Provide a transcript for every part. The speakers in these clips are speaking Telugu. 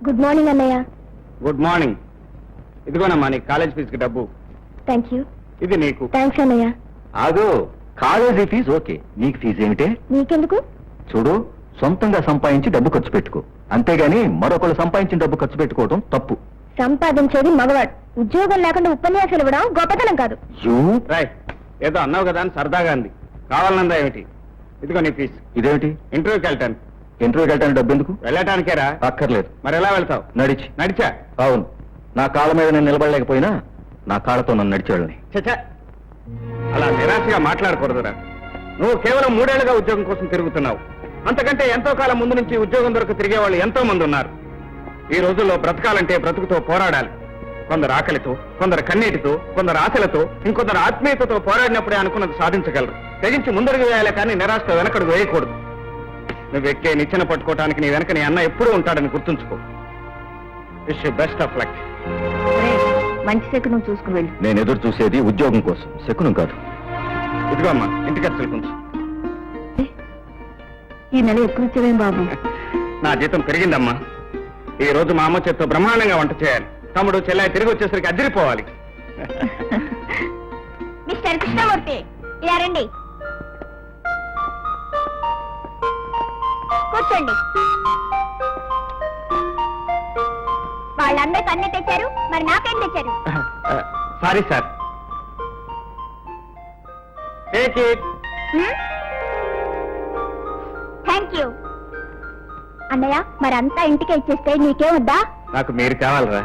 గుడ్ మార్నింగ్ అన్నయ్య. Good morning. ఇదిగోనమ్మా నీ కాలేజ్ ఫీజుకి డబ్బు. Thank you. ఇది నీకు. థ్యాంక్స్ అన్నయ్య. ఆగో, కాలేజీ ఫీజు ఓకే, నీకు ఫీజు ఏమిటే? నీకెందుకు? చూడు, సొంతంగా సంపాదించి డబ్బు ఖర్చు పెట్టుకో, అంతేగాని మరొకరు సంపాదించిన డబ్బు ఖర్చు పెట్టుకోవడం తప్పు. సంపాదించేది మగవాడు, ఉద్యోగం లేకుండా ఉపన్యాసాలు ఇవ్వడం గొప్పతనం కాదు. రాయ్, ఏదో అన్నావు కదా అని సరదాగా అంది. కావాలన్నదా ఏమిటి? ఇదిగో నీ ఫీజు. ఇదేమిటి? ఇంటర్వ్యూకి వెళ్తాను. ఇంటర్వ్యూకి వెళ్ళడానికి డబ్బు ఎందుకు? వెళ్ళటానికేరా? అక్కర్లేదు. మరి ఎలా వెళ్తావు? నడిచి. నడిచా? అవును, నా కాళ్ళ మీద నేను నిలబడలేకపోయినా నా కాళ్ళతో నన్ను నడిచేవాళ్ళని. చచ్చా, అలా నిరాశగా మాట్లాడకూడదురా. నువ్వు కేవలం 3 ఏళ్లుగా ఉద్యోగం కోసం తిరుగుతున్నావు. అంతకంటే ఎంతో కాలం ముందు నుంచి ఉద్యోగం దొరకు తిరిగే వాళ్ళు ఎంతో మంది ఉన్నారు. ఈ రోజుల్లో బ్రతకాలంటే బ్రతుకుతో పోరాడాలి. కొందరు ఆకలితో, కొందరు కన్నీటితో, కొందరు ఆశలతో, ఇంకొందరు ఆత్మీయతతో పోరాడినప్పుడే అనుకున్నది సాధించగలరు. తెగించి ముందడుగు వేయాలి కానీ నిరాశతో వెనకడుగు వేయకూడదు. నువ్వు ఎక్కే నిచ్చెన పట్టుకోవటానికి నీ వెనక నీ అన్న ఎప్పుడూ ఉంటాడని గుర్తుంచుకో. Wish you best of luck. మంచి శకునం చూసుకుని వెళ్ళి. నేను ఎదురు చూసేది ఉద్యోగం కోసం, శకునం కాదు. ఇదిగో అమ్మా ఇంటి ఖర్చులు కొంచెం. ఈ నెల ఎక్కువ ఇచ్చేవేం బాబు? నా జీతం పెరిగిందమ్మా. ఈ రోజు మా అమ్మ చేత్తో బ్రహ్మాండంగా వంట చేయాలి. తమ్ముడు చెల్లాయి తిరిగి వచ్చేసరికి అదిరిపోవాలి. మిస్టర్ కృష్ణమూర్తి, ఇలా రండి, కూర్చోండి. వాళ్ళందరికి అన్ని తెచ్చారు, మరి నాకేం తెచ్చారు? Sorry sir. Take it. Thank you. అన్నయ్య, మరి అంతా ఇంటికే ఇచ్చేస్తే నీకేమొద్దా? నాకు మీరు కావాలరా?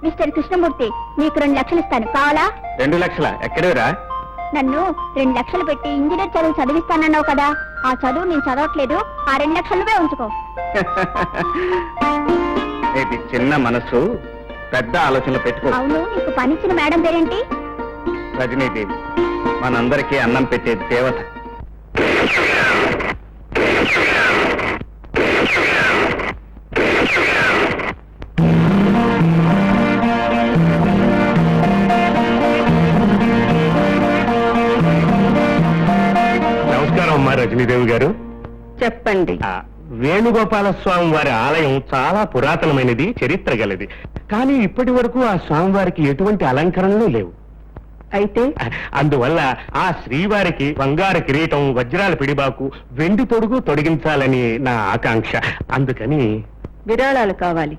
మిస్టర్ కృష్ణమూర్తి, నీకు 2 లక్షలు ఇస్తాను, కావాలా? 2 లక్షల? ఎక్కడేరా? నన్ను 2 లక్షలు పెట్టి ఇంజనీర్ చదువు చదివిస్తానన్నావు కదా, ఆ చదువు నేను చదవట్లేదు, ఆ 2 లక్షలవే ఉంచుకో. ఇది చిన్న మనసు, పెద్ద ఆలోచనలు పెట్టుకో. అవును, నీకు పనిచ్చిన మేడం పేరేంటి? రజనీదేవి, మనందరికీ అన్నం పెట్టే దేవత. నమస్కారం అమ్మా రజనీదేవి గారు. చెప్పండి. వేణుగోపాల స్వామి వారి ఆలయం చాలా పురాతనమైనది, చరిత్ర గలది. కానీ ఇప్పటి వరకు ఆ స్వామివారికి ఎటువంటి అలంకరణలు లేవు. అయితే అందువల్ల ఆ శ్రీవారికి బంగారు కిరీటం, వజ్రాల పిడిబాకు, వెండి తొడుగు తొడిగించాలని నా ఆకాంక్ష. అందుకని విరాళాలు కావాలి,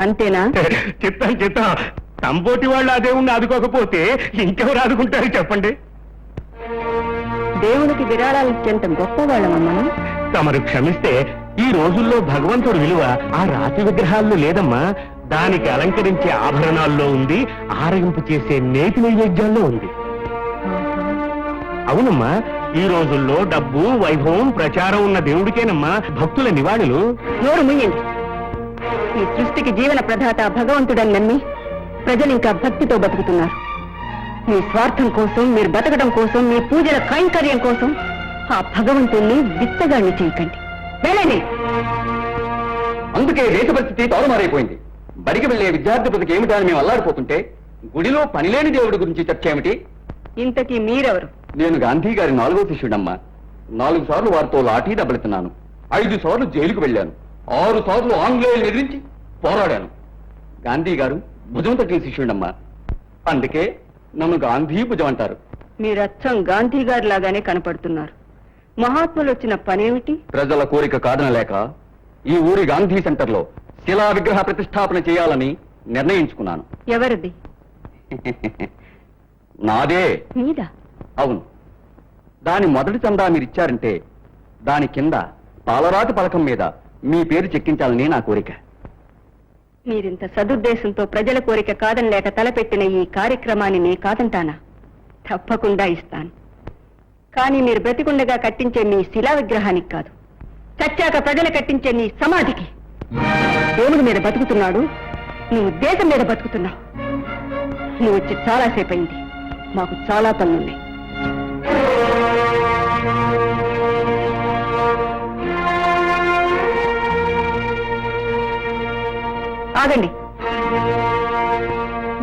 అంతేనా? చిత్తం చిత్తం. తంపోటి వాళ్ళు ఆ దేవుణ్ణి ఆదుకోకపోతే ఇంకెవరు ఆదుకుంటారు చెప్పండి? దేవునికి విరాళాలు ఇచ్చేంత గొప్పవాళ్ళమా? తమరు క్షమిస్తే ఈ రోజుల్లో భగవంతుడి విలువ ఆ రాతి విగ్రహాల్లో లేదమ్మా. దానికి అలంకరించే ఆభరణాల్లో ఉంది, ఆరగింపు చేసే నేతి నైవేద్యాల్లో ఉంది. అవునమ్మా, ఈ రోజుల్లో డబ్బు, వైభవం, ప్రచారం ఉన్న దేవుడికేనమ్మా భక్తుల నివాళులు. నోరు ముయ్యండి. ఈ సృష్టికి జీవన ప్రదాత భగవంతుడని నమ్మి ప్రజలు ఇంకా భక్తితో బతుకుతున్నారు. మీ స్వార్థం కోసం, మీరు బతకడం కోసం, మీ పూజల కైంకర్యం కోసం ఆ భగవంతుణ్ణి బిచ్చగాన్ని చేయకండి. వెళ్ళండి. అందుకే దేశ పరిస్థితి తారుమారైపోయింది. బడికి వెళ్లే విద్యార్థి బతికి ఏమిటా అని మేము అల్లాడిపోతుంటే గుడిలో పనిలేని దేవుడి గురించి చర్చ ఏమిటి? ఇంతకీ మీరెవరు? నేను గాంధీ గారి 4వ శిష్యుడమ్మా. 4 సార్లు వారితో లాఠీ దెబ్బలుతున్నాను, 5 సార్లు జైలుకు వెళ్ళాను, 6 సార్లు ఆంగ్లేయులు ఎదిరించి పోరాడాను. గాంధీ గారు భుజం తగ్గిన శిష్యుడమ్మా. అందుకే నన్ను గాంధీ భుజం అంటారు. మీరచ్చం గాంధీ గారి లాగానే కనపడుతున్నారు. మహాత్ములు వచ్చిన పనేమిటి? ప్రజల కోరిక కాదనలేక ఈ ఊరి గాంధీ సెంటర్లో శిలా విగ్రహ ప్రతిష్టాపన చేయాలని నిర్ణయించుకున్నాను. ఎవరిది? నాదే. మీద? అవును. దాని మొదటి చందా మీరిచ్చారంటే దాని కింద పాలరాతి పలకం మీద మీ పేరు చెక్కించాలని నా కోరిక. మీరింత సదుద్దేశంతో ప్రజల కోరిక కాదనలేక తలపెట్టిన ఈ కార్యక్రమాన్ని నే కాదంటానా? తప్పకుండా ఇస్తాను. కానీ మీరు బ్రతికుండగా కట్టించే మీ శిలా విగ్రహానికి కాదు, చచ్చాక ప్రజలు కట్టించే నీ సమాధికి. దేవుడి మీద బతుకుతున్నాడు, నువ్వు దేశం మీద బతుకుతున్నావు. నువ్వు వచ్చి చాలాసేపు అయింది, మాకు చాలా పనులున్నాయి. ఆగండి.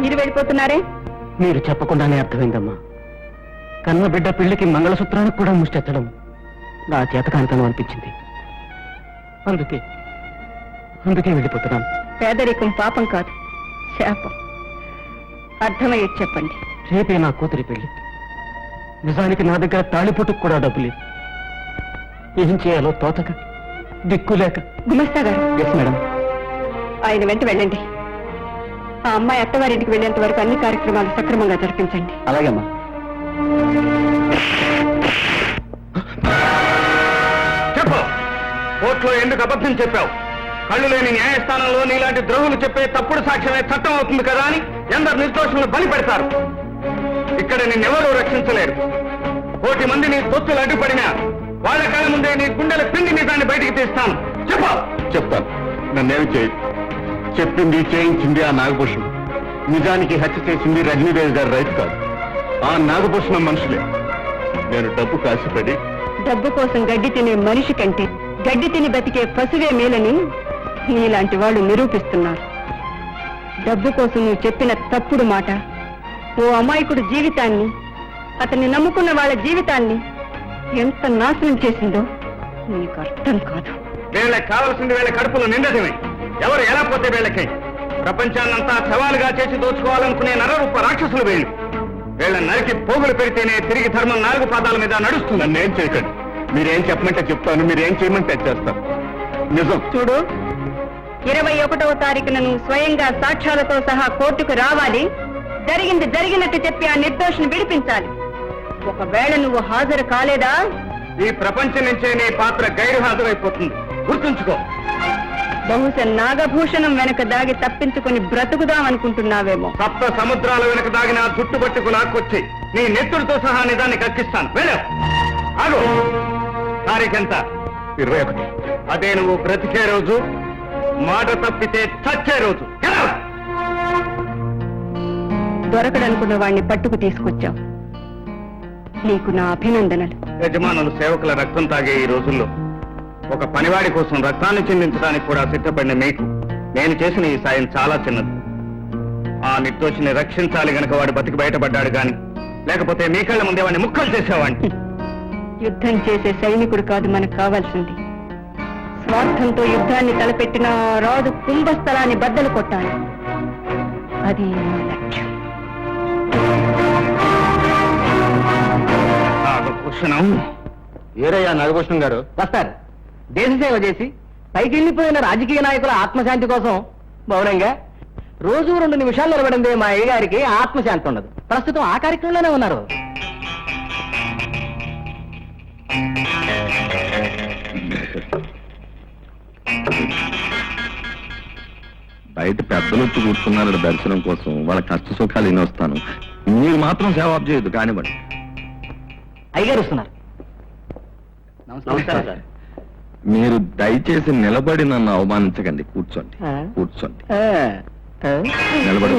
మీరు వెళ్ళిపోతున్నారే? మీరు చెప్పకుండానే అర్థమైందమ్మా. కన్న బిడ్డ పెళ్లికి మంగళసూత్రానికి కూడా ముష్టెత్తడం నా చేతకానితనం అనిపించింది. అందుకే వెళ్ళిపోతున్నాను. పేదరికం పాపం కాదు, శాపం. అర్థమయ్యేది చెప్పండి. రేపే నా కూతురి పెళ్లి. నిజానికి నా దగ్గర తాళిపొట్టుకు కూడా డబ్బు లేదు. ఏం చేయాలో తోచక, దిక్కులేక. గుమస్తా గారు, ఎస్ మేడం. ఆయన వెంట వెళ్ళండి. ఆ అమ్మాయి అత్తవారింటికి వెళ్ళేంత వరకు అన్ని కార్యక్రమాలు సక్రమంగా జరిపించండి. అలాగేమ్మా. చెప్పు, కోర్టులో ఎందుకు అబద్ధం చెప్పావు? కళ్ళు లేని న్యాయస్థానంలో నీలాంటి ద్రోహులు చెప్పే తప్పుడు సాక్ష్యమే చట్టం అవుతుంది కదా అని ఎందరు నిర్దోషులను బలి పెడతారు. ఇక్కడ నిన్నెవరూ రక్షించలేరు. 1,000 మంది నీ తొత్తులు అడ్డుపడినా వాళ్ళ కళ్ళ ముందే నీ గుండెల పిండి నీ దాన్ని బయటికి తీస్తాను. చెప్పు. చెప్తాను. నన్నేమి చేయదు. చెప్పింది చేయించింది ఆ నాగభూషణం. నిజానికి హత్య చేసింది రజనీదేవి గారి రైతు కాదు, ఆ నాగభూషణం మనుషులే. నేను డబ్బు కాసిపడి డబ్బు కోసం గడ్డి తినే మనిషి కంటే గడ్డి తిని బతికే పశువే మేలని నీలాంటి వాళ్ళు నిరూపిస్తున్నారు. డబ్బు కోసం నువ్వు చెప్పిన తప్పుడు మాట ఓ అమాయకుడు జీవితాన్ని, అతన్ని నమ్ముకున్న వాళ్ళ జీవితాన్ని ఎంత నాశనం చేసిందో నీకు అర్థం కాదు. వీళ్ళకి కావాల్సింది వీళ్ళ కడుపులో నిండటమే. ఎవరు ఎలా పోతే వీళ్ళకి ప్రపంచాన్నంతా సవాలుగా చేసి దోచుకోవాలనుకునే నరరూప రాక్షసులు వీళ్ళు. వీళ్ళ నరికి పోగులు పెడితేనే తిరిగి ధర్మం 4 పాదాల మీద నడుస్తుంది. నన్నేం చేయకండి. మీరేం చెప్పమంటే చెప్తాను, మీరేం చేయమంటే చేస్తాను. నిజం. చూడు, 21వ తారీఖున నువ్వు స్వయంగా సాక్ష్యాలతో సహా కోర్టుకు రావాలి. జరిగింది జరిగినట్టు చెప్పి ఆ నిర్దోషిని విడిపించాలి. ఒకవేళ నువ్వు హాజరు కాలేదా, ఈ ప్రపంచం నుంచే నీ పాత్ర గైరు హాజరైపోతుంది. గుర్తుంచుకో. బహుశా నాగభూషణం వెనక దాగి తప్పించుకుని బ్రతుకుదామనుకుంటున్నావేమో. 7 సముద్రాల వెనక దాగిన చుట్టుబట్టుకు లాక్కొచ్చి నీ నెత్తుడితో సహా నిజాన్ని కక్కిస్తాను. వెళ్ళు. ఆగు. తారీఖెంత? 21. అదే నువ్వు బ్రతికే రోజు, మాట తప్పితే చచ్చే రోజు. Get out! దొరకడనుకున్న వాణ్ణి పట్టుకు తీసుకొచ్చావు. నీకు నా అభినందనలు. యజమానులు సేవకుల రక్తం తాగే ఈ రోజుల్లో ఒక పనివాడి కోసం రక్తాన్ని చిందించడానికి కూడా సిద్ధపడిన మీకు నేను చేసిన ఈ సాయం చాలా చిన్నది. ఆ నిర్దోషిని రక్షించాలి గనక వాడు బతికి బయటపడ్డాడు గాని, లేకపోతే మీ కళ్ళ ముందే వాడిని ముక్కలు చేసేవాడిని. యుద్ధం చేసే సైనికుడు కాదు మనకు కావాల్సింది. స్వార్థంతో యుద్ధాన్ని తలపెట్టిన ఆ రాజు కుంభస్థలాన్ని బద్దలు కొట్టాలి. అది నా లక్ష్యం. నాగభూషణం. ఏరయ్యా నాగభూషణం గారు వస్తారు. దేశ సేవ చేసి పైకి వెళ్ళిపోయిన రాజకీయ నాయకుల ఆత్మశాంతి కోసం మౌనంగా రోజు 2 నిమిషాలు నిలబడిందే మా అయ్య గారికి ఆత్మశాంతి ఉండదు. ప్రస్తుతం ఆ కార్యక్రమంలోనే ఉన్నారు. బయట పెద్దలు వచ్చి కూర్చున్నారు దర్శనం కోసం. వాళ్ళ కష్ట సుఖాలు ఇన్ని వస్తాను. మీరు మాత్రం సేవ ఆఫ్ చేయొద్దు. కానివ్వండి. అయ్యగారు వస్తున్నారు. నమస్కారం సార్. మీరు దయచేసి నిలబడి నన్ను అవమానించకండి. కూర్చోండి, కూర్చోండి. నిలబడి.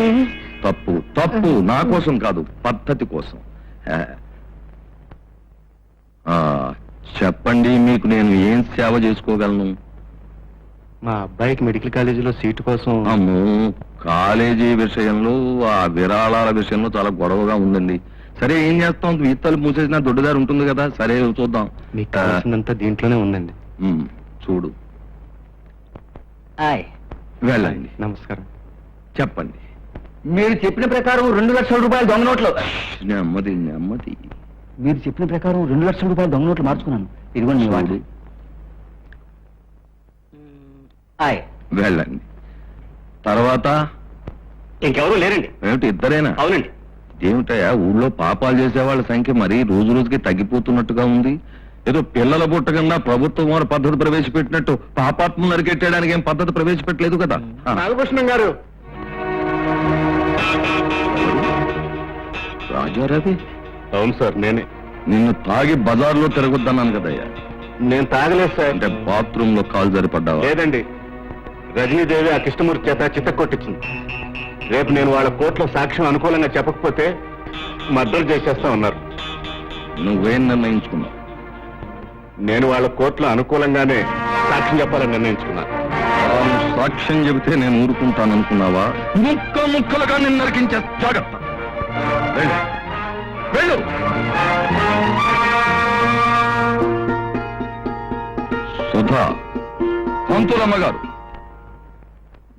తప్పు తప్పు. నా కోసం కాదు, పద్ధతి కోసం. చెప్పండి, మీకు నేను ఏం సేవ చేసుకోగలను? మా అబ్బాయికి మెడికల్ కాలేజీలో సీటు కోసం. అమ్మో, కాలేజీ విషయంలో, ఆ విరాళాల విషయంలో చాలా గొడవగా ఉందండి. సరే, ఏం చేస్తాం? ఈతలు మూసేసిన దొడ్డుదారు ఉంటుంది కదా. సరే, చూద్దాం. మీకు కావాల్సిందంతా దీంట్లోనే ఉందండి. చూడు. వెళ్ళండి. నమస్కారం. చెప్పండి. మీరు చెప్పిన ప్రకారం 2 లక్షల రూపాయలు దొంగ నోట్లు. నెమ్మది నెమ్మది. మీరు చెప్పిన ప్రకారం 2 లక్షల రూపాయలు దొంగ నోట్లు మార్చుకున్నాను. ఇదిగోండి మీ వాడు. వెళ్ళండి. తర్వాత ఇంకెవరూ లేరండి. ఏమిటి, ఇద్దరేనా? అవునండి. ఏమిటయా, ఊళ్ళో పాపాలు చేసేవాళ్ళ సంఖ్య మరీ రోజు రోజుకి తగ్గిపోతున్నట్టుగా ఉంది. ఏదో పిల్లల పుట్టకుండా ప్రభుత్వం వారు పద్ధతి ప్రవేశపెట్టినట్టు పాపాత్మ నరికెట్టడానికి ఏం పద్ధతి ప్రవేశపెట్టలేదు కదా. నాగభూషణం గారు. రాజారావి? అవును సార్, నేనే. నిన్ను తాగి బజార్లో తిరగొద్దన్నాను కదయ్యా. నేను తాగలేదు సార్. అంటే బాత్రూమ్ లో కాలు సరిపడ్డావా? లేదండి, రజనీదేవి ఆ కృష్ణమూర్తి చేత చిత్త కొట్టించింది. రేపు నేను వాళ్ళ కోర్టులో సాక్ష్యం అనుకూలంగా చెప్పకపోతే మద్దతు చేసేస్తా ఉన్నారు. నువ్వేం నిర్ణయించుకున్నావు? నేను వాళ్ళ కోర్టులో అనుకూలంగానే సాక్ష్యం చెప్పాలని నిర్ణయించుకున్నాను. సాక్ష్యం చెబితే నేను ఊరుకుంటాను అనుకున్నావా? ముక్క ముక్కలుగా నిన్ను నరికించే. జాగ్రత్త. వెళ్ళు. వెళ్ళు. సుధా, పంతులమ్మ గారు,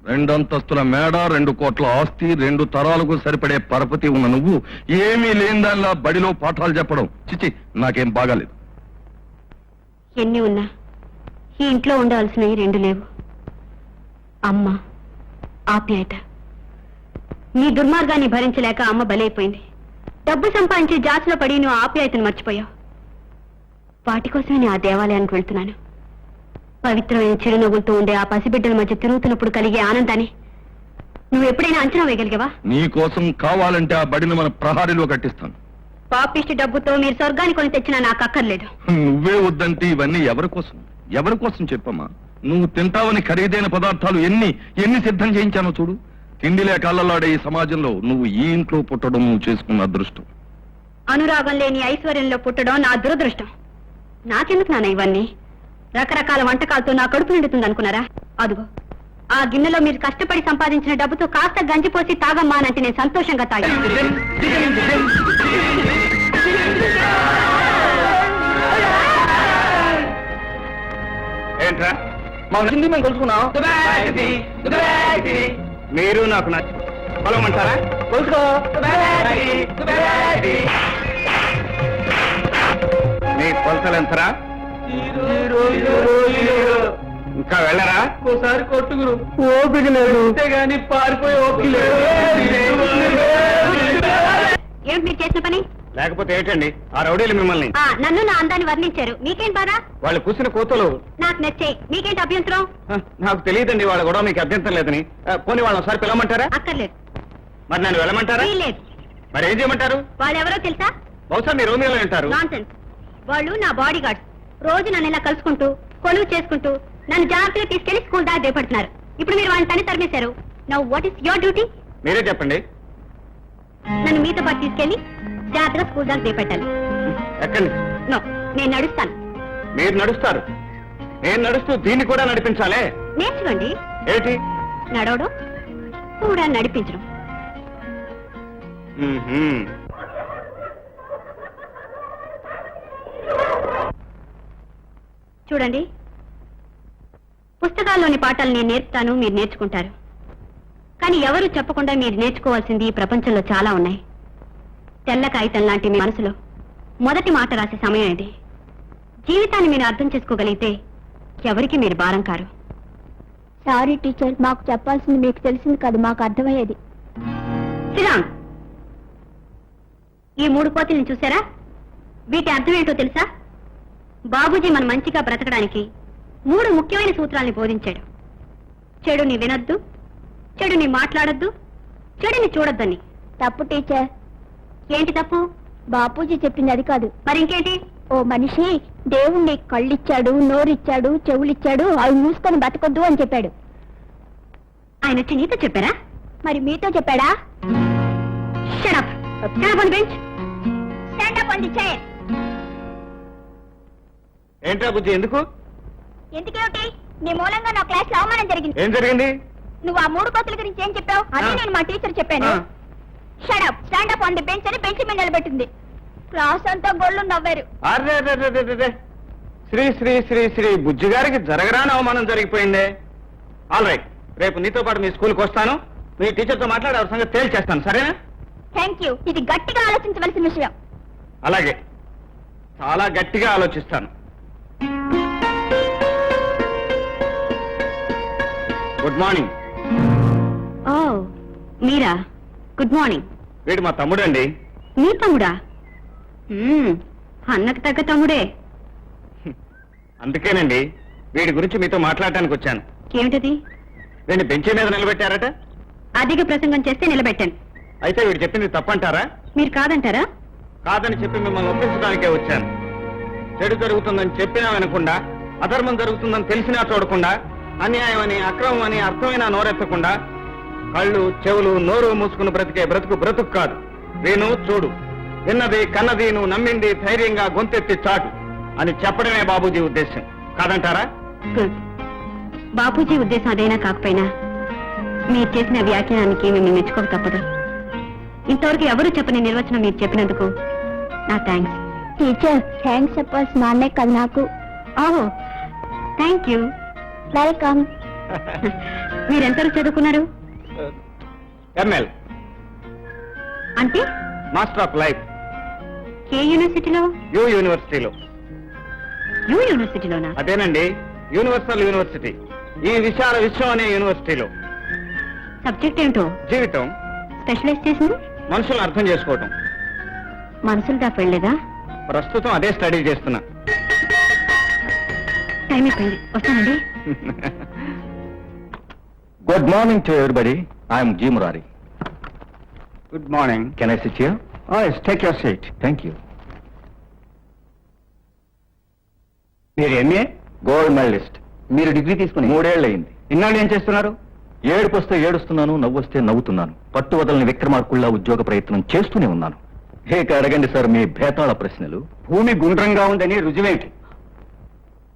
2 అంతస్తుల మేడ, 2 కోట్ల ఆస్తి, 2 తరాలకు సరిపడే పరపతి ఉన్న నువ్వు ఏమీ లేని దానిలా బడిలో పాఠాలు చెప్పడం చిచి నాకేం బాగాలేదు. ఎన్ని ఉన్నా ఈ ఇంట్లో ఉండవలసినవి 2 లేవు. అమ్మ, ఆప్యాయత. నీ దుర్మార్గాన్ని భరించలేక అమ్మ బలైపోయింది. డబ్బు సంపాదించి జాతిలో పడి నువ్వు ఆప్యాయతను మర్చిపోయావు. వాటి కోసమే నేను ఆ దేవాలయానికి వెళ్తున్నాను. పవిత్రమైన చిరునవ్వులతో ఉండే ఆ పసిబిడ్డల మధ్య తిరుగుతున్నప్పుడు కలిగే ఆనందాన్ని నువ్వు ఎప్పుడైనా అంచనా వేయగలిగావా? నీ కోసం కావాలంటే ఆ బడిని మన ప్రహారీలో కట్టిస్తాను. పాపిష్టి డబ్బుతో మీరు స్వర్గాన్ని కొని తెచ్చినా నాకు అక్కర్లేదు. నువ్వే వద్దంటే ఇవన్నీ ఎవరి కోసం చెప్పమ్మా. నువ్వు తింటావని ఖరీదైన పదార్థాలు ఎన్ని సిద్ధం చేయించానో చూడు. తిండిలే కళ్ళలాడే ఈ సమాజంలో నువ్వు ఈ ఇంట్లో పుట్టడం నువ్వు చేసుకున్న అదృష్టం. అనురాగం లేని ఐశ్వర్యంలో పుట్టడం నా దురదృష్టం. నాకెందుకు నాన్న ఇవన్నీ? రకరకాల వంటకాలతో నా కడుపు నిండుతుంది అనుకున్నారా? అదుగో ఆ గిన్నెలో మీరు కష్టపడి సంపాదించిన డబ్బుతో కాస్త గంజిపోసి తాగమ్మానంటే నేను సంతోషంగా తాగాను. ఏంట్రా మా హిందీ మేము కలుసుకున్నాం. మీరు నాకు నచ్చి పొలమంటారా? కలుసుకో. మీ కొలతలు ఎంతరా? ఇంకా వెళ్ళరా? ఒకసారి కొట్టుకురు ఓపిక లేదు, అంతేగాని పారిపోయి ఓపిక లేదు. ఏమిటి మీరు చేసిన పని? లేకపోతే ఏంటండి ఆ రౌడీలు మిమ్మల్ని నన్ను నా అందాన్ని వర్ణించారు. మీకేం బాధ? వాళ్ళు కూసిన కోతలు నాకు నచ్చాయి. మీకేంటి అభ్యంతరం? నాకు తెలియదండి వాళ్ళ గొడవ మీకు అభ్యంతరం లేదని. పోనీ వాళ్ళని ఒకసారి పిలవమంటారా? అక్కర్లేదు. మరి నన్ను వెళ్ళమంటారా? లేదు. మరి ఏం చేయమంటారు? వాళ్ళెవరో తెలుసా? బహుశా మీరు రోమియోలో ఉంటారు. నాన్సెన్స్. వాళ్ళు నా బాడీ గార్డ్స్. రోజు నన్ను ఇలా కలుసుకుంటూ కొలువు చేసుకుంటూ నన్ను జాగ్రత్తగా తీసుకెళ్లి స్కూల్ దాకా దేపడుతున్నారు. ఇప్పుడు మీరు వాళ్ళని తని తరిమేశారు. Now what is your duty? మీరే చెప్పండి. నన్ను మీతో పాటు తీసుకెళ్లి జాగ్రత్తగా స్కూల్ దాకా దేపెట్టాలి. ఎక్కండి. నో, నేను నడుస్తాను. మీరు నడుస్తారు, నేను నడుస్తూ దీన్ని కూడా నడిపించాలే. నేర్చుకోండి. ఏంటి? నడవడం కూడా నడిపించడం. మ్మ్హ్మ్. చూడండి, పుస్తకాల్లోని పాఠాలు నేను నేర్పుతాను, మీరు నేర్చుకుంటారు. కానీ ఎవరు చెప్పకుండా మీరు నేర్చుకోవాల్సింది ఈ ప్రపంచంలో చాలా ఉన్నాయి. తెల్ల కాగితం లాంటి మీ మనసులో మొదటి మాట రాసే సమయం ఇది. జీవితాన్ని మీరు అర్థం చేసుకోగలిగితే ఎవరికి మీరు భారం కారు. సారీ టీచర్, మాకు చెప్పాల్సింది మీకు తెలిసింది కాదు, మాకు అర్థమయ్యేది. శ్రీరామ్, ఈ 3 కోతుల్ని చూసారా? వీటి అర్థం ఏంటో తెలుసా? బాబూజీ మన మంచిగా బ్రతకడానికి 3 ముఖ్యమైన సూత్రాల్ని బోధించాడు. చెడుని వినొద్దు, చెడుని మాట్లాడొద్దు, చెడుని చూడొద్దని. తప్పు టీచర్. ఏంటి తప్పు? బాపూజీ చెప్పింది అది కాదు. మరి ఇంకేంటి? ఓ మనిషి దేవుణ్ణి కళ్ళిచ్చాడు, నోరిచ్చాడు, చెవులిచ్చాడు, అవి మూసుకొని బతకొద్దు అని చెప్పాడు. ఆయన వచ్చి నీతో చెప్పారా? మరి మీతో చెప్పాడా? Shut up. Stand up on the bench. Stand up on the chair. ఏంట్రా బుజ్జి, ఎందుకు? ఎందుకేమిటి? నీ మూలంగా నా క్లాస్ లో అవమానం జరిగింది. ఏం జరిగింది? నువ్వు ఆ 3 కోతుల గురించి ఏం చెప్పావు? అదే నేను మా టీచర్ చెప్పాను. Shut up, stand up on the bench అని బెంచ్ మీద నిలబెట్టింది. క్లాస్ అంతా గొళ్ళు నవ్వారు. అరే, శ్రీ శ్రీ శ్రీ శ్రీ బుజ్జి గారికి జరగరాని అవమానం జరిగిపోయిందే. ఆల్ రైట్, రేపు నీతో పాటు మీ స్కూల్కి వస్తాను. మీ టీచర్తో మాట్లాడి ఎవరి సంగతి తేల్చేస్తాను, సరేనా? Thank you. ఇది గట్టిగా ఆలోచించవలసిన విషయం. అలాగే, చాలా గట్టిగా ఆలోచిస్తాను. Good morning. ఓ మీరా? Good morning. వీడు మా తమ్ముడండి. మీ తమ్ముడా? అన్నకు తగ్గ తమ్ముడే. అందుకేనండి వీడి గురించి మీతో మాట్లాడటానికి వచ్చాను. ఏమిటది? వీడిని బెంచీ మీద నిలబెట్టారట. అధిక ప్రసంగం చేస్తే నిలబెట్టాను. అయితే వీడు చెప్పింది తప్పంటారా? మీరు కాదంటారా? కాదని చెప్పి మిమ్మల్ని ఒప్పించడానికే వచ్చాను. చెడు జరుగుతుందని చెప్పినా వినకుండా, అధర్మం జరుగుతుందని తెలిసినా చూడకుండా, అన్యాయం అని, అక్రమం అని అర్థమైనా నోరెత్తకుండా, కళ్ళు చెవులు నోరు మూసుకుని బ్రతికే బ్రతుకు కాదు. విను, చూడు, విన్నది కన్నది నువ్వు నమ్మింది ధైర్యంగా గొంతెత్తి చాటు అని చెప్పడమే బాబూజీ ఉద్దేశం. కాదంటారా? గుడ్. బాపూజీ ఉద్దేశం అదైనా కాకపోయినా మీరు చేసిన వ్యాఖ్యానానికి మిమ్మల్ని మెచ్చుకోక తప్పదు. ఇంతవరకు ఎవరు చెప్పని నిర్వచనం మీరు చెప్పినందుకు నా థ్యాంక్స్. టీచర్, థ్యాంక్స్ చెప్పాల్సిన నాన్నే కదా నాకు. ఓహో, థ్యాంక్ యూ. వెల్కమ్. మీరెంతవరకు చదువుకున్నారు? ఎంఎల్ అంటే మాస్టర్ ఆఫ్ లైఫ్ ఏ యూనివర్సిటీలో? యూ యూనివర్సిటీలో. యూనివర్సిటీలోనా? అదేనండి, యూనివర్సల్ యూనివర్సిటీ, ఈ విశాల విశ్వం అనే యూనివర్సిటీలో. సబ్జెక్ట్ ఏంటో? జీవితం. స్పెషలైజ్ చేసింది మనుషులను అర్థం చేసుకోవటం. మనసులు దాకా వెళ్ళలేదా? ప్రస్తుతం అదే స్టడీ చేస్తున్నా. టైం అయిపోయింది, వస్తానండి. Good morning to everybody. I'm G Murari. Good morning. Can I sit here? Take your seat. Thank you. మీరు ఎంఏ? Gold medallist. మీరు డిగ్రీ తీసుకుని 3 ఏళ్ళు అయింది. ఇన్నాళ్ళు ఏం చేస్తున్నారు? ఏడుపు వస్తే ఏడుస్తున్నాను, నవ్వు వస్తే నవ్వుతున్నాను. పట్టు వదలని విక్రమార్కుల్లా ఉద్యోగ ప్రయత్నం చేస్తూనే ఉన్నాను. ఇక అడగండి సార్ మీ భేతాళ ప్రశ్నలు. భూమి గుండ్రంగా ఉందని రుజువేంటి?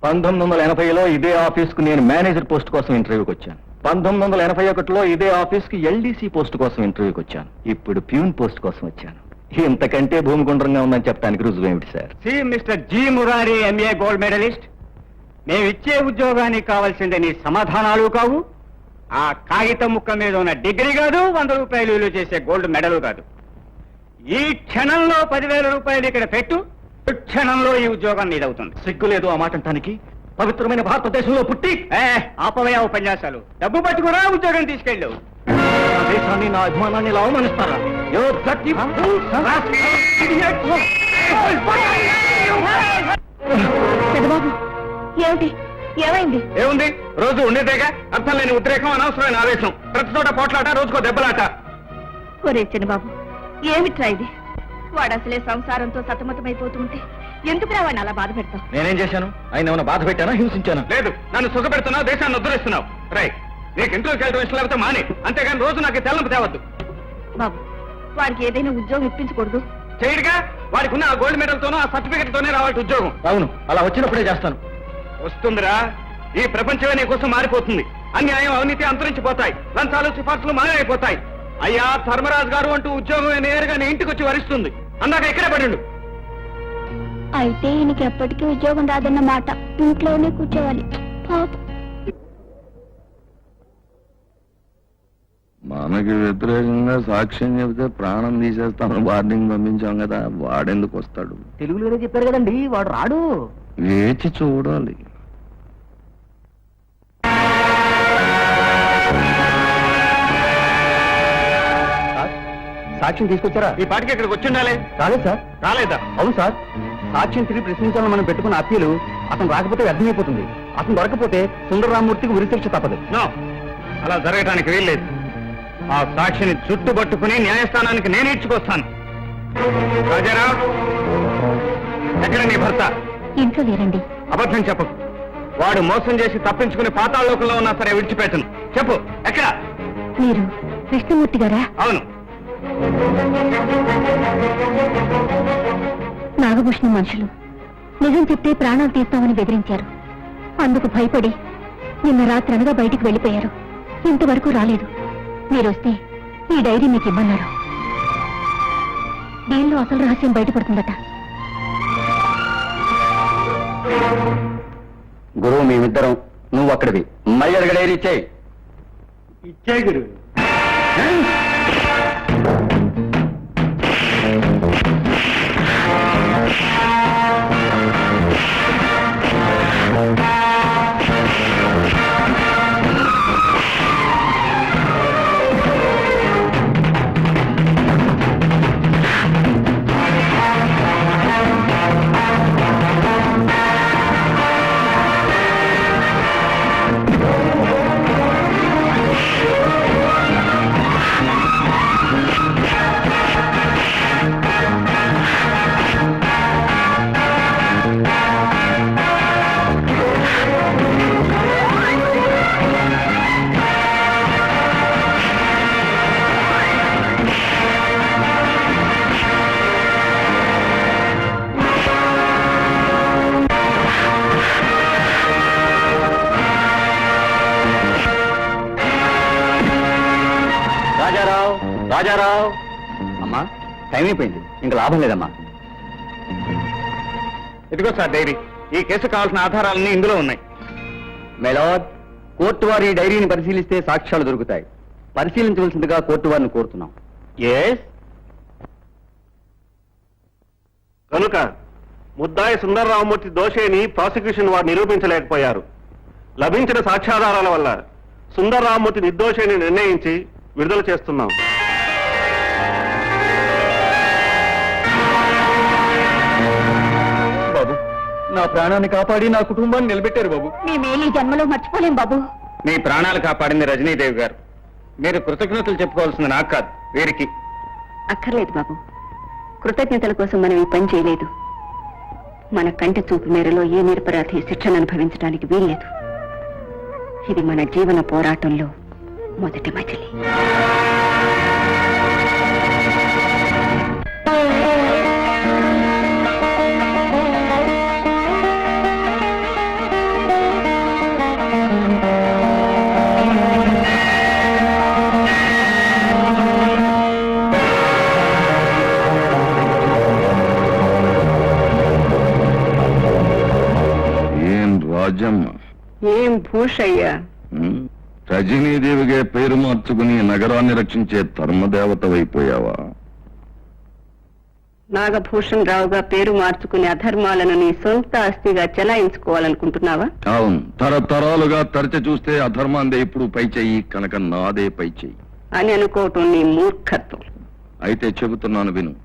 1980లో ఇదే ఆఫీస్కు నేను మేనేజర్ పోస్ట్ కోసం ఇంటర్వ్యూకి వచ్చాను. 1981లో ఇదే ఆఫీస్కి ఎల్డీసీ పోస్ట్ కోసం ఇంటర్వ్యూకి వచ్చాను. ఇప్పుడు ప్యూన్ పోస్ట్ కోసం వచ్చాను. ఇంతకంటే భూమి గుండ్రంగా ఉందని చెప్పడానికి రుజువేమిటి sir? See mister G Murari, MA gold medalist, మేము ఇచ్చే ఉద్యోగానికి కావాల్సిందే నీ సమాధానాలు కావు, ఆ కాగితం ముక్క మీద ఉన్న డిగ్రీ కాదు, 100 రూపాయలు విలువ చేసే గోల్డ్ మెడల్ కాదు. ఈ క్షణంలో 10,000 రూపాయలు ఇక్కడ పెట్టు, ఈ క్షణంలో ఈ ఉద్యోగం నీదవుతుంది. సిగ్గులేదు ఆ మాట అంటానికి? పవిత్రమైన భారతదేశంలో పుట్టి ఆపవయ ఉపన్యాసాలు, డబ్బు పట్టుకురా, ఉద్యోగం తీసుకెళ్ళు. నా దేశాన్ని, నా అభిమానాన్ని ఇలా అవమానిస్తారా? You dirty fools, rascals, idiots! పెద్దబాబు, ఏమిటి, ఏమైంది? ఏముంది, రోజు ఉండేదేగా. అర్థం లేని ఉద్రేకం, అనవసరమైన ఆవేశం, ప్రతి చోట పోట్లాట, రోజుకో దెబ్బలాట. ఒరే చిన్నబాబు, ఏమిట్రా ఇది? వాడు అసలే సంసారంతో సతమతమైపోతుంటే ఎందుకు రావాడిని అలా బాధ పెడతావు? నేనేం చేశాను? ఆయన ఏమైనా బాధ పెట్టానా, హింసించానా? లేదు, నన్ను సుఖపెడుతున్నావు, దేశాన్ని ఉద్ధరిస్తున్నావు. రై, నీకు ఇంట్లోకి వెళ్ళడం ఇష్టం లేకపోతే మానే, అంతేగాని రోజు నాకు తెల్లంపు తేవద్దు. బాబు, వాడికి ఏదైనా ఉద్యోగం ఇప్పించకూడదు? చేయడుగా, వాడికి ఉన్న ఆ గోల్డ్ మెడల్ తోనో ఆ సర్టిఫికెట్ తోనే రావాలి ఉద్యోగం. అవును, అలా వచ్చినప్పుడే చేస్తాను. వస్తుందిరా, ఈ ప్రపంచమే నీ కోసం మారిపోతుంది. అన్యాయం, అవినీతి అంతరించిపోతాయి, లంచాలు, సిఫార్సులు మాయమైపోతాయి. అయ్యా ధర్మరాజు గారు అంటూ ఉద్యోగం నేరుగా నీ ఇంటికి వచ్చి వరిస్తుంది. అందాక ఇక్కడే పడిండు. అయితే ఈయనకి ఎప్పటికీ ఉద్యోగం రాదన్న మాట, ఇంట్లోనే కూర్చోవాలి. పాపం. మనకి వ్యతిరేకంగా సాక్ష్యం చెబితే ప్రాణం తీసేస్తామని వార్నింగ్ పంపించాం కదా, వాడెందుకు వస్తాడు? తెలుగులోనే చెప్పారు కదండి, వాడు రాడు. వేచి చూడాలి. సాక్ష్యం తీసుకొచ్చారా? ఈ పాటికి ఇక్కడికి వచ్చి ఉండాలి. రాలేదు సార్. రాలేదా? అవును సార్, సాక్ష్యం తిరిగి ప్రశ్నించాలని మనం పెట్టుకున్న అప్పీలు అతను రాకపోతే వ్యర్థమైపోతుంది. అతను దొరకపోతే సుందరరామూర్తికి ఉరిశిక్ష తప్పదు. నో, అలా జరగటానికి వీల్లేదు. ఆ సాక్షిని చుట్టుపట్టుకుని న్యాయస్థానానికి నేను ఇచ్చుకొస్తాను. రాజారావు, ఎక్కడ నీ భర్త? ఇంట్లో లేరండి. అబద్ధం చెప్పకు. వాడు మోసం చేసి తప్పించుకుని పాతాళలోకంలో ఉన్నా సరే విడిచిపెట్టను. చెప్పు, ఎక్కడ? మీరు కృష్ణమూర్తి గారా? అవును. నాగభూషణం మనుషులు నిజం చెప్తే ప్రాణాలు తీస్తామని బెదిరించారు. అందుకు భయపడి నిన్న రాత్రి అనగా బయటికి వెళ్ళిపోయారు. ఇంతవరకు రాలేదు. మీరొస్తే ఈ డైరీ మీకు ఇమ్మన్నారు. దీనిలో అసలు రహస్యం బయటపడుతుందట. గురువు మేమిద్దరం, నువ్వు అక్కడివి. మళ్ళీ అడగ డైరీ ఇచ్చేయి. ఇచ్చే గురు. రాజారావు, అమ్మా టైం అయిపోయింది, ఇంకా లాభం లేదమ్మా. ఇదిగో సార్ డైరీ. ఈ కేసు కావాల్సిన ఆధారాలన్నీ ఇందులో ఉన్నాయి. మెలాడ్, కోర్టు వారి డైరీని పరిశీలిస్తే సాక్ష్యాలు దొరుకుతాయి. పరిశీలించవలసిందిగా కోర్టు వారిని కోరుతున్నాం. కనుక ముద్దాయి సుందరరామమూర్తి దోషేని ప్రాసిక్యూషన్ వారు నిరూపించలేకపోయారు. లభించిన సాక్ష్యాధారాల వల్ల సుందరరామమూర్తి నిర్దోషిని నిర్ణయించి విడుదల చేస్తున్నాం. బాబు, నా ప్రాణాన్ని కాపాడి నా కుటుంబాన్ని నిలబెట్టారు బాబు. మేమేలి జన్మలో మర్చిపోలేం బాబు. మీ ప్రాణాలు కాపాడింది రజనీదేవి గారు. మీరు కృతజ్ఞతలు చెప్పుకోవాల్సింది నాకు కాదు, వీరికి. అక్కర్లేదు బాబు, కృతజ్ఞతల కోసం మనం ఈ పని చేయలేదు. మన కంటి చూపు మేరలో ఏ నిరపరాధి శిక్షను అనుభవించడానికి వీల్లేదు. ఇది మన జీవన పోరాటంలో మొదటి మజిలీ. రాజమ్మ, ఏం భూషయ్యా, రజనీదేవిగా పేరు మార్చుకుని నగరాన్ని రక్షించే ధర్మదేవతవైపోయావా? నాగభూషణ్ రావుగా పేరు మార్చుకుని అధర్మాలను నీ సొంత ఆస్తిగా చెలాయించుకోవాలనుకుంటున్నావా? అవును, తరతరాలుగా తరచి చూస్తే అధర్మాందే ఇప్పుడు పై చెయ్యి, కనుక నాదే పై చెయ్యి అని అనుకోవటం నీ మూర్ఖత్వం. అయితే చెబుతున్నాను విను.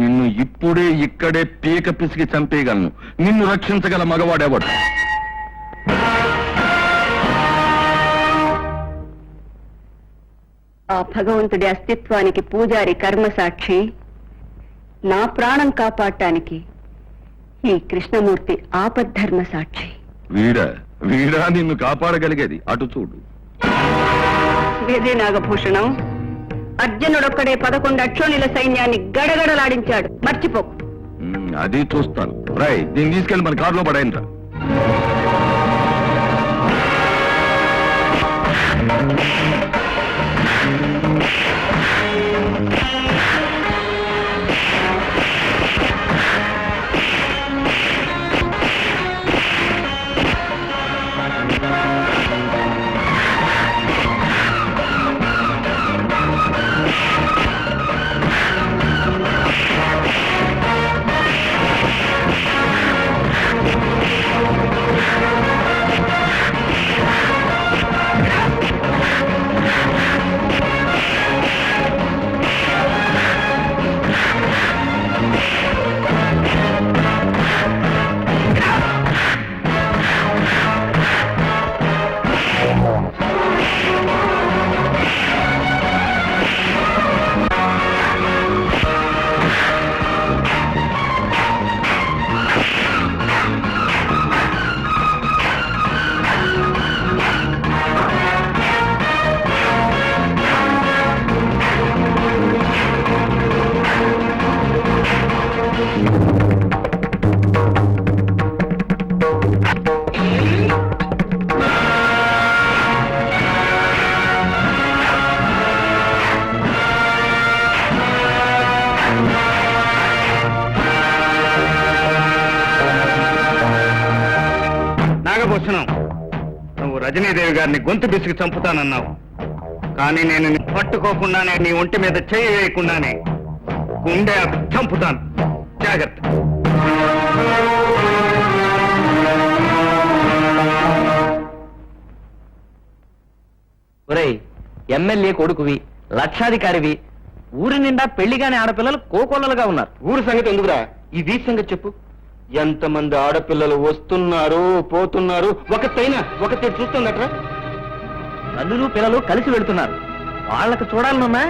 నిన్ను ఇప్పుడే ఇక్కడే పీక పిసికి చంపేయగలను. నిన్ను రక్షించగల మగవాడెవడు? ఆ భగవంతుడి అస్తిత్వానికి పూజారి కర్మసాక్షి, నా ప్రాణం కాపాడటానికి ఈ కృష్ణమూర్తి ఆపద్ధర్మ సాక్షి. వీడా నిన్ను కాపాడగలిగేది? అటు చూడు. ఇదే నాగభూషణం. అర్జునుడొక్కడే 11 అక్షోణుల సైన్యాన్ని గడగడలాడించాడు, మర్చిపోకు. అది చూస్తాను. రై, దీన్ని తీసుకెళ్ళి మన కారులో పడైందా? నాగభూషణం, నువ్వు రజనీదేవి గారిని గొంతు బిసికి చంపుతానన్నావు. కానీ నేను పట్టుకోకుండానే, నీ ఒంటి మీద చేయి వేయకుండానే గుండె చంపుతాను. జాగ్రత్త. ఒరేయ్, ఎమ్మెల్యే కొడుకువి, లక్షాధికారివి, ఊరి నిండా పెళ్లిగానే ఆడపిల్లలు కోకొల్లలుగా ఉన్నారు. ఊరి సంగతి ఎందుకురా, ఈ వీధి సంగతి చెప్పు. ఎంతమంది ఆడపిల్లలు వస్తున్నారు, పోతున్నారు. ఒకతే చూస్తుందట్రా. తల్లులు పిల్లలు కలిసి వెళుతున్నారు. వాళ్ళకి చూడాలనున్నా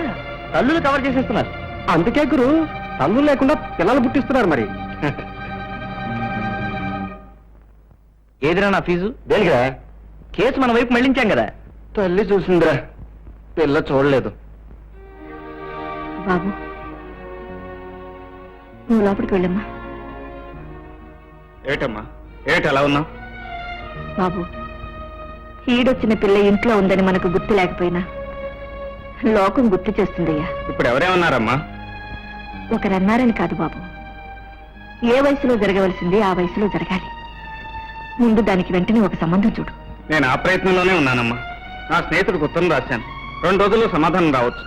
తల్లులు కవర్ చేసేస్తున్నారు. అందుకే గురు, తల్లులు లేకుండా పిల్లలు పుట్టిస్తున్నారు. మరి ఏదిరా నా ఫీజు? దేనికిరా? కేసు మన వైపు మళ్ళించాం కదా. తల్లి చూసిందిరా, పిల్ల చూడలేదు. బాబు, నువ్వు లోపలికి వెళ్ళమ్మా. ఏటమ్మా, అలా ఉన్నావు? బాబు, ఈడొచ్చిన పిల్ల ఇంట్లో ఉందని మనకు గుర్తు లేకపోయినా లోకం గుర్తు చేస్తుందయ్యా. ఇప్పుడు ఎవరేమన్నారమ్మా? ఒకరన్నారని కాదు బాబు, ఏ వయసులో జరగవలసింది ఆ వయసులో జరగాలి. ముందు దానికి వెంటనే ఒక సంబంధం చూడు. నేను ఆ ప్రయత్నంలోనే ఉన్నానమ్మా. నా స్నేహితుడికి ఉత్తరం రాశాను. 2 రోజుల్లో సమాధానం రావచ్చు.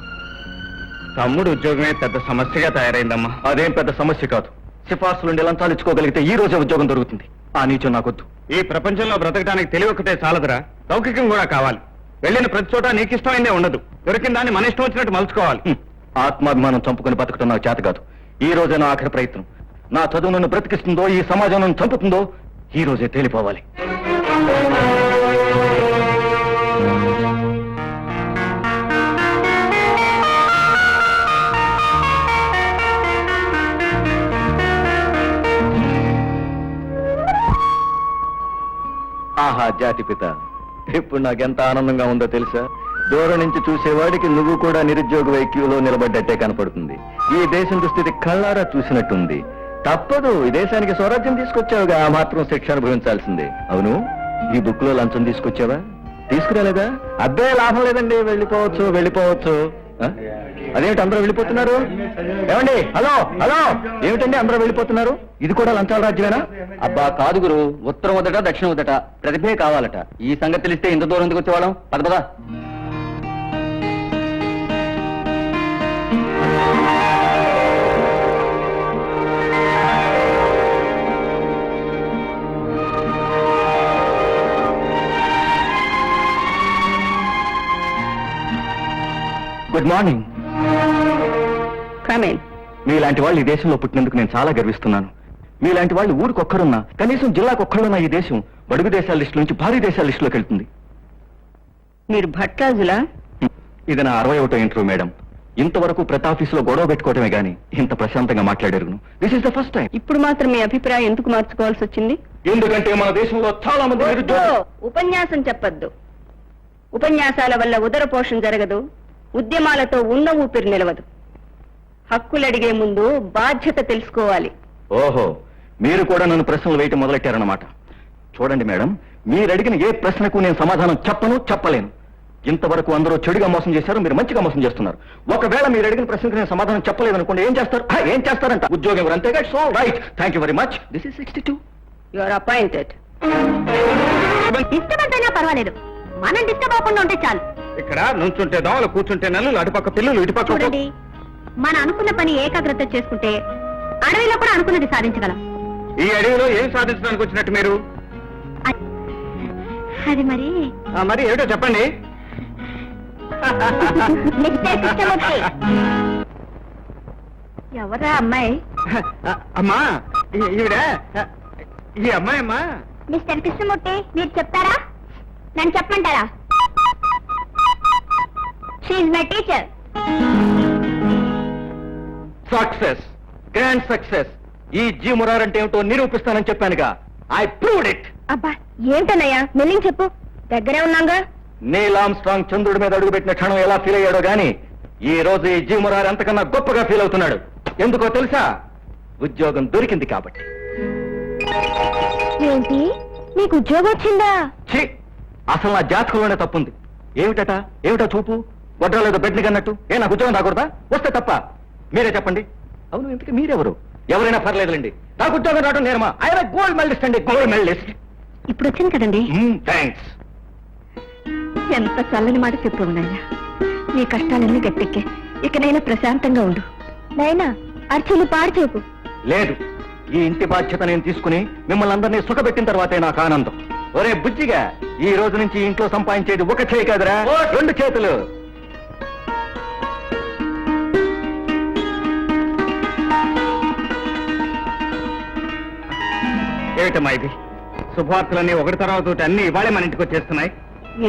తమ్ముడు ఉద్యోగమే పెద్ద సమస్యగా తయారైందమ్మా. అదేం పెద్ద సమస్య కాదు. సిఫార్సులుండి లంచాలు ఇచ్చుకోగలిగితే ఈ రోజే ఉద్యోగం దొరుకుతుంది. ఆ నీచం నాకొద్దు. ఈ ప్రపంచంలో బ్రతకడానికి తెలివి ఒకటే చాలదురా, లౌకికం కూడా కావాలి. వెళ్ళిన ప్రతి చోట నీకు ఇష్టమైందే ఉండదు. దొరికిన దాన్ని మన ఇష్టం వచ్చినట్టు మలుచుకోవాలి. ఆత్మాభిమానం చంపుకుని బతకటం నాకు చేత కాదు. ఈ రోజే నా ఆఖరి ప్రయత్నం. నా చదువు నన్ను బ్రతికిస్తుందో, ఈ సమాజం నన్ను చంపుతుందో ఈ రోజే తేలిపోవాలి. ఆహా జాతిపిత, ఇప్పుడు నాకెంత ఆనందంగా ఉందో తెలుసా? దూరం నుంచి చూసేవాడికి నువ్వు కూడా నిరుద్యోగ క్యూలో నిలబడ్డట్టే కనపడుతుంది. ఈ దేశం దుస్థితి కళ్ళారా చూసినట్టుంది. తప్పదు, ఈ దేశానికి స్వరాజ్యం తీసుకొచ్చావుగా, ఆ మాత్రం శిక్ష అనుభవించాల్సిందే. అవును, ఈ బుక్ లో లంచం తీసుకొచ్చావా? తీసుకురాలేదా? అబ్బే లాభం లేదండి, వెళ్ళిపోవచ్చు. ఆ? అదేమిటి అందరూ వెళ్ళిపోతున్నారు? ఏమండి, హలో హలో, ఏమిటండి అందరూ వెళ్ళిపోతున్నారు? ఇది కూడా లంచాల రాజ్యమేనా? అబ్బా కాదు గురు, ఉత్తరం వద్దట దక్షిణం వద్దట, ప్రతిభే కావాలట. ఈ సంగతి తెలిస్తే ఇంత దూరం ఎందుకు వచ్చేవాళ్ళం? పద. Good morning. కమేన్. మీలాంటి వాళ్ళు ఈ దేశంలో పుట్టినందుకు నేను చాలా గర్విస్తున్నాను. మీలాంటి వాళ్ళు ఊరికొక్కరున్నా, కనీసం జిల్లాకొక్కరున్నా ఈ దేశం బడుగు దేశాల లిస్టు నుంచి భారీ దేశాల లిస్టులోకి వెళ్తుంది. మీరు భట్రాజులా? ఇది నా 61వ ఇంటర్వ్యూ మేడం. ఇంతవరకు ప్రతి ఆఫీసులో గొడవ పెట్టుకోవటమే గానీ ఇంత ప్రశాంతంగా మాట్లాడారు. This is the first time. ఇప్పుడు మాత్రం మీ అభిప్రాయం ఎందుకు మార్చుకోవాల్సి వచ్చింది? ఎందుకంటే మన దేశంలో చాలా మంది నిరుద్యోగులు. ఉపన్యాసం చెప్పొద్దు. ఉపన్యాసాల వల్ల ఉదర పోషణ జరగదు, ఉద్యమాలతో ఉన్న ఊపిరి నిలవదు. హక్కులు అడిగే ముందు బాధ్యత తెలుసుకోవాలి. ఓహో, మీరు కూడా నన్ను ప్రశ్నలు వేయటం మొదలెట్టారన్నమాట. చూడండి మేడం, మీరు అడిగిన ఏ ప్రశ్నకు నేను సమాధానం చెప్పలేను. ఇంతవరకు అందరూ చెడుగా మోసం చేశారు, మీరు మంచిగా మోసం చేస్తున్నారు. ఒకవేళ మీరు అడిగిన ప్రశ్నకు నేను సమాధానం చెప్పలేదు అనుకోండి, ఏం చేస్తారంట? ఉద్యోగం ఎవరు, అంతేగా? So right, thank you very much. This is 62. You are appointed. Disturbance అయినా పర్వాలేదు, మనం డిస్టర్బ్ అవ్వకుండా ఉంటే చాలు. ఇక్కడ నుంచుంటే దోమలు, కూర్చుంటే నల్లులు, అటుపక్క పిల్లలు, ఇటుపక్క. చూడండి, మన అనుకున్న పని ఏకాగ్రత చేసుకుంటే అడవిలో కూడా అనుకున్నది సాధించగలం. ఈ అడవిలో ఏం సాధించడానికి వచ్చినట్టు మీరు? అది మరి మరి ఏమిటో చెప్పండి. మిస్టర్ కృష్ణమూర్తి. ఎవరా అమ్మాయి? అమ్మా, ఈవిడ ఈ అమ్మాయి అమ్మా. మిస్టర్ కృష్ణమూర్తి, మీరు చెప్తారా, నన్ను చెప్పమంటారా? She's my teacher. Success, grand success. ఈ జీ మురార్ అంటే ఏమిటో నిరూపిస్తానని చెప్పానుగా. I proved it. అబ్బా ఏమిటన్నయ్యా, మెల్లింగ్ చెప్పు, దగ్గరే ఉన్నాగా. నీల్ ఆర్మ్స్ట్రాంగ్ చంద్రుడి మీద అడుగుపెట్టిన క్షణం ఎలా ఫీల్ అయ్యాడో గాని ఈ రోజు ఈ జీ మురార్ అంతకన్నా గొప్పగా ఫీల్ అవుతున్నాడు. ఎందుకో తెలుసా? ఉద్యోగం దొరికింది కాబట్టి. ఏంటి, నీకు ఉద్యోగం వచ్చిందా? ఛీ, అసలు నా జాతకంలోనే తప్పుంది. ఏమిటా చూపు? గొడ్రాలేదో బెడ్ని కన్నట్టు. నాకు ఉద్యోగం రాకూడదా? వస్తే తప్ప? మీరే చెప్పండి. అవును, ఇంతకీ మీరెవరు? ఎవరైనా పర్లేదులేండి, నాకు ఉద్యోగం రావడం నేరమా? ఆయన గోల్డ్ మెడలిస్ట్ అండి, గోల్డ్ మెడలిస్ట్. ఇప్పుడు వచ్చింది కదండి. థ్యాంక్స్. ఎంత చల్లని మాట చెప్పు నాయనా. నీ కష్టాలన్నీ గట్టెక్కే, ఇకనైనా ప్రశాంతంగా ఉండు. నైనా అర్చులు పాడు చూపు. లేదు, ఈ ఇంటి బాధ్యత నేను తీసుకుని మిమ్మల్ని అందరినీ సుఖపెట్టిన తర్వాతే నాకు ఆనందం. ఒరే బుజ్జిగా, ఈ రోజు నుంచి ఇంట్లో సంపాదించేది ఒక చేయి కాదురా, 2 చేతులు. ఏమిటమ్మా ఇది? శుభవార్తలన్నీ ఒకటి తర్వాత ఒకటి అన్ని ఇవాళే మన ఇంటికి వచ్చేస్తున్నాయి.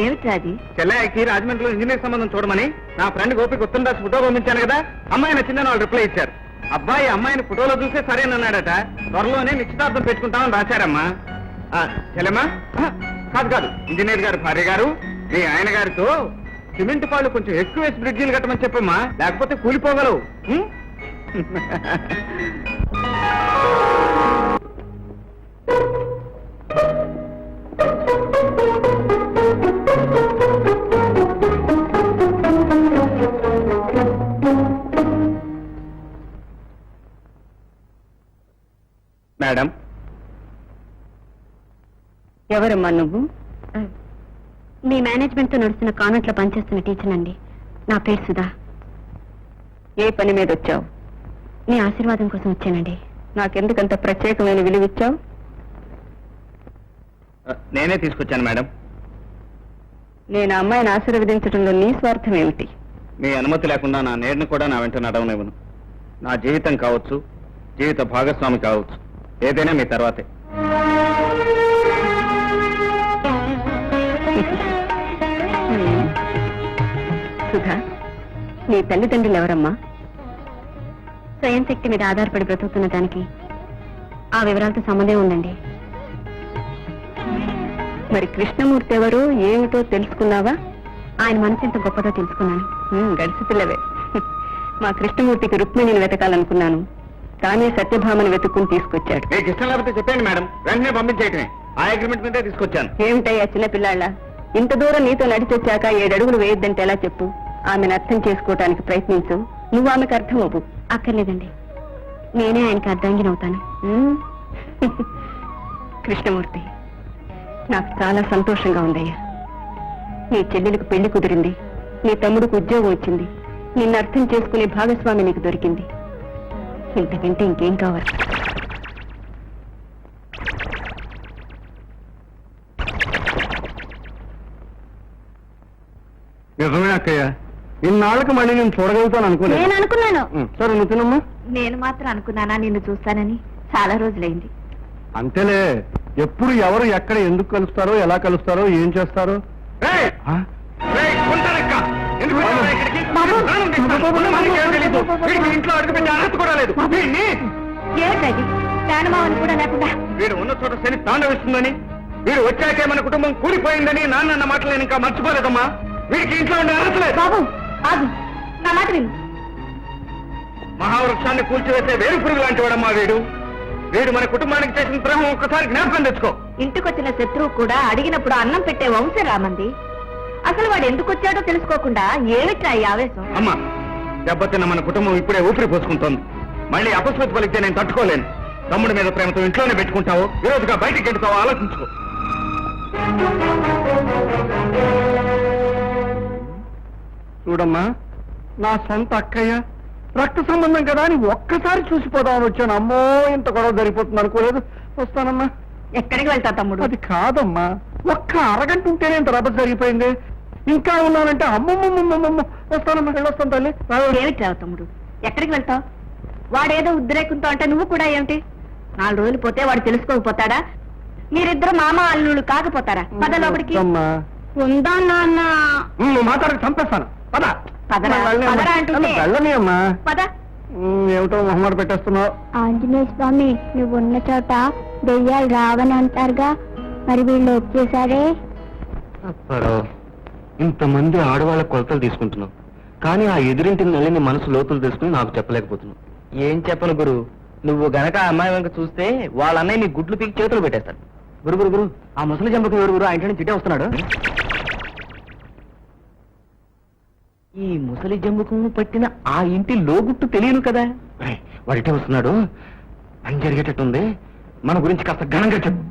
ఏమిట్రా అది? చెల్లెకి రాజమండ్రిలో ఇంజనీర్ సంబంధం చూడమని నా ఫ్రెండ్ గోపికి ఉత్తరం రాసి ఫోటో పంపించాను కదా, అమ్మాయి నచ్చిందని వాళ్ళు రిప్లై ఇచ్చారు. అబ్బాయి అమ్మాయిని ఫోటోలో చూసే సరేనన్నాడట. త్వరలోనే నిశ్చితార్థం పెట్టుకుంటామని రాశారమ్మా. చెల్లెమ్మా, కాదు, ఇంజనీర్ గారు భార్య గారు మీ ఆయన గారితో సిమెంట్ పాళ్ళు కొంచెం ఎక్కువ వేసి బ్రిడ్జీలు కట్టమని చెప్పమ్మా, లేకపోతే కూలిపోగలవు. మేడం. ఎవరమ్మా నువ్వు? మీ మేనేజ్మెంట్ తో నడుస్తున్న కాన్వెంట్ లో పనిచేస్తున్న టీచర్ అండి. నా పేరు సుధా. ఏ పని మీద వచ్చావు? మీ ఆశీర్వాదం కోసం వచ్చానండి. నాకెందుకంత ప్రత్యేకమైన విలువిచ్చావు? నేనే తీసుకొచ్చాను మేడం. నేను ఆ అమ్మాయిని ఆశీర్వదించడంలో నీ స్వార్థం ఏమిటి? మీ అనుమతి లేకుండా నా నేరుని కూడా నా వెంట నడవనివ్వను. నా జీవితం కావచ్చు, జీవిత భాగస్వామి కావచ్చు, ఏదైనా మీ తర్వాతే. సుధా, నీ తల్లిదండ్రులు ఎవరమ్మా? స్వయం శక్తి మీద ఆధారపడి బ్రతుకుతున్న దానికి ఆ వివరాలతో సంబంధం ఉందండి. మరి కృష్ణమూర్తి ఎవరో ఏమిటో తెలుసుకున్నావా? ఆయన మనసు ఎంత గొప్పదో తెలుసుకున్నాను. గడిచి పిల్లవే. మా కృష్ణమూర్తికి రుక్మిణిని వెతకాలనుకున్నాను, కానీ సత్యభామను వెతుక్కుని తీసుకొచ్చాడు. మీకు ఇష్టం లేకపోతే చెప్పండి మేడం, వెంటనే పంపించేయటమే. ఆ అగ్రిమెంట్ మీదే తీసుకొచ్చాను. ఏమిటయ్యా చిన్నపిల్లాళ్ళ, ఇంత దూరం నీతో నడిచొచ్చాక 7 అడుగులు వేయొద్దంటే ఎలా చెప్పు? ఆమెను అర్థం చేసుకోవటానికి ప్రయత్నించు, నువ్వు ఆమెకు అర్థం అవ్వు. అక్కర్లేదండి, నేనే ఆయనకి అర్ధాంగినవుతాను. కృష్ణమూర్తి, నాకు చాలా సంతోషంగా ఉందయ్యా. నీ చెల్లెలకు పెళ్లి కుదిరింది, నీ తమ్ముడికి ఉద్యోగం వచ్చింది, నిన్ను అర్థం చేసుకునే భాగస్వామి నీకు దొరికింది. ఇంతకంటే ఇంకేం కావాలి? నిజమే అక్కయ్య, ఇన్నాళ్ళకి మళ్ళీ నేను చూడగలుగుతాను అనుకోలేదు. నేను అనుకున్నాను. సరే నువ్వు తినమ్మా. నేను మాత్రం అనుకున్నానా నిన్ను చూస్తానని? చాలా రోజులైంది. అంతేలే, ఎప్పుడు ఎవరు ఎక్కడ ఎందుకు కలుస్తారో, ఎలా కలుస్తారో, ఏం చేస్తారో. రేయ్! ఆ? రేయ్, ఉంటారక్క! ఎందుకు వచ్చావురా ఇక్కడికి? బాబు! ప్రాణం తీస్తాను. ఉన్నమానికి ఏం తెలీదు. వీడికి ఇంట్లో అడుగుపెట్టే అర్హత కూడా లేదు. వీడిని ఏమిటది? ప్రాణమావని కూడా లేకుండా వీడు ఉన్న చోట శని తాండవిస్తుందని, వీడు వచ్చాకే మన కుటుంబం కూలిపోయిందని నాన్న మాటలు నేను ఇంకా మర్చిపోలేదమ్మా. వీడికి ఇంట్లో ఉండే అర్హత లేదు. బాబు ఆగు, నా మాట విను. మహావృక్షాన్ని కూల్చివేసే వేరు పురుగు లాంటి వాడమ్మా వీడు. వీడు మన కుటుంబానికి చేసిన ద్రోహం ఒక్కసారి జ్ఞాపకం తెచ్చుకో. ఇంటికొచ్చిన శత్రువు కూడా అడిగినప్పుడు అన్నం పెట్టే వంశం రామంది. అసలు వాడు ఎందుకు వచ్చాడో తెలుసుకోకుండా ఏమిట్రా ఈ ఆవేశం? అమ్మా, దెబ్బతిన్న మన కుటుంబం ఇప్పుడే ఊపిరి పోసుకుంటోంది. మళ్ళీ అపస్మృతి పలికితే నేను తట్టుకోలేను. తమ్ముడి మీద ప్రేమతో ఇంట్లోనే పెట్టుకుంటావో, ఈరోజుగా బయటికి వెళ్తావో ఆలోచించుకో. చూడమ్మా, నా సొంత అక్కయ్య, రక్త సంబంధం కదా అని ఒక్కసారి చూసిపోదామని వచ్చాను. అమ్మో, ఇంత గొడవ జరిగిపోతుంది అనుకోలేదు. వస్తానమ్మా. ఎక్కడికి వెళ్తా తమ్ముడు? అది కాదమ్మా, ఒక్క అరగంట ఉంటేనే ఇంత రభస జరిగిపోయింది. ఇంకా ఉన్నానంటే అమ్మమ్మమ్మమ్మమ్మ. వస్తానమ్మా, వెళ్ళొస్తాను తల్లి. ఏమిట్రా తమ్ముడు, ఎక్కడికి వెళ్తావు? వాడేదో ఉద్రేకంతో అంటే నువ్వు కూడా ఏమిటి? 4 రోజులు పోతే వాడు తెలుసుకోకపోతాడా? మీరిద్దరు మామ అల్లుళ్ళు కాకపోతారా? పద లోపలికి. అమ్మా, ఉందా నాన్న? నువ్వు మాట్లాడి చంపేస్తాను. పద. పదరా, పదరా అంటుంటే. వెళ్ళని అమ్మా. పద. ఏమిటో మొహమాట పెట్టేస్తున్నావు. ఆంజనేయ స్వామి, నువ్వు ఉన్న చోట దెయ్యాలు రావని అంటారుగా, మరి వీళ్ళు వచ్చేసారే. ఇంతమంది ఆడవాళ్ళ కొలతలు తీసుకుంటున్నావు, కానీ ఆ ఎదురింటి నల్లిని మనసు లోతులు తెలుసుకుని నాకు చెప్పలేకపోతున్నావు. ఏం చెప్పను గురు, నువ్వు గనక ఆ అమ్మాయి వెనక చూస్తే వాళ్ళ అన్నయ్య నీ గుడ్లు పీకి చేతులు పెట్టేస్తాడు. గురు గురు గురు, ఆ ముసలి జంపకు ఎవరు గురు? ఆ ఇంటి నుంచి ఇటే వస్తున్నాడు. ఈ ముసలి జంబుకు పట్టిన ఆ ఇంటి లోగుట్టు తెలియను కదా. వాడిటే వస్తున్నాడు. పని జరిగేటట్టుంది, మన గురించి కాస్త ఘనంగా చెప్పు.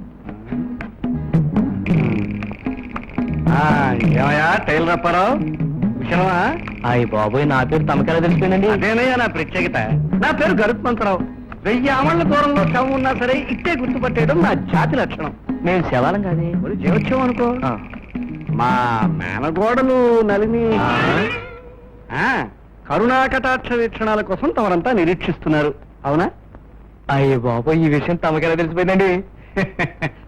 ఏమయ్యా టైలర్ అప్పారావు, విషయమా? అయ్యి బాబోయ్, నా పేరు తమకెలా తెలిసిపోయిందండి? అదేనయ్యా నా ప్రత్యేకత. నా పేరు గరుత్మంతరావు. 1000 ఆమళ్ల దూరంలో శవం ఉన్నా సరే ఇట్టే గుర్తుపట్టేయడం నా జాతి లక్షణం. మేము శవాలం కాదే, మరి జీవోత్సవం అనుకో. మా మేనగోడలు నలిని కరుణాకటాక్ష వీక్షణాల కోసం తమరంతా నిరీక్షిస్తున్నారు, అవునా? అయ్యి బాబోయ్, ఈ విషయం తమకెలా తెలిసిపోయిందండి?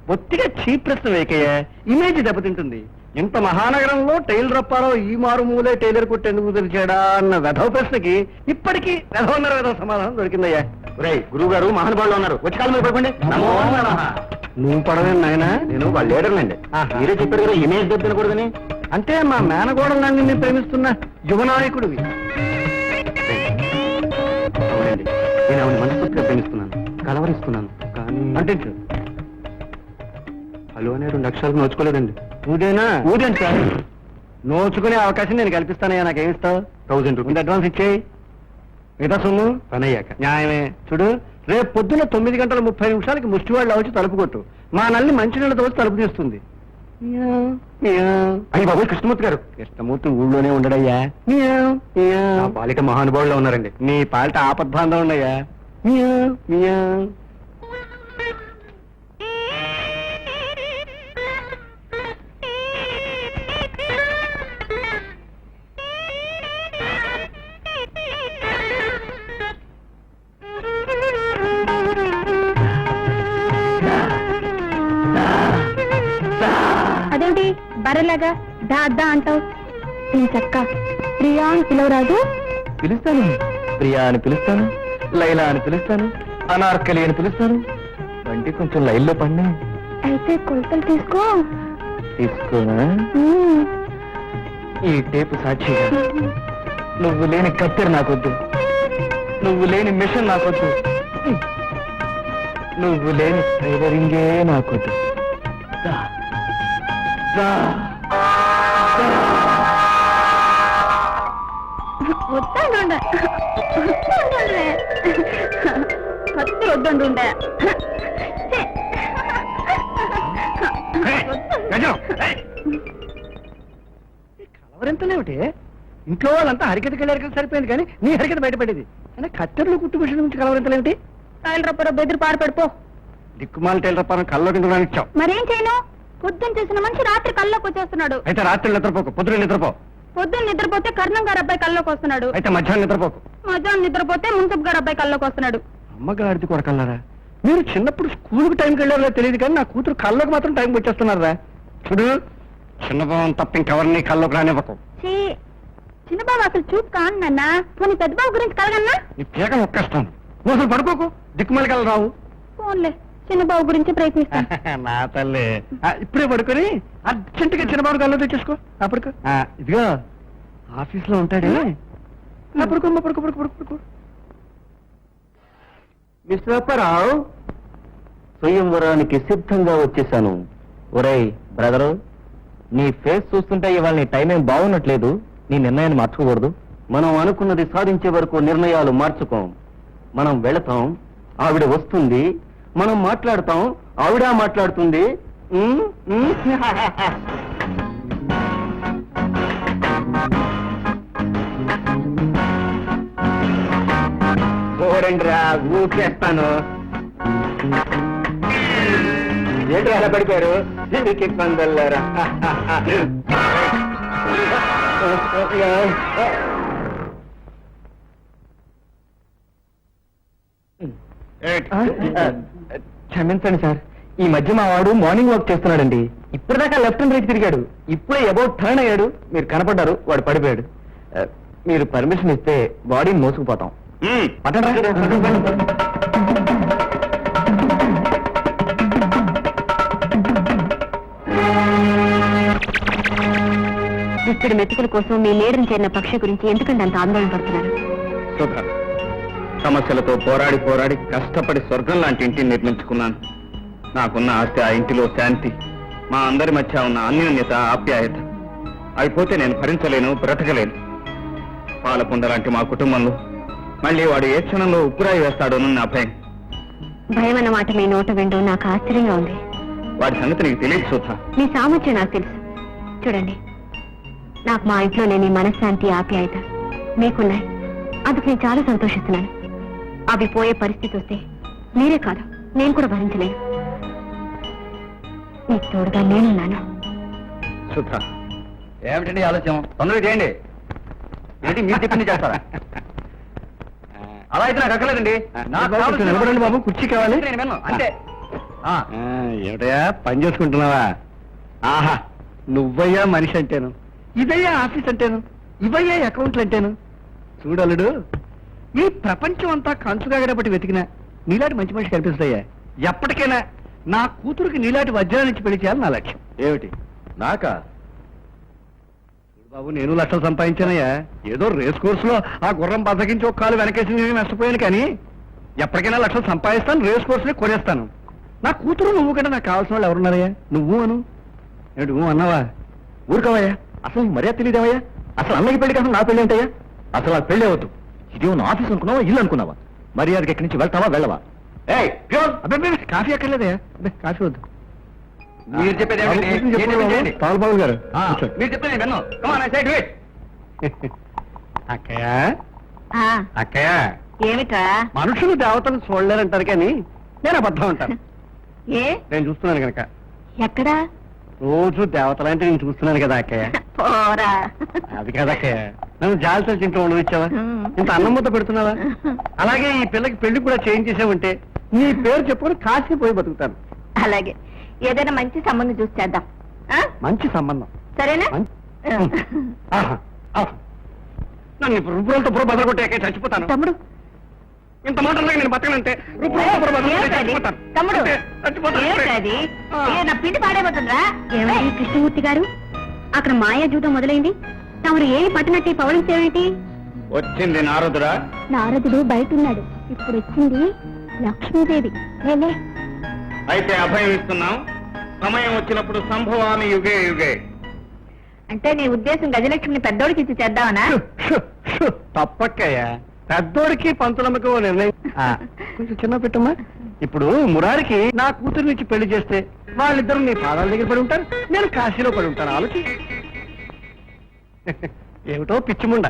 బొత్తిగా చీప్ ప్రశ్న వేకయ్యా, ఇమేజ్ దెబ్బతింటుంది. ఇంత మహానగరంలో టైలర్ అప్పారావు ఈ మారుమూలే టైలర్ కొట్టేందుకు తెరిచాడా అన్న వెధవ ప్రశ్నకి ఇప్పటికీ వెధవ సమాధానం దొరికిందయ్యా. గురువు గారు మహానుభావులు ఉన్నారు, వచ్చి కాలు మీద పడుకోండి. నమో నమః. నువ్వు పడవేం నాయనా? నేను వాళ్ళ లీడర్లండి. మీరే చెప్పారు కదా ఇమేజ్ దెబ్బ తినకూడదని. అంటే మా మేనగోడలన్నీ నిన్ను ప్రేమిస్తున్న యువనాయకుడివి. అవునండి, నేను ఆవిడ మనస్ఫూర్తిగా ప్రేమిస్తున్నాను, కలవరిస్తున్నాను. కానీ అంటే హలో అనే 2 అక్షరాలు నోచుకోలేదండి. ఊదేనా? ఊదేంటి సార్? నోచుకునే అవకాశం నేను కల్పిస్తానయ్యా. నాకేమిస్తావు? 1000 రూపీస్ అడ్వాన్స్ ఇచ్చేయి, మిగతా సొమ్ము పని అయ్యాక. న్యాయమే. చూడు, రేపు పొద్దున్న 9:30 ముష్టివాళ్ళు వచ్చి తలుపు కొట్టు. మా నల్లి మంచినీళ్ళతో వచ్చి తలుపు తీస్తుంది. అయ్యి బాబు కృష్ణమూర్తి గారు. కృష్ణమూర్తి ఊళ్ళోనే ఉండడయ్యా. నా పాలిట మహానుభావుల్లో ఉన్నారండి. నీ పాలిట ఆపద్బాంధం ఉండయ్యా. అదేంటి బర్రెలాగా దా దా అంటావు? నేను చక్క ప్రియా అని పిలవరాదు? పిలుస్తాను. ప్రియా అని పిలుస్తాను, లైలా అని పిలుస్తాను, అనార్కలి అని పిలుస్తాను. వంటి కొంచెం లైన్లో పడినా. అయితే కొలతలు తీసుకో. తీసుకోనా? ఉమ్. ఈ టేపు సాక్షిగా నువ్వు లేని కత్తెర నాకొద్దు, నువ్వు లేని మిషన్ నాకొద్దు, నువ్వు లేని టైలరింగే నాకొద్దు. దా, దా, దా. వద్దంటుండే కత్తి వద్దంటుండే. కలవరింతలేమిటి? ఇంట్లో వాళ్ళంతా హరికతకి వెళ్ళారు సరిపోయింది, కానీ నీ హరికత బయటపడేది. అంటే కత్తెరలు కుట్టు మిషన్ నుంచి కలవరింతలేమిటి? టైలరప్పరా బెదిరి పారిపడిపో. దిక్కుమాల టైలర్ పారం కల్లోకి ఇచ్చావు. మరేం చేయను? పొద్దున్న చేసిన మనిషి రాత్రి కల్లోకి వచ్చేస్తున్నాడు. అయితే రాత్రి నిద్రపోకు, పొద్దున నిద్రపో. పొద్దున్న నిద్రపోతే కర్ణం గారు అబ్బాయి కల్లోకి వస్తున్నాడు. అయితే మధ్యాహ్నం నిద్రపోకు. మధ్యాహ్నం నిద్రపోతే మున్సబ్ గారు అబ్బాయి కల్లోకి వస్తున్నాడు. అమ్మగారిది కొరకల్లారా, మీరు చిన్నప్పుడు స్కూల్కి టైంకి వెళ్ళారో తెలియదు, కానీ నా కూతురు కళ్ళకు మాత్రం టైంకి వచ్చేస్తున్నారా? చూడు, చిన్నబాబు తప్ప ఇంకెవరిని కళ్ళకు రానివ్వకు. చిన్నబాబు అసలు చూపు కాను నాన్న. పోనీ పెద్ద బాబు గురించి కలగన్నా? నీ పీక నొక్కేస్తాను. నువ్వు అసలు పడుకోకు, దిక్కుమాలి కళ్ళు రావు. ఫోన్లే, చిన్నబాబు గురించి ప్రయత్నిస్తాను. నా తల్లి, ఇప్పుడే పడుకొని అర్జెంటుగా చిన్నబాబు కళ్ళు తెచ్చేసుకో. అప్పటికు ఇదిగో ఆఫీస్ లో ఉంటాడే, పడుకో పడుకో పడుకో పడుకో. మిస్టర్ అప్పారావు, స్వయంవరానికి సిద్ధంగా వచ్చేసాను. ఒరేయ్ బ్రదరు, నీ ఫేస్ చూస్తుంటే ఇవాళ నీ టైం ఏం బాగున్నట్లేదు. నీ నిర్ణయాన్ని మార్చుకోకూడదు. మనం అనుకున్నది సాధించే వరకు నిర్ణయాలు మార్చుకోం. మనం వెళతాం, ఆవిడ వస్తుంది. మనం మాట్లాడతాం, ఆవిడ మాట్లాడుతుంది. చూడండి రా, ఊకేస్తాను. ఏంటి అలా పడిపోయారు? దీనికి ఇబ్బంది వెళ్ళారా? క్షమించండి సార్, ఈ మధ్య మా వాడు మార్నింగ్ వాక్ చేస్తున్నాడండి. ఇప్పటిదాకా లెఫ్ట్ అండ్ రైట్ తిరిగాడు. ఇప్పుడే అబౌట్ టర్న్ అయ్యాడు, మీరు కనపడ్డారు, వాడు పడిపోయాడు. మీరు పర్మిషన్ ఇస్తే బాడీని మోసుకుపోతాం. ఇక్కడి మెతుకుల కోసం మీ లీడర్ని చేరిన పక్షి గురించి ఎందుకంటే అంత ఆందోళన పడుతున్నారు? సుధా, సమస్యలతో పోరాడి పోరాడి కష్టపడి స్వర్గం లాంటి ఇంటిని నిర్మించుకున్నాను. నాకున్న ఆస్తి, ఆ ఇంటిలో శాంతి, మా అందరి మధ్య ఉన్న అన్యోన్యత, ఆప్యాయత అయిపోతే నేను భరించలేను, బ్రతకలేను. పాలపుండ లాంటి మా కుటుంబంలో మళ్ళీ వాడు ఏ క్షణంలో ఉప్పురాయి వేస్తాడోనని నా భయం. భయం అన్న మాట మీ నోట వింటూ నాకు ఆశ్చర్యంగా ఉంది. వాడి సంగతి నీకు తెలియదు సుధా. మీ సామర్థ్యం నాకు తెలుసు. చూడండి, నాకు మా ఇంట్లో లేని మనశ్శాంతి, ఆప్యాయత మీకున్నాయి. అందుకు నేను చాలా సంతోషిస్తున్నాను. అవి పోయే పరిస్థితి వస్తే మీరే కాదు, నేను కూడా భరించలేను. మీకు తోడుగా నేనున్నాను. సుధా, ఏమిటండి ఆలోచన? తొందరగా చేయండి. ఏంటి మీరు చెప్పింది చేస్తారా? అలా అయితే నాకు అక్కర్లేదండి. నిలబడండి బాబు, కుర్చీ కావాలి. నేను విన్ను, అంతే. ఏమిటయా పని చేసుకుంటున్నావా? ఆహా, నువ్వయ్యా మనిషి అంటేను, ఇదయ్యా ఆఫీస్ అంటేను, ఇవయ్యా అకౌంట్లు అంటేను. చూడలుడు, ఈ ప్రపంచం అంతా కంచుగా బట్టి వెతికినా నీలాంటి మంచి మనిషి కనిపిస్తాయా? ఎప్పటికైనా నా కూతురికి నీలాంటి వజ్రాల నుంచి పెళ్లి చేయాలని నా లక్ష్యం. ఏమిటి నాకా? బాబు, నేను లక్షలు సంపాదించానయ్యా. ఏదో రేస్ కోర్సులో ఆ గుర్రం బద్దకించి ఒక కాలు వెనకేసి నష్టపోయాను, కానీ ఎప్పటికైనా లక్షలు సంపాదిస్తాను, రేస్ కోర్సులే కొనేస్తాను. నా కూతురు నువ్వు కంటే నాకు కావాల్సిన వాళ్ళు ఎవరున్నారయ్యా? నువ్వు అను. ఏమిటి నువ్వు అన్నావా? ఊరుకోవయ్యా, అసలు నీకు మర్యాద తెలియదేవయ్యా? అసలు అన్నకి పెళ్లి కాదు, నా పెళ్లి ఏంటయ్యా? అసలు ఆ పెళ్లి అవద్దు. ఇది ఉన్న ఆఫీస్ అనుకున్నావా, ఇల్లు అనుకున్నావా? మర్యాదకి ఎక్కడి నుంచి వెళ్తావా, వెళ్ళవా? అబ్బాయి కాఫీ అక్కర్లేదయ్యా. కాఫీ వద్దు. మీరు చెప్పేది ఏమిటి? నేను చెప్పేది ఏంటి? తాల్బాబు గారు ఆ, కూర్చోండి. మీరు చెప్పేది నేను విన్ను. Come on, I said wait. అక్కయ్య ఆ, అక్కయ్య ఏమిట్రా మనుషులు దేవతలు చూడలేరంటారు కానీ నేను అబద్ధం అంటాను. ఏ నేను చూస్తున్నాను కనుక ఎక్కడా రోజు దేవతలంటే నేను చూస్తున్నాను కదా అక్కయ్య. పోరా అది కదా అక్కయ్య, నన్ను జాలితో ఇంట్లో ఉండవిచ్చావా, ఇంత అన్నం ముద్ద పెడుతున్నావా, అలాగే ఈ పిల్లకి పెళ్లి కూడా చేయించేసావంటే నీ పేరు చెప్పుకొని కాశీ పోయి బతుకుతాను. అలాగే ఏదైనా మంచి సంబంధం చూసి చేద్దాం ఆ? మంచి సంబంధం. సరేనా ఆహా, ఆహా. నన్ను ఇప్పుడు రుబ్బులతో బుర్ర బదులు కొట్టాక చచ్చిపోతాను. తమ్ముడు ఇంత మాటలకి నేను బతకనంటే రుబ్బులతో బుర్ర బదులు కొట్టాక ఏమిటది? చచ్చిపోతాను. తమ్ముడు అంతే, చచ్చిపోతాను. ఏమిటది? ఆ. ఏ, నా పిండి పాడైపోతుందిరా ఏమండి కృష్ణమూర్తి గారు, అక్కడ మాయా జూదం మొదలైంది. తమరు ఏమి పట్టినట్టు పవలించేమిటి? వచ్చింది నారదుడా. నారదుడు బయట ఉన్నాడు. ఇప్పుడు వచ్చింది లక్ష్మీదేవి. లేలే అయితే అభయం ఇస్తున్నాం. సమయం వచ్చినప్పుడు సంభవామి యుగే యుగే. అంటే నీ ఉద్దేశం గజలక్ష్మిని పెద్దోడికి ఇచ్చి చేద్దామనా తప్పక్కయ్య, పెద్దోడికి పంతులమ్మకి ఓ నిర్ణయం. కొంచెం చిన్న పెట్టమ్మా. ఇప్పుడు మురారికి నా కూతురు నుంచి పెళ్లి చేస్తే వాళ్ళిద్దరు నీ పాదాల దగ్గర పడి ఉంటారు, నేను కాశీలో పడి ఉంటాను. ఆలోచి. ఏమిటో పిచ్చిముండ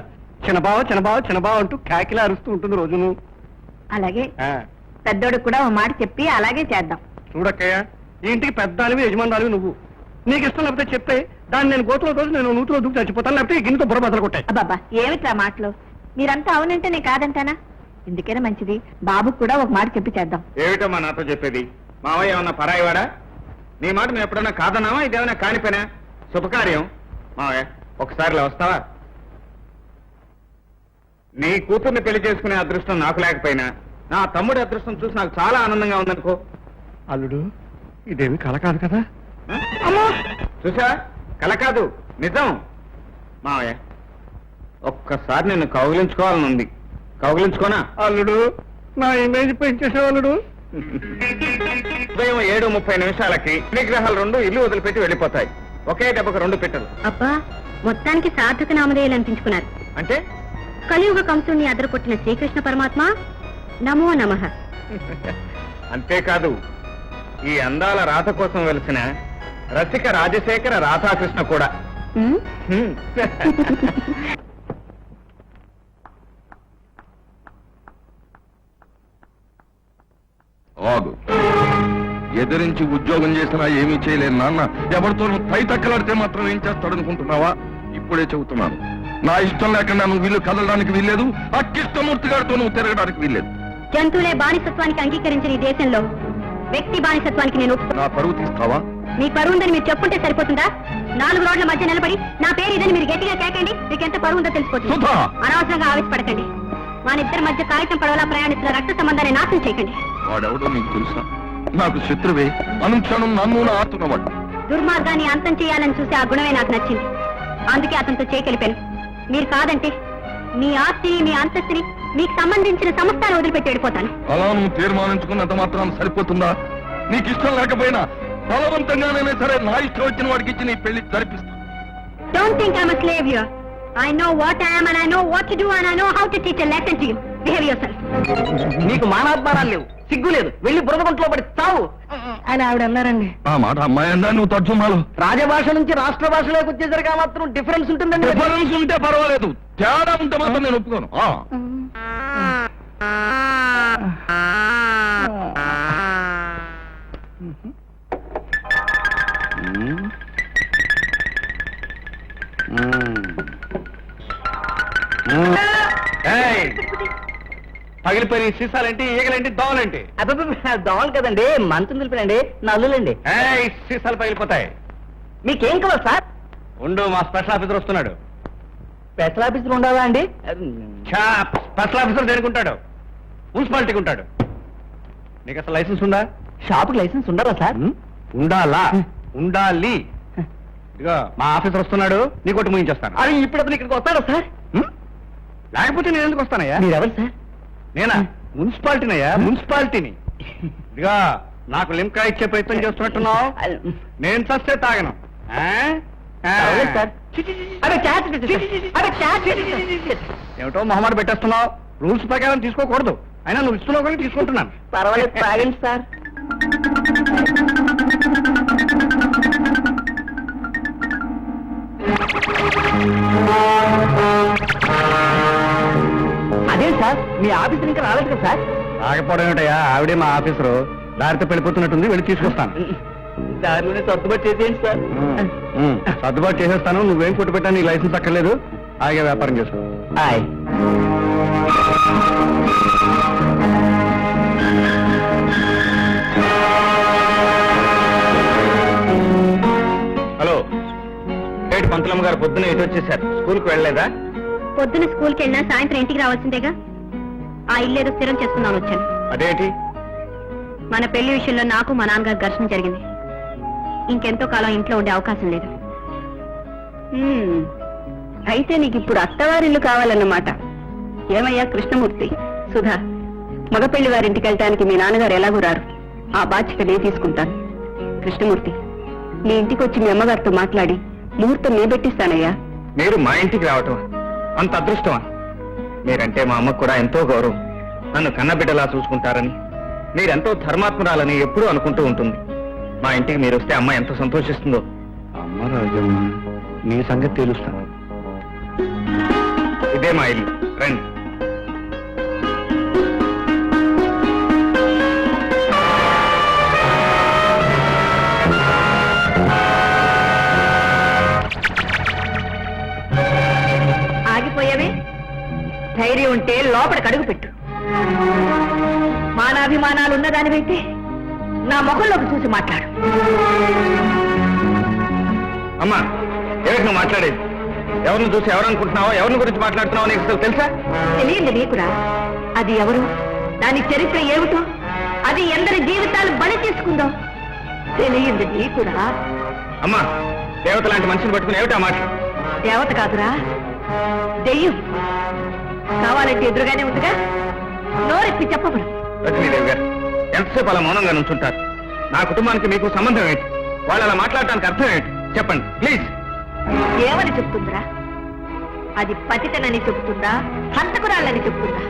చిన్నబావ చిన్నబావ చిన్నబావ అంటూ కాకిలా అరుస్తూ ఉంటుంది రోజును. అలాగే ఆ, పెద్దోడికి కూడా ఓ మాట చెప్పి అలాగే చేద్దాం చూడక్కయ్య, ఈ ఇంటికి పెద్దానివి యజమానురాలివి నువ్వు. నీకు ఇష్టం లేకపోతే చెప్తే దాన్ని నేను గోతులో రోజు నేను నూతులో దూకి చచ్చిపోతాను, లేకపోతే ఈ గిన్నెతో బుర్ర బద్దలు కొట్టాయి. అబ్బాబా ఏమిట్రా మాటలు, మీరంతా అవునంటే నేను కాదంటానా? ఎందుకైనా మంచిది, బాబుకు కూడా ఒక మాట చెప్పి చేద్దాం. ఏమిటమ్మా నాతో చెప్పేది? మావయ్య ఏమన్నా పరాయివాడా? నీ మాట మేము ఎప్పుడన్నా కాదన్నావా? ఇదేమన్నా కానిపోయినా శుభకార్యం. మావయ్య ఒకసారి ఇలా వస్తావా? నీ కూతుర్ని పెళ్లి చేసుకునే అదృష్టం నాకు లేకపోయినా నా తమ్ముడి అదృష్టం చూసి నాకు చాలా ఆనందంగా ఉందనుకో. అల్లుడు, ఇదేమి కల కాదు కదా? చూసా, కల కాదు, నిజం. మావయ్య ఒక్కసారి నిన్ను కౌగిలించుకోవాలని ఉంది. కౌగిలించుకోనా? అల్లుడు, నా ఇమేజ్ పెంచేసావు అల్లుడు. ఉదయం 7:30 విగ్రహాలు రెండు ఇల్లు వదిలిపెట్టి వెళ్ళిపోతాయి. ఒకే దెబ్బకు రెండు పెట్టలు. అబ్బా, మొత్తానికి సార్థక నామధేయాలు అనిపించుకున్నారు. అంటే కలియుగ కంసుని అదరకొట్టిన శ్రీకృష్ణ పరమాత్మ నమో నమః. అంతేకాదు, ఈ అందాల రాత కోసం వెలిసిన రసిక రాజశేఖర రాధాకృష్ణ కూడా. ఉమ్, హ్మ్. ఆగు. ఎదిరించి ఉద్యోగం చేసినా ఏమీ చేయలేను నాన్న. ఎవరితోనూ పై తక్కలాడితే మాత్రం ఏం చేస్తాడనుకుంటున్నావా? ఇప్పుడే చెబుతున్నాను, నా ఇష్టం లేకుండా నువ్వు వీళ్ళు కదలడానికి వీల్లేదు. ఆ కృష్ణమూర్తి గారితో నువ్వు తిరగడానికి వీల్లేదు. జంతువులే బానిసత్వానికి అంగీకరించిన ఈ దేశంలో వ్యక్తి బానిసత్వానికి నేను ఒప్పుకో. నా పరువు తీస్తావా? మీ పరువు ఉందని మీరు చెప్పుంటే సరిపోతుందా? 4 రోడ్ల మధ్య నిలబడి నా పేరు ఇదని మీరు గట్టిగా కేకండి, మీకు ఎంత పరువు ఉందో తెలిసిపోతుంది. సుధా! అనవసరంగా ఆవేశపడకండి. మన మధ్య కాగితం పడవలా ప్రయాణిస్తున్న రక్త సంబంధాన్ని నాశనం చేయకండి. వాడెవడో నీకు తెలుసా? నాకు శత్రువే, అనుక్షణం నన్ను ఆతున్నవాడు. దుర్మార్గాన్ని అంతం చేయాలని చూసి ఆ గుణమే నాకు నచ్చింది. అందుకే అతనితో చేయగలిపాను. మీరు కాదంటే మీ ఆస్తిని, మీ అంతస్తుని, మీకు సంబంధించిన సంస్థను వదిలిపెట్టి వెళ్ళిపోతాను. అలా నువ్వు తీర్మానించుకున్నంత మాత్రం సరిపోతుందా? నీకు ఇష్టం లేకపోయినా బలవంతంగానైనా సరే నా ఇష్టం వచ్చిన వాడికి ఇచ్చి నీ పెళ్లి జరిపిస్తా. Don't think I'm a slave here. I know what I am and I know what to do and I know how to teach a lesson to you. Behave yourself. నీకు మానాత్మానాలు లేవు, సిగ్గు లేదు, వెళ్ళి బురదగుంట్లో పడి తావు అని ఆవిడ అన్నారండి. ఆ మాట అమ్మాయి అందా నువ్వు తర్జుమాలు. రాజభాష నుంచి రాష్ట్ర భాషలోకి వచ్చేసరికి ఆ మాత్రం డిఫరెన్స్ ఉంటుందండి. డిఫరెన్స్ ఉంటే పర్వాలేదు, తేడా ఉంటే మాత్రం నేను ఒప్పుకోను. పగిలిపోయిన సీసాలేంటి, ఈగలేంటి, దోవలేంటి? దోమలు కదండి, మంచం దులిపినండి, నల్లులండి. సీసాలు పగిలిపోతాయి. మీకేం కావాలి సార్? ఉండు, మా స్పెషల్ ఆఫీసర్ వస్తున్నాడు. స్పెషల్ ఆఫీసర్ ఉండదా అండి? స్పెషల్ ఆఫీసర్ దేనికుంటాడు? మున్సిపాలిటీకి ఉంటాడు. నీకు అసలు లైసెన్స్ ఉందా? షాపుకి లైసెన్స్ ఉండరా సార్? ఉండాలా? ఉండాలి. ఇదిగో మా ఆఫీసర్ వస్తున్నాడు, నీ కొట్టు ముగించేస్తాను. అది ఇప్పుడు అతను ఇక్కడికి వస్తారా సార్? లేకపోతే నేను ఎందుకు వస్తానయ్యా? మీరెవరు సార్? నేనా? మున్సిపాలిటీనయ్యా, మున్సిపాలిటీని. ఇదిగా నాకు లింకా ఇచ్చే ప్రయత్నం చేస్తున్నట్టున్నావు. నేను చస్తే తాగను. పర్వాలేదు సార్. అరే క్యాచ్ ఏమిటో మొహమాట పెట్టేస్తున్నావు. రూల్స్ ప్రకారం తీసుకోకూడదు, అయినా నువ్వు ఇస్తున్నావు కానీ తీసుకుంటున్నాను. పర్వాలేదు తాగండి సార్. అదే సార్ మీ ఆఫీసర్ ఇంకా రాలేదు కదా సార్? ఆగిపోవడం ఏమిటయ్యా, ఆవిడే మా ఆఫీసరు. దారితో వెళ్ళిపోతున్నట్టుంది, వెళ్ళి తీసుకొస్తాను. దారిలోనే సర్దుబాటు చేసేయండి సార్. సర్దుబాటు చేసేస్తాను, నువ్వేం కొట్టు పెట్టా, నీ లైసెన్స్ అక్కర్లేదు, ఆగే వ్యాపారం చేసుకో. హాయ్. హలో, ఏటి పంతులమ్మ గారు పొద్దున్న ఎటు వచ్చేసారు? స్కూల్కి వెళ్ళలేదా? పొద్దున స్కూల్కి వెళ్ళినా సాయంత్రం ఇంటికి రావాల్సిందేగా. ఆ ఇల్లేదో స్థిరం చేసుకుందామని వచ్చాను. అదేంటి? మన పెళ్లి విషయంలో నాకు మా నాన్నగారు ఘర్షణ జరిగింది. ఇంకెంతో కాలం ఇంట్లో ఉండే అవకాశం లేదు. అయితే నీకు ఇప్పుడు అత్తవారిల్లు కావాలన్నమాట. ఏమయ్యా కృష్ణమూర్తి, సుధా, మగపెళ్లి వారింటికి వెళ్ళటానికి మీ నాన్నగారు ఎలాగూ రారు. ఆ బాధ్యత నేను తీసుకుంటాను. కృష్ణమూర్తి, నీ ఇంటికి వచ్చి మీ అమ్మగారితో మాట్లాడి ముహూర్తం నే పెట్టిస్తానయ్యా. మీరు మా ఇంటికి రావటం అంత అదృష్టమా? మీరంటే మా అమ్మకు కూడా ఎంతో గౌరవం. నన్ను కన్నబిడ్డలా చూసుకుంటారని, మీరెంతో ధర్మాత్మరాలని ఎప్పుడూ అనుకుంటూ ఉంటుంది. మా ఇంటికి మీరు వస్తే అమ్మ ఎంత సంతోషిస్తుందో. అమ్మ రాజమ్మ, నీ సంగతి తెలుస్తాను. ఇదే మా ఇల్లు, రండి. ఆగిపోయావే? ధైర్యం ఉంటే లోపలికి అడుగు పెట్టు. మానాభిమానాలు ఉన్నదానివైతే నా ముఖంలోకి చూసి మాట్లాడు. అమ్మా, ఎవరికి నువ్వు మాట్లాడేది? ఎవరిని చూసి ఎవరనుకుంటున్నావో, ఎవరిని గురించి మాట్లాడుతున్నావో నీకు అసలు తెలుసా? తెలియంది నీకురా. అది ఎవరు, దాని చరిత్ర ఏమిటో, అది ఎందరి జీవితాలు బలి తీసుకుందో తెలియంది నీకురా. అమ్మా, దేవత లాంటి మనిషిని పట్టుకుని ఏమిటా మాట? దేవత కాదురా, దెయ్యం. కావాలంటే ఎదురుగానే ఉందిగా, నోరెత్తి చెప్పబడు. రజనీదేవి గారు, ఎంతసేపు అలా మౌనంగా నుంచుంటారు? నా కుటుంబానికి మీకు సంబంధం ఏంటి? వాళ్ళు అలా మాట్లాడటానికి అర్థం ఏంటి? చెప్పండి ప్లీజ్. ఏమని చెప్తుందిరా? అది పతితనని చెప్తుందా, హంతకురాలని చెప్తుందా?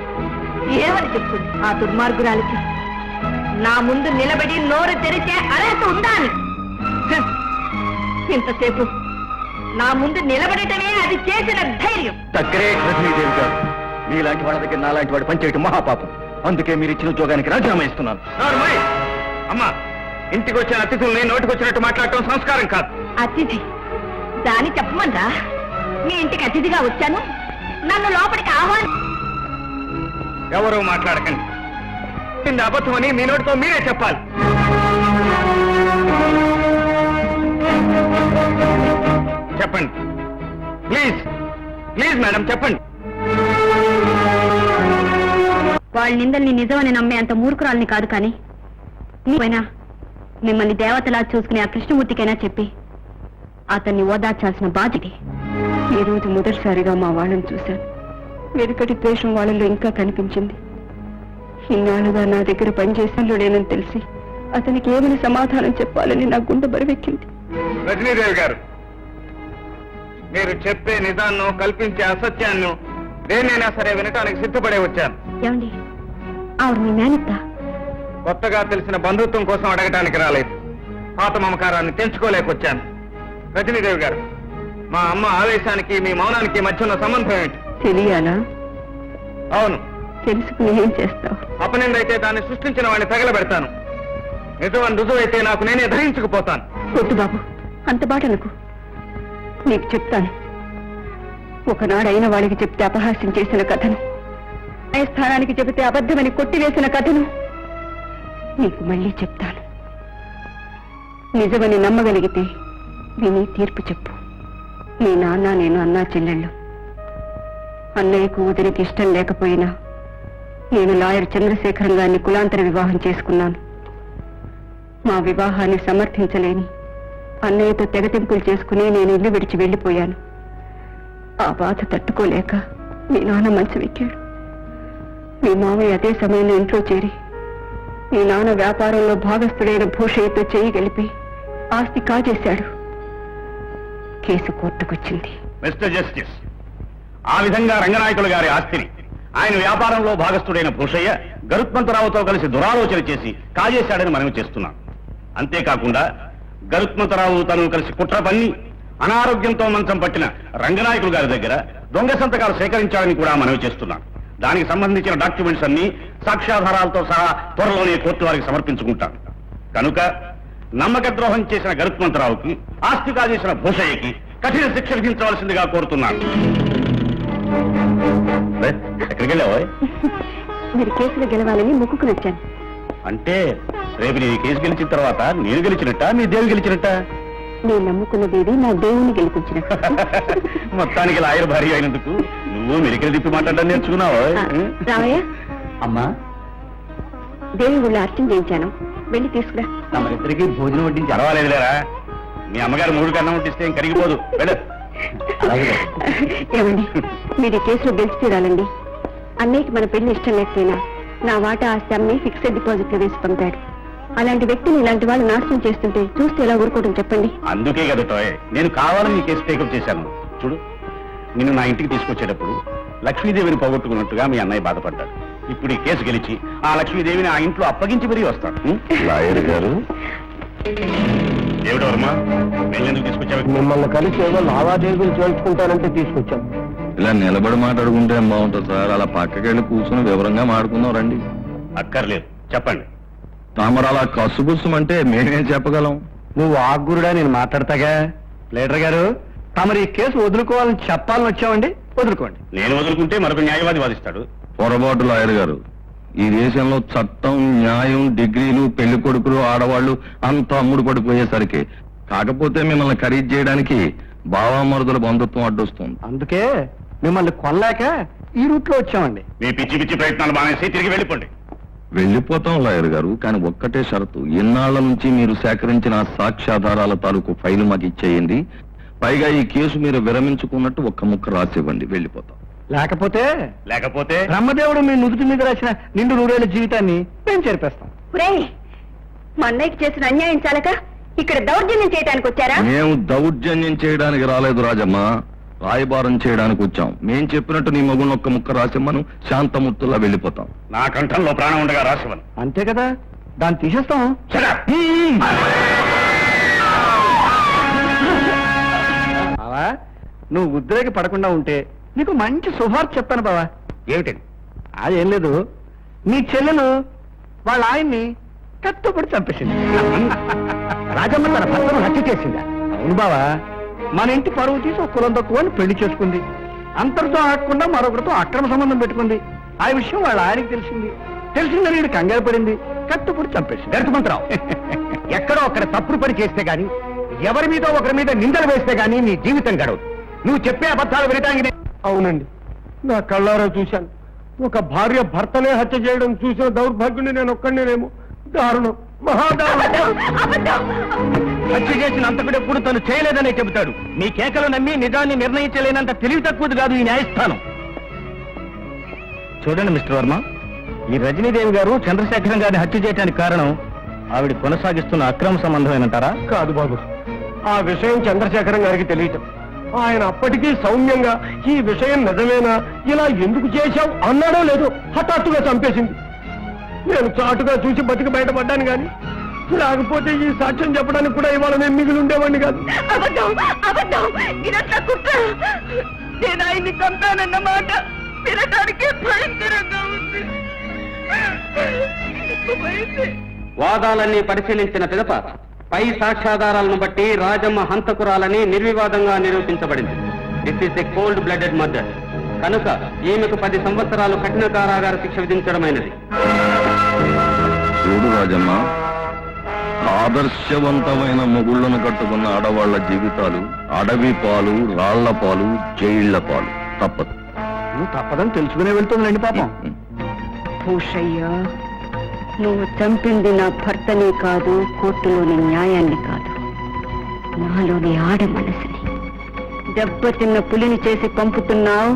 ఏమని చెప్తుంది ఆ దుర్మార్గురాలికి? నా ముందు నిలబడి నోరు తెరిచే అర్హత ఉందా అని. ఇంతసేపు నా ముందు నిలబడటమే అది చేసిన ధైర్యం. దగ్గరే రజనీదేవి గారు, మీలాంటి వాళ్ళ దగ్గర నాలాంటి వాడు పనిచేయటం మహాపాపం. అందుకే మీరు ఇచ్చిన ఉద్యోగానికి రాజీనామా ఇస్తున్నాను. అమ్మా, ఇంటికి వచ్చిన అతిథుల్ని నోటికి వచ్చినట్టు మాట్లాడటం సంస్కారం కాదు. అతిథి దాని చెప్పమన్నా? మీ ఇంటికి అతిథిగా వచ్చాను, నన్ను లోపలికి ఆహ్వానం. ఎవరూ మాట్లాడకండి. ఇది అబద్ధమని మీ నోటితో మీరే చెప్పాలి. చెప్పండి ప్లీజ్. ప్లీజ్ మేడం, చెప్పండి. వాళ్ళ నిందల్ని నిజమని నమ్మే అంత మూర్ఖురాల్ని కాదు, కానీ నీవైనా మిమ్మల్ని దేవతలా చూసుకునే ఆ కృష్ణమూర్తికైనా చెప్పి అతన్ని ఓదార్చాల్సిన బాధ్యత. ఈ రోజు మొదటిసారిగా మా వాళ్ళని చూశాను. వెనుకటి ద్వేషం వాళ్ళలో ఇంకా కనిపించింది. ఇన్నాళ్ళుగా నా దగ్గర పనిచేసాలో లేనని తెలిసి అతనికి ఏమని సమాధానం చెప్పాలని నా గుండె బరువెక్కింది. రజనీదేవి గారు, మీరు చెప్పే నిజాన్ని, కల్పించే అసత్యాన్ని దేన్నైనా సరే వినటానికి సిద్ధపడే వచ్చాను. ఏమండి, ఆవిడ మీ మేనత్త? కొత్తగా తెలిసిన బంధుత్వం కోసం అడగటానికి రాలేదు. పాత మమకారాన్ని తెంచుకోలేకొచ్చాను. రజనీదేవి గారు, మా అమ్మ ఆవేశానికి మీ మౌనానికి మధ్య ఉన్న సంబంధం ఏంటి? తెలియాలా? అవును. తెలుసుకుని ఏం చేస్తావు? అపనిందైతే దాన్ని సృష్టించిన వాడిని తగలబెడతాను. నిజమని రుజువైతే నాకు నేనే ధరించుకుపోతాను. వద్దు బాబు, అంత బాటలకు. నీకు చెప్తాను. ఒకనాడైన వాడికి చెప్తే అపహాస్యం చేసిన కథను, న్యాయస్థానానికి చెబితే అబద్ధమని కొట్టివేసిన కథను నీకు మళ్ళీ చెప్తాను. నిజమని నమ్మగలిగితే విని తీర్పు చెప్పు. నీ నాన్న, నేను అన్నా చెల్లెళ్ళు. అన్నయ్యకు వదిలికి ఇష్టం లేకపోయినా నేను లాయర్ చంద్రశేఖరం గారిని కులాంతర వివాహం చేసుకున్నాను. మా వివాహాన్ని సమర్థించలేని అన్నయ్యతో తెగతింపులు చేసుకుని నేను ఇల్లు విడిచి వెళ్లిపోయాను. ఆ బాధ తట్టుకోలేక మీ నాన్న మంచం ఎక్కాడు. మీ మామయ్య అదే సమయంలో ఇంట్లో చేరి మీ నాన్న వ్యాపారంలో భాగస్థుడైన భూషయ్యతో చేయి గలిపి ఆస్తి కాజేశాడు. కేసు కోర్టుకొచ్చింది. మిస్టర్ జస్టిస్, ఆ విధంగా రంగనాయకులు గారి ఆస్తిని ఆయన వ్యాపారంలో భాగస్థుడైన భూషయ్య గరుత్మంతరావుతో కలిసి దురాలోచన చేసి కాజేశాడని మనవి చేస్తున్నాం. అంతేకాకుండా గరుత్మంతరావు తను కలిసి కుట్ర పన్ని అనారోగ్యంతో మంచం పట్టిన రంగనాయకులు గారి దగ్గర దొంగ సంతకాలు సేకరించాలని కూడా మనవి చేస్తున్నాను. దానికి సంబంధించిన డాక్యుమెంట్స్ అన్ని సాక్ష్యాధారాలతో సహా త్వరలోనే కోర్టు వారికి సమర్పించుకుంటాను. కనుక నమ్మక ద్రోహం చేసిన గరుత్మంతరావుకి, ఆస్తి కాజేసిన భూషయ్యకి కఠిన శిక్ష విధించవలసిందిగా కోరుతున్నాను. ఎక్కడికి వెళ్ళావా? మీరు కేసులో గెలవాలని మొక్కుకుని వచ్చాను. అంటే రేపు నీ కేసు గెలిచిన తర్వాత నేను గెలిచినట్ట, నీ దేవి గెలిచినట్ట? నేను నమ్ముకున్నదేది నా దేవుణ్ణి గెలిపించిన. మొత్తానికి లాయర్ భార్య అయినందుకు నువ్వు మెరికలు తిప్పి మాట్లాడడం నేర్చుకున్నావా? రావయ్య, అమ్మా, దేవి ఊళ్ళో అర్చన చేయించాను, వెళ్ళి తీసుకురా. తమరిద్దరికి భోజనం వడ్డించి పర్వాలేదులేరా, మీ అమ్మగారు మూడు కన్నం వడ్డిస్తే ఏం కరిగిపోదు. వెళ్ళు. ఏమండి, మీరు ఈ కేసులో గెలిచి తీరాలండి. అన్నయ్యకి మన పెళ్లి ఇష్టం లేకపోయినా నా వాటా ఆస్తి అమ్మి ఫిక్స్డ్ డిపాజిట్ లో వేసి పంపాడు. అలాంటి వ్యక్తిని ఇలాంటి వాళ్ళు నాశనం చేస్తుంటే చూస్తే ఎలా ఊరుకోవడం చెప్పండి. అందుకే కదా టోయ్ నేను కావాలని ఈ కేసు టేకప్ చేశాను. చూడు, నిన్ను నా ఇంటికి తీసుకొచ్చేటప్పుడు లక్ష్మీదేవిని పోగొట్టుకున్నట్టుగా మీ అన్నయ్య బాధపడ్డాడు. ఇప్పుడు ఈ కేసు గెలిచి ఆ లక్ష్మీదేవిని ఆ ఇంట్లో అప్పగించి మరీ వస్తాడు. లాయర్ గారు, ఏమిటో వర్మ, వెళ్ళేందుకు తీసుకొచ్చావు? మిమ్మల్ని కలిసి ఏదో లావాదేవీలు చేయించుకుంటానంటే తీసుకొచ్చాం. ఇలా నిలబడి మాట్లాడుకుంటే ఏం బాగుంటుంది సార్? అలా పక్కకి వెళ్ళి కూర్చొని వివరంగా మాట్లాడుకుందాం రండి. అక్కర్లేదు, చెప్పండి. తామరు అలా కసుబుస్సం అంటే మేమేం చెప్పగలం? నువ్వు ఆగురుడా, నేను మాట్లాడతాగా. లీడర్ గారు, తమరు ఈ కేసు వదులుకోవాలని చెప్పాలని వచ్చామండి. వదులుకోండి. నేను వదులుకుంటే మరొక న్యాయవాది వాదిస్తాడు. పొరపాటు లాయర్ గారు, ఈ దేశంలో చట్టం, న్యాయం, డిగ్రీలు, పెళ్లి కొడుకులు, ఆడవాళ్లు అంతా అమ్ముడు పడిపోయేసరికి కాకపోతే మిమ్మల్ని ఖరీదు చేయడానికి బావామరుదుల బంధుత్వం అడ్డొస్తుంది. అందుకే మిమ్మల్ని కొనలేక ఈ రూట్ లో వచ్చామండి. మీ పిచ్చి పిచ్చి ప్రయత్నాలు మానేసి తిరిగి వెళ్ళిపోండి. వెళ్ళిపోతాం లాయర్ గారు, కానీ ఒక్కటే షరతు. ఇన్నాళ్ల నుంచి మీరు సేకరించిన సాక్ష్యాధారాల తాలూకు ఫైలు మాకు ఇచ్చేయండి. పైగా ఈ కేసు మీరు విరమించుకున్నట్టు ఒక్క ముక్క రాసివ్వండి, వెళ్ళిపోతాం. లేకపోతే లేకపోతే బ్రహ్మదేవుడు మీ నుదుటి మీద రాసిన నిండు నూరేళ్ల జీవితాన్ని మేము చేర్పేస్తాం. మా అన్నయ్యకి చేసిన అన్యాయం చాలక ఇక్కడ దౌర్జన్యం చేయడానికి వచ్చారా? మేము దౌర్జన్యం చేయడానికి రాలేదు రాజమ్మ, రాయబారం చేయడానికి వచ్చాం. మేం చెప్పినట్టు నీ మగుని ఒక్క ముక్క రాసిమ్మను, శాంతమూర్తుల్లా వెళ్ళిపోతాం. నా కంఠంలో ప్రాణం ఉండగా రాసివ్వను. అంతే కదా, దాన్ని తీసేస్తాం. బావా, నువ్వు ఉద్రేకి పడకుండా ఉంటే నీకు మంచి శుభార్త చెప్తాను బావా. ఏమిటండి? అదేం లేదు, నీ చెల్లెలు వాళ్ళ ఆయన్ని కట్టుబడి చంపేసింది. రాజమ్మ తన భర్తను హత్య చేసిందా? అవును బావా, మన ఇంటి పరువు తీసి ఒక కులం తక్కువ పెళ్లి చేసుకుంది. అంతటితో ఆగకుండా మరొకరితో అక్రమ సంబంధం పెట్టుకుంది. ఆ విషయం వాళ్ళ ఆయనకి తెలిసిందని వీడు కంగారు పడింది, కట్టుబడి చంపేసింది. గరుత్మంతరావు, ఎక్కడో అక్కడ తప్పుడు పని చేస్తే గాని, ఎవరి మీద ఒకరి మీద నిందలు వేస్తే గాని నీ జీవితం గడవదు. నువ్వు చెప్పే అబద్ధాలు వినటానికి అవునండి, నా కళ్ళారా చూశాను. ఒక భార్య భర్తనే హత్య చేయడం చూసిన దౌర్భాగ్యుని నేను ఒక్కడినేమో. దారుణం, మహాదారుణం. హత్య చేసిన అంతకుడు ఎప్పుడు తను చేయలేదనే చెబుతాడు. మీ కేకలు నమ్మి నిజాన్ని నిర్ణయించలేనంత తెలివి తక్కువది కాదు ఈ న్యాయస్థానం. చూడండి మిస్టర్ వర్మ, ఈ రజనీదేవి గారు చంద్రశేఖరం గారిని హత్య చేయడానికి కారణం ఆవిడ కొనసాగిస్తున్న అక్రమ సంబంధమేనంటారా? కాదు బాబు, ఆ విషయం చంద్రశేఖరం గారికి తెలియటం. ఆయన అప్పటికీ సౌమ్యంగా ఈ విషయం నిజమేనా, ఇలా ఎందుకు చేశావు అన్నాడో లేదో హఠాత్తుగా చంపేసింది. నేను చాటుగా చూసి బతికి బయటపడ్డాను గాని, లేకపోతే ఈ సాక్ష్యం చెప్పడానికి కూడా ఇవాళ నేను మిగిలి ఉండేవాడిని కాదు. నేను ఆయన్ని చంపానన్నమాట వినటానికి భయంకరంగా ఉంది. వాదాలన్నీ పరిశీలించిన పిదప పై సాక్ష్యాధారాలను బట్టి రాజమ్మ హంతకురాలని నిర్వివాదంగా నిరూపించబడింది. This is a cold blooded murder. కనుక ఈమెకు 10 సంవత్సరాలు కఠిన కారాగార శిక్ష విధించడమైనది. చూడు రాజమ్మ, ఆదర్శవంతమైన మొగుళ్లను కట్టుకున్న ఆడవాళ్ల జీవితాలు అడవి పాలు, రాళ్ల పాలు, జైళ్ల పాలు. తప్పదు. నువ్వు తప్పదని తెలుసుకునే వెళ్తుందండి పాపం. భూషయ్య, నువ్వు చంపింది నా భర్తని కాదు, కోర్టులోని న్యాయాన్ని కాదు, నాలోని ఆడ మనసుని. దెబ్బతిన్న పులిని చేసి పంపుతున్నావు,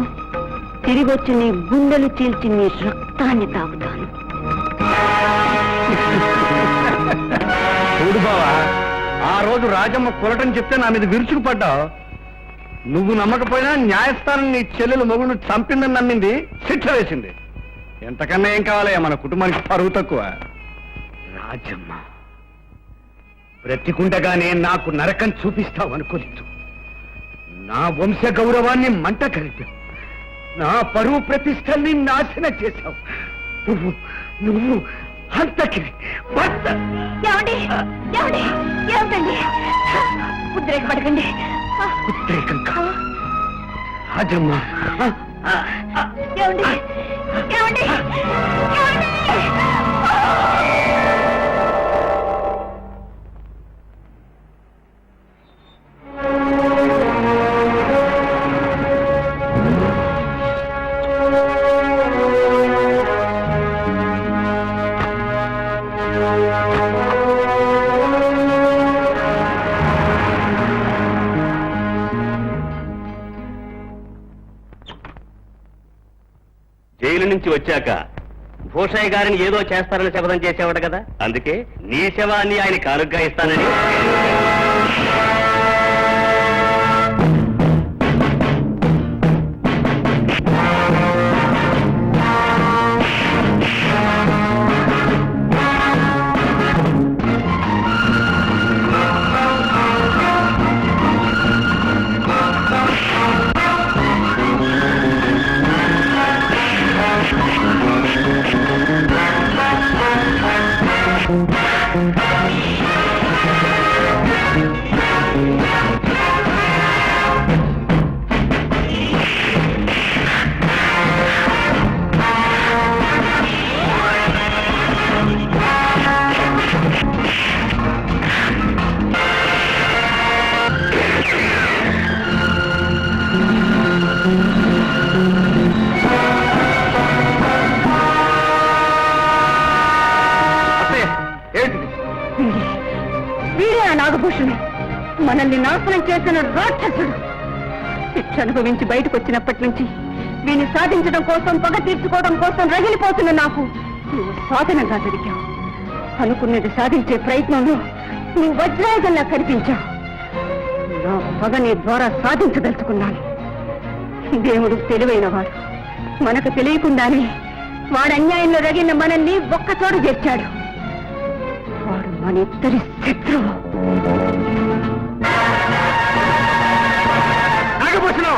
తిరిగొచ్చి నీ గుండెలు చీల్చి నీ రక్తాన్ని తాగుతాను. చూడు బావా, ఆ రోజు రాజమ్మ కొలటం చెప్తే నా మీద విరుచుకుపడ్డావు. నువ్వు నమ్మకపోయినా న్యాయస్థానం నీ చెల్లెలు మొగుడు చంపిందని నమ్మింది, శిక్ష వేసింది. ఎంతకన్నా ఏం కావాలయ్యా మన కుటుంబానికి పరువు తక్కువ. రాజమ్మ, బ్రతికుండగానే నాకు నరకం చూపిస్తావు అనుకోలేదు. నా వంశ గౌరవాన్ని మంట కలిపావు, నా పరువు ప్రతిష్టల్ని నాశనం చేశావు. నువ్వు హంతకిరి. ఏమండి ఏమండి ఏమిటండి ఉద్రేకపడకండి. ఉద్రేకం కాదు రాజమ్మ. ఏమండి ఏమండి ఏమండి జైలు నుంచి వచ్చాక భూషయ్య గారిని ఏదో చేస్తారని శపథం చేసేవాడు కదా, అందుకే నీ శవాన్ని ఆయన కానుగ్గా ఇస్తానని. వీరే ఆ నాగభూషణి, మనల్ని నాశనం చేసిన రాక్షసుడు. శిక్ష అనుభవించి బయటకు వచ్చినప్పటి నుంచి వీని సాధించడం కోసం, పగ తీర్చుకోవడం కోసం రగిలిపోతున్న నాకు నువ్వు సాధనంగా దొరికావు. అనుకున్నది సాధించే ప్రయత్నంలో నువ్వు వజ్రాయుధంలా కనిపించావు. నా పగ నీ ద్వారా సాధించదలుచుకున్నాను. దేవుడు తెలివైనవాడు. మనకు తెలియకుండానే వాడు అన్యాయంలో రగిలిన మనల్ని ఒక్కచోట చేర్చాడు. వాడు మన ఇద్దరి శత్రువు. నాగభూషణం,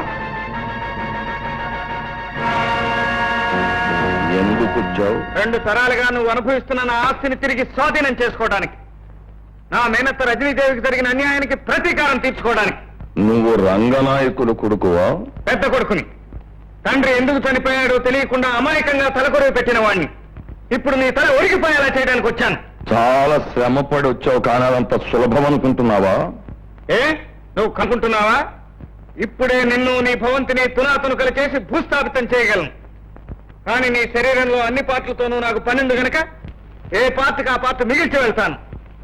ఎందుకు వచ్చావు? 2 తరాలుగా నువ్వు అనుభవిస్తున్న నా ఆస్తిని తిరిగి స్వాధీనం చేసుకోవడానికి, నా మేనత్త రజనీదేవికి జరిగిన అన్యాయానికి ప్రతీకారం తీర్చుకోవడానికి. నువ్వు రంగనాయకుడు కొడుకువా? పెద్ద కొడుకుని. తండ్రి ఎందుకు చనిపోయాడో తెలియకుండా అమాయకంగా తలకొరువు పెట్టిన వాణ్ణి. ఇప్పుడు నీ తల ఒరిగిపోయేలా చేయడానికి వచ్చాను. చాలా శ్రమపడి వచ్చావు, కానీ అదంత సులభం అనుకుంటున్నావా? నువ్వు కనుకుంటున్నావా? ఇప్పుడే నిన్ను, నీ భవంతిని తునాతునుకలు చేసి భూస్థాపితం చేయగలను. కానీ నీ శరీరంలో అన్ని పార్ట్లతోనూ నాకు పనింది గనక ఏ పార్ట్కి ఆ పార్ట్ మిగిల్చి వెళ్తాను.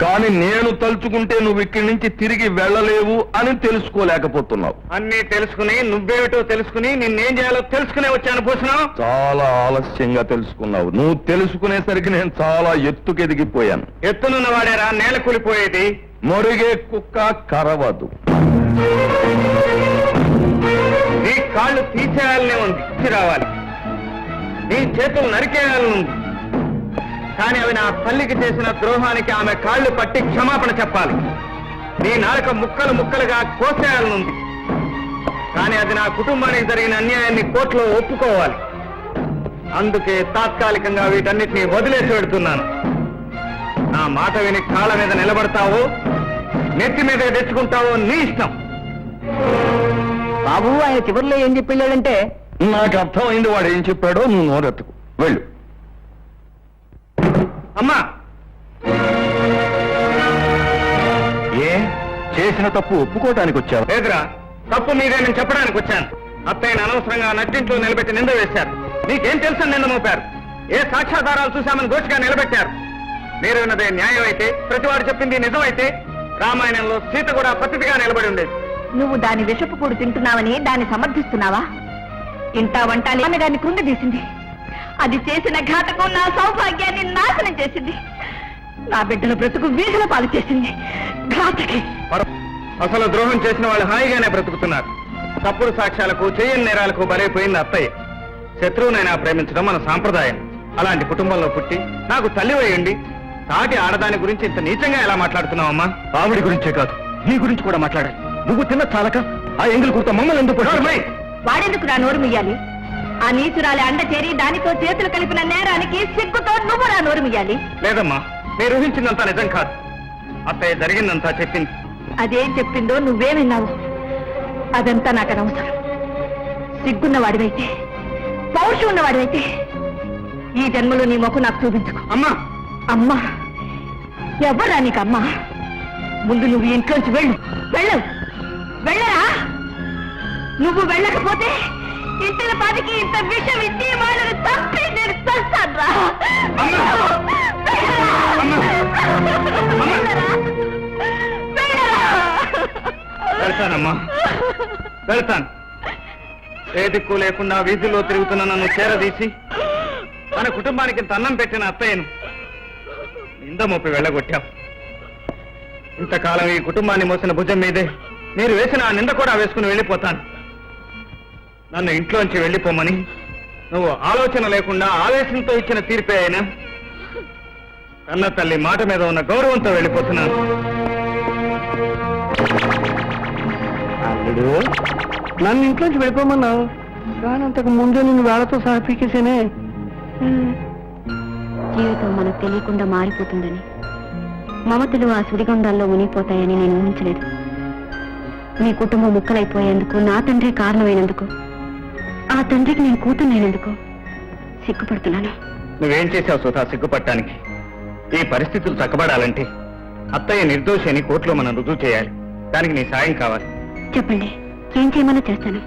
కానీ నేను తలుచుకుంటే నువ్వు ఇక్కడి నుంచి తిరిగి వెళ్ళలేవు అని తెలుసుకోలేకపోతున్నావు. అన్నీ తెలుసుకుని, నువ్వేమిటో తెలుసుకుని, నిన్నేం చేయాలో తెలుసుకునే వచ్చాను భూషణం. చాలా ఆలస్యంగా తెలుసుకున్నావు. నువ్వు తెలుసుకునేసరికి నేను చాలా ఎత్తుకెదిగిపోయాను. ఎత్తునున్న వాడేరా నేల కూలిపోయేది. మొరిగే కుక్క కరవదు. నీ కాళ్ళు తీసేయాలనే ఉంది, తీసి రావాలి. నీ చేతులు నరికేయాలని ఉంది. కానీ అవి నా తల్లికి చేసిన ద్రోహానికి ఆమె కాళ్ళు పట్టి క్షమాపణ చెప్పాలి. నీ నాలుక ముక్కలు ముక్కలుగా కోసేయాలనుంది. కానీ అది నా కుటుంబానికి జరిగిన అన్యాయాన్ని కోర్టులో ఒప్పుకోవాలి. అందుకే తాత్కాలికంగా వీటన్నిటినీ వదిలేసి పెడుతున్నాను. నా మాట విని కాళ్ళ మీద నిలబడతావో, నెత్తి మీద తెచ్చుకుంటావో నీ ఇష్టం. బాబు ఆయన చివరిలో ఏం చెప్పి వెళ్ళాడంటే, నాకు అర్థమైంది వాడు ఏం చెప్పాడో. నువ్వు నోరెత్తుకు వెళ్ళు. అమ్మా, ఏ చేసిన తప్పు ఒప్పుకోవటానికి వచ్చావు? లేదురా, తప్పు మీదే నేను చెప్పడానికి వచ్చాను. అత్తయ్యని అనవసరంగా నట్టింట్లో నిలబెట్టి నింద వేశారు. నీకేం తెలుసని నింద మోపారు. ఏ సాక్ష్యాధారాలు చూశామని దోషిగా నిలబెట్టారు. మీరు విన్నదే న్యాయం అయితే, ప్రతివాడు చెప్పింది నిజమైతే, రామాయణంలో సీత కూడా పతిగా నిలబడి ఉండేది. నువ్వు దాని విషపు కూడు తింటున్నావని దాన్ని సమర్థిస్తున్నావా? ఇంటా వంట దాన్ని కృంగదీసింది. అది చేసిన ఘాతకం నా సౌభాగ్యాన్ని నాశనం చేసింది. నా బిడ్డల బ్రతుకు వీధుల పాలు చేసింది. ఘాతకి. అసలు ద్రోహం చేసిన వాళ్ళు హాయిగానే బ్రతుకుతున్నారు. తప్పుడు సాక్ష్యాలకు, చేయని నేరాలకు బలైపోయింది అత్తయ్య. శత్రువునైనా ప్రేమించడం మన సాంప్రదాయం. అలాంటి కుటుంబంలో పుట్టి నాకు తల్లి వేయండి, సాటి ఆడదాని గురించి ఇంత నీచంగా ఎలా మాట్లాడుతున్నావమ్మా? ఆవిడి గురించే కాదు, నీ గురించి కూడా మాట్లాడాలి. నువ్వు తిన్న చాలక ఆ ఎంగిల్ కుర్త మమ్మల్ని ఎందుకు కొట్టారు? వాడెందుకు నా నోరు ముయ్యాలి? ఆ నీచురాలి అండ చేరి దానితో చేతులు కలిపిన నేరానికి సిగ్గుతో నువ్వు నా నోరు ముయ్యాలి. లేదమ్మా, మీరు ఊహించిందంతా నిజం కాదు. అత్తయ్య జరిగిందంతా చెప్పింది. అదేం చెప్పిందో నువ్వే విన్నావు. అదంతా నాకు అనవసరం. సిగ్గున్న వాడివైతే, పౌరుషం ఉన్నవాడివైతే ఈ జన్మలో నీ ముఖం నాకు చూపించుకో. అమ్మా, అమ్మా ఎవ్వరా నీకు అమ్మా? ముందు నువ్వు ఇంట్లోంచి వెళ్ళవు. వెళ్ళరా? నువ్వు వెళ్ళకపోతే ఇంటిల పాటికి ఇంత విషం ఇచ్చి వాళ్ళని తప్పి నేను చస్తానురా. వెళ్తానమ్మా, వెళ్తాను. ఏ దిక్కు లేకుండా వీధుల్లో తిరుగుతున్న నన్ను చేరదీసి మన కుటుంబానికి ఇంత అన్నం పెట్టిన అత్తయ్యను నింద మోపి వెళ్ళగొట్టావు. ఇంతకాలం ఈ కుటుంబాన్ని మోసిన భుజం మీదే మీరు వేసిన ఆ నింద కూడా వేసుకుని వెళ్ళిపోతాను. నన్ను ఇంట్లోంచి వెళ్ళిపోమని నువ్వు ఆలోచన లేకుండా ఆవేశంతో ఇచ్చిన తీర్పే అయినా కన్న తల్లి మాట మీద ఉన్న గౌరవంతో వెళ్ళిపోతున్నాను. అల్లుడు, నన్ను ఇంట్లోంచి వెళ్ళిపోమన్నావు, కానీ అంతకు ముందే నిన్ను వేళతో సహా పీకేసేనే. జీవితం మనకు తెలియకుండా మారిపోతుందని, మమతలు ఆ సుడిగుండాల్లో మునిగిపోతాయని నేను ఊహించలేదు. మీ కుటుంబం ముక్కలైపోయేందుకు నా తండ్రి కారణమైనందుకు, ఆ తండ్రికి నేను కూతున్నైనందుకు సిగ్గుపడుతున్నాను. నువ్వేం చేశావు సుధా సిగ్గుపడటానికి? ఈ పరిస్థితులు చక్కబడాలంటే అత్తయ్య నిర్దోషి అని కోర్టులో మనం రుజువు చేయాలి. దానికి నీ సాయం కావాలి. చెప్పండి, ఏం చేయమన్నా చేస్తాను.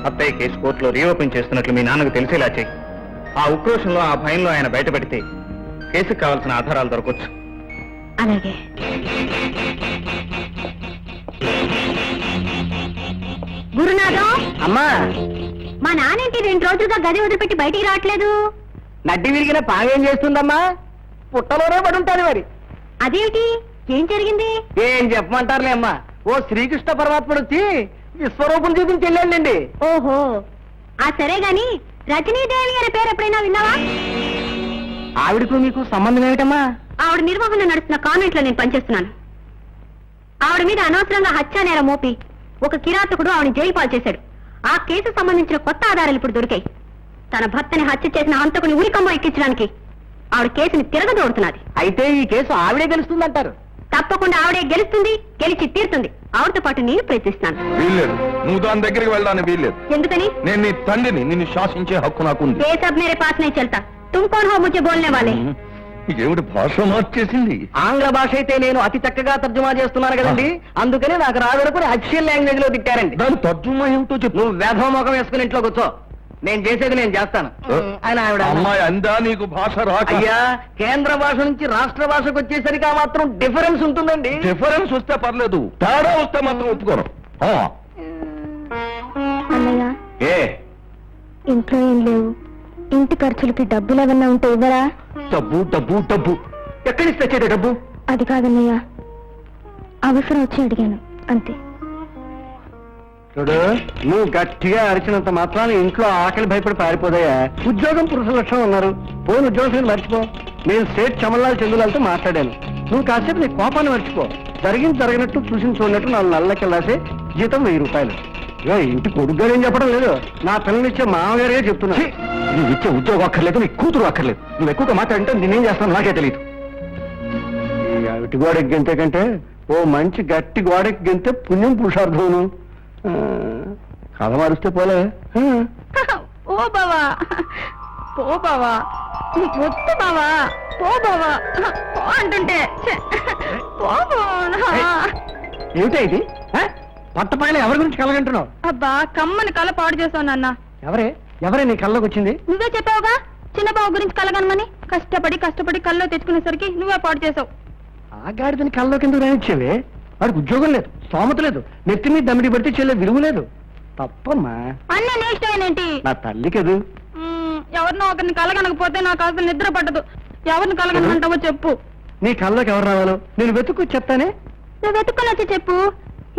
అత్తయ్య కేసు కోర్టులో రీఓపెన్ చేస్తున్నట్లు మీ నాన్నకు తెలిసేలా చేయి. ఆ ఉక్రోషంలో, ఆ భయంలో ఆయన బయటపెడితే కేసుకు కావాల్సిన ఆధారాలు దొరకవచ్చు. అలాగే. గురునాథం, అమ్మా, మా నానేంటి 2 రోజులుగా గది వదిలిపెట్టి బయటికి రావట్లేదు? నడ్డి విరిగిన పాగేం చేస్తుందమ్మా? పుట్టలోనే పడి ఉంటాను మరి. అదేమిటి, ఏం జరిగింది? ఏం చెప్పమంటారులే అమ్మా, ఓ శ్రీకృష్ణ పరమాత్ముడు వచ్చి విశ్వరూపం చూపించి వెళ్ళండి. ఓహో, ఆ సరే గాని రజనీదేవి అనే పేరు ఎప్పుడైనా విన్నావా? ఆవిడకు మీకు సంబంధం ఏమిటమ్మా? ఆవిడ నిర్వహణ నడుస్తున్న కాన్వెంట్ లో నేను పనిచేస్తున్నాను. ఆవిడ మీద అనవసరంగా హత్యా నేరం మోపి ఒక కిరాతకుడు ఆవిడ జైలు పాలు చేశాడు. ఆ కేసు సంబంధించిన కొత్త ఆధారాలు ఇప్పుడు దొరికాయి. తన భర్తని హత్య చేసిన హంతకుని ఉరికమ్మ ఎక్కించడానికి ఆవిడ కేసుని తిరగదోడుతున్నది. అయితే ఈ కేసు ఆవిడే గెలుస్తుందంటారు? తప్పకుండా ఆవిడే గెలుస్తుంది, గెలిచి తీరుతుంది. ఆవిడతో పాటు నేను ప్రయత్నిస్తాను. వీల్లేదు, నువ్వు దాని దగ్గరికి వెళ్ళడానికి వీల్లేదు. ఎందుకని? నేను నీ తండ్రిని, నిన్ను శాసించే హక్కు నాకుంది. ఏ సబ్ మేరే పాస్ నహీ చల్తా, తుమ్ కౌన్ హో ముझे బోల్నే వాలే? ఏమిటి భాష మార్చేసింది? ఆంగ్ల భాష అయితే నేను అతి చక్కగా తర్జుమా చేస్తున్నాను కదండి, అందుకని నాకు రాదనుకుని అఫిషియల్ లాంగ్వేజ్ లో తిట్టారండి. దాని తర్జుమా ఏమిటో చెప్పు. నువ్వు వేధోముఖం వేసుకుని ఇంట్లో కూర్చో, నేను చేసేది నేను చేస్తాను అని ఆవిడ. అమ్మాయి అందా నీకు భాష రాక? అయ్యా, కేంద్ర భాష నుంచి రాష్ట్ర భాషకు వచ్చేసరికి ఆ మాత్రం డిఫరెన్స్ ఉంటుందండి. డిఫరెన్స్ వస్తే పర్లేదు, తేడా వస్తే మాత్రం ఒప్పుకోను. అన్నయ్య, ఏ ఇంట్లో ఏం లేవు, ఇంటి ఖర్చులకి డబ్బులు ఏమన్నా ఉంటే ఇవ్వరా? డబ్బు డబ్బు డబ్బు ఎక్కడి నుంచి తెచ్చేది డబ్బు? అది కాదన్నయ్య, అవసరం వచ్చి అడిగాను అంతే. చూడు, నువ్వు గట్టిగా అరిచినంత మాత్రాన్ని ఇంట్లో ఆకలి భయపడి పారిపోదయ్యా. ఉద్యోగం పురుష లక్షణం ఉన్నారు, పోయిన ఉద్యోగం మర్చిపో. నేను సేట్ చమల్లాల్ చందులాలతో మాట్లాడాను, నువ్వు కాసేపు నీ కోపాన్ని మర్చిపో. జరిగింది జరిగినట్టు, చూసింది చూడనట్టు 4 నెలలకి రాసే జీతం 1000 రూపాయలు. ఇక ఇంటి కొడుకు గారు ఏం చెప్పడం లేదు, నా పిల్లనిచ్చే మామగారే చెప్తున్నా. నువ్వు ఇచ్చే ఉద్యోగం అక్కర్లేదు, నీ కూతురు అక్కర్లేదు. నువ్వు ఎక్కువగా మాట్లాడంటే నేనేం చేస్తాను నాకే తెలియదు. ఈ అవిటి గోడకి గెంతే కంటే ఓ మంచి గట్టి గోడకి గెంతే పుణ్యం పురుషార్థమును. కథ మారుస్తే పోలే. ఓ బావా, పో బావా, వద్దు బావా, పో బావా, పో అంటుంటే పో బావా. ఏమిటా ఇది? పట్టపైన ఎవరి గురించి కలగంటున్నావు? అబ్బా, కమ్మని కళ పాడు చేసావు నాన్న. ఎవరే నీ కళ్ళకి వచ్చింది? నువ్వే చెప్పావుగా చిన్న బావ గురించి కలగనమని. కష్టపడి కల్లో తెచ్చుకునేసరికి నువ్వే పాడు చేసావు. ఆ గాడిదని కళ్ళలోకి ఎందుకు రానిచ్చేవే? వాడికి ఉద్యోగం లేదు, స్తోమత లేదు, నెత్తి మీద దమ్మిడి పడితే చెల్లె విలువ లేదు. తప్పమ్మా. అన్నీ నీ ఇష్టమేనేంటి? నా తల్లి కదూ. ఎవరినో ఒకరిని కలగనకపోతే నాకు అసలు నిద్ర పట్టదు. ఎవరిని కలగనమంటావో చెప్పు. నీ కళ్ళకి ఎవరు రావాలో నేను వెతుక్కు చెప్తానే. నువ్వు వెతుక్కుని వచ్చి చెప్పు.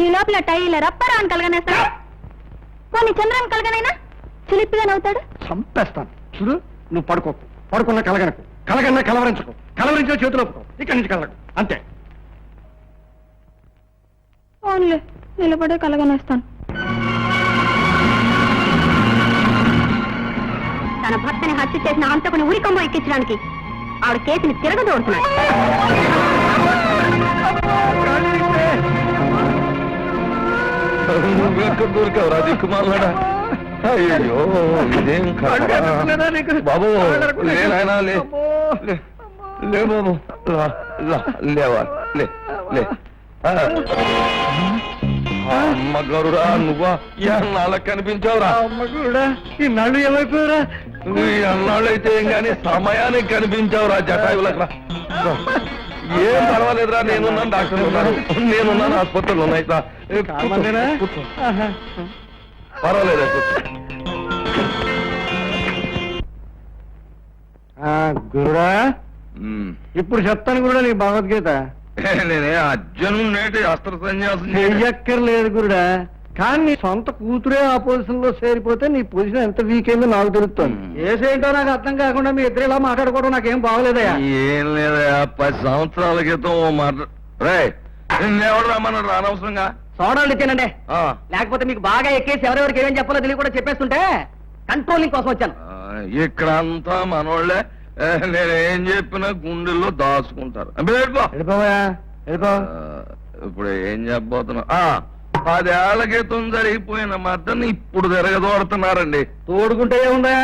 ఈ లోపల టైలర్ అప్పారాన్ని కలగనేస్తాడు. పోనీ చంద్రాన్ని కలగనైనా చిలిపిగా నవ్వుతాడు. చంపేస్తాను. చూడు, నువ్వు పడుకున్న కలగనకు, కలగన్నా కలవరించుకో, కలవరించిన చేతిలో ఇక్కడి నుంచి కలగకు, అంతే. ఓన్లే నిలబడే కలగనేస్తాను. తన భర్తని హత్య చేసిన హంతకుని ఉరికంబో ఎక్కించడానికి ఆవిడ కేసుని తిరగదోడుతున్నాడు. దూరికవరా దిక్కుమాలడా? అయ్యో ఇదేం బాబు లేనాయనా లే బాబు లేవా లే లే అమ్మగారురా నువ్వా ఎన్నాళ్ళకి కనిపించావురా? అమ్మగారుడా ఈ నళ్ళు ఏమైపోయారా? ఎన్నాళ్ళు అయితే ఏం కానీ సమయానికి కనిపించావురా జటాయులకు. ఏం పర్వాలేదురా, నేనున్నాను, డాక్టర్ ఉన్నాను, నేనున్నాను, ఆసుపత్రులు ఉన్నాయి. పర్వాలేదు. గురుడా ఇప్పుడు చెప్తాను గురుడా నీ భగవద్గీత. నేనే అర్జును నేటి అస్త్ర సన్యాసం చెయ్యక్కర్లేదు గురుడా, కానీ నీ సొంత కూతురే ఆ పొజిషన్ లో చేరిపోతే నీ పొజిషన్ ఎంత వీక్ అయిందో నాకు తెలుస్తుంది. ఏసేంటో నాకు అర్థం కాకుండా మీ ఇద్దరు ఇలా మాట్లాడుకోవడం నాకేం బాగోలేదయా. ఏం లేదా 10 సంవత్సరాల క్రితం ఓ మాట రే నిన్నెవడు రమ్మన్నాడు అనవసరంగా? సోడాలు ఇచ్చానండి, లేకపోతే మీకు బాగా ఎక్కేసి ఎవరెవరికి ఏమేం చెప్పాలో తెలియ కూడా చెప్పేస్తుంటే కంట్రోలింగ్ కోసం వచ్చాను. ఇక్కడ అంతా మనోళ్లే, నేనేం చెప్పినా గుండెల్లో దాచుకుంటారు. ఇప్పుడు ఏం చెప్పబోతున్నా? 10 ఏళ్ల క్రితం జరిగిపోయిన మద్దతు ఇప్పుడు తిరగదోడుతున్నారండి. తోడుకుంటే ఏముందా,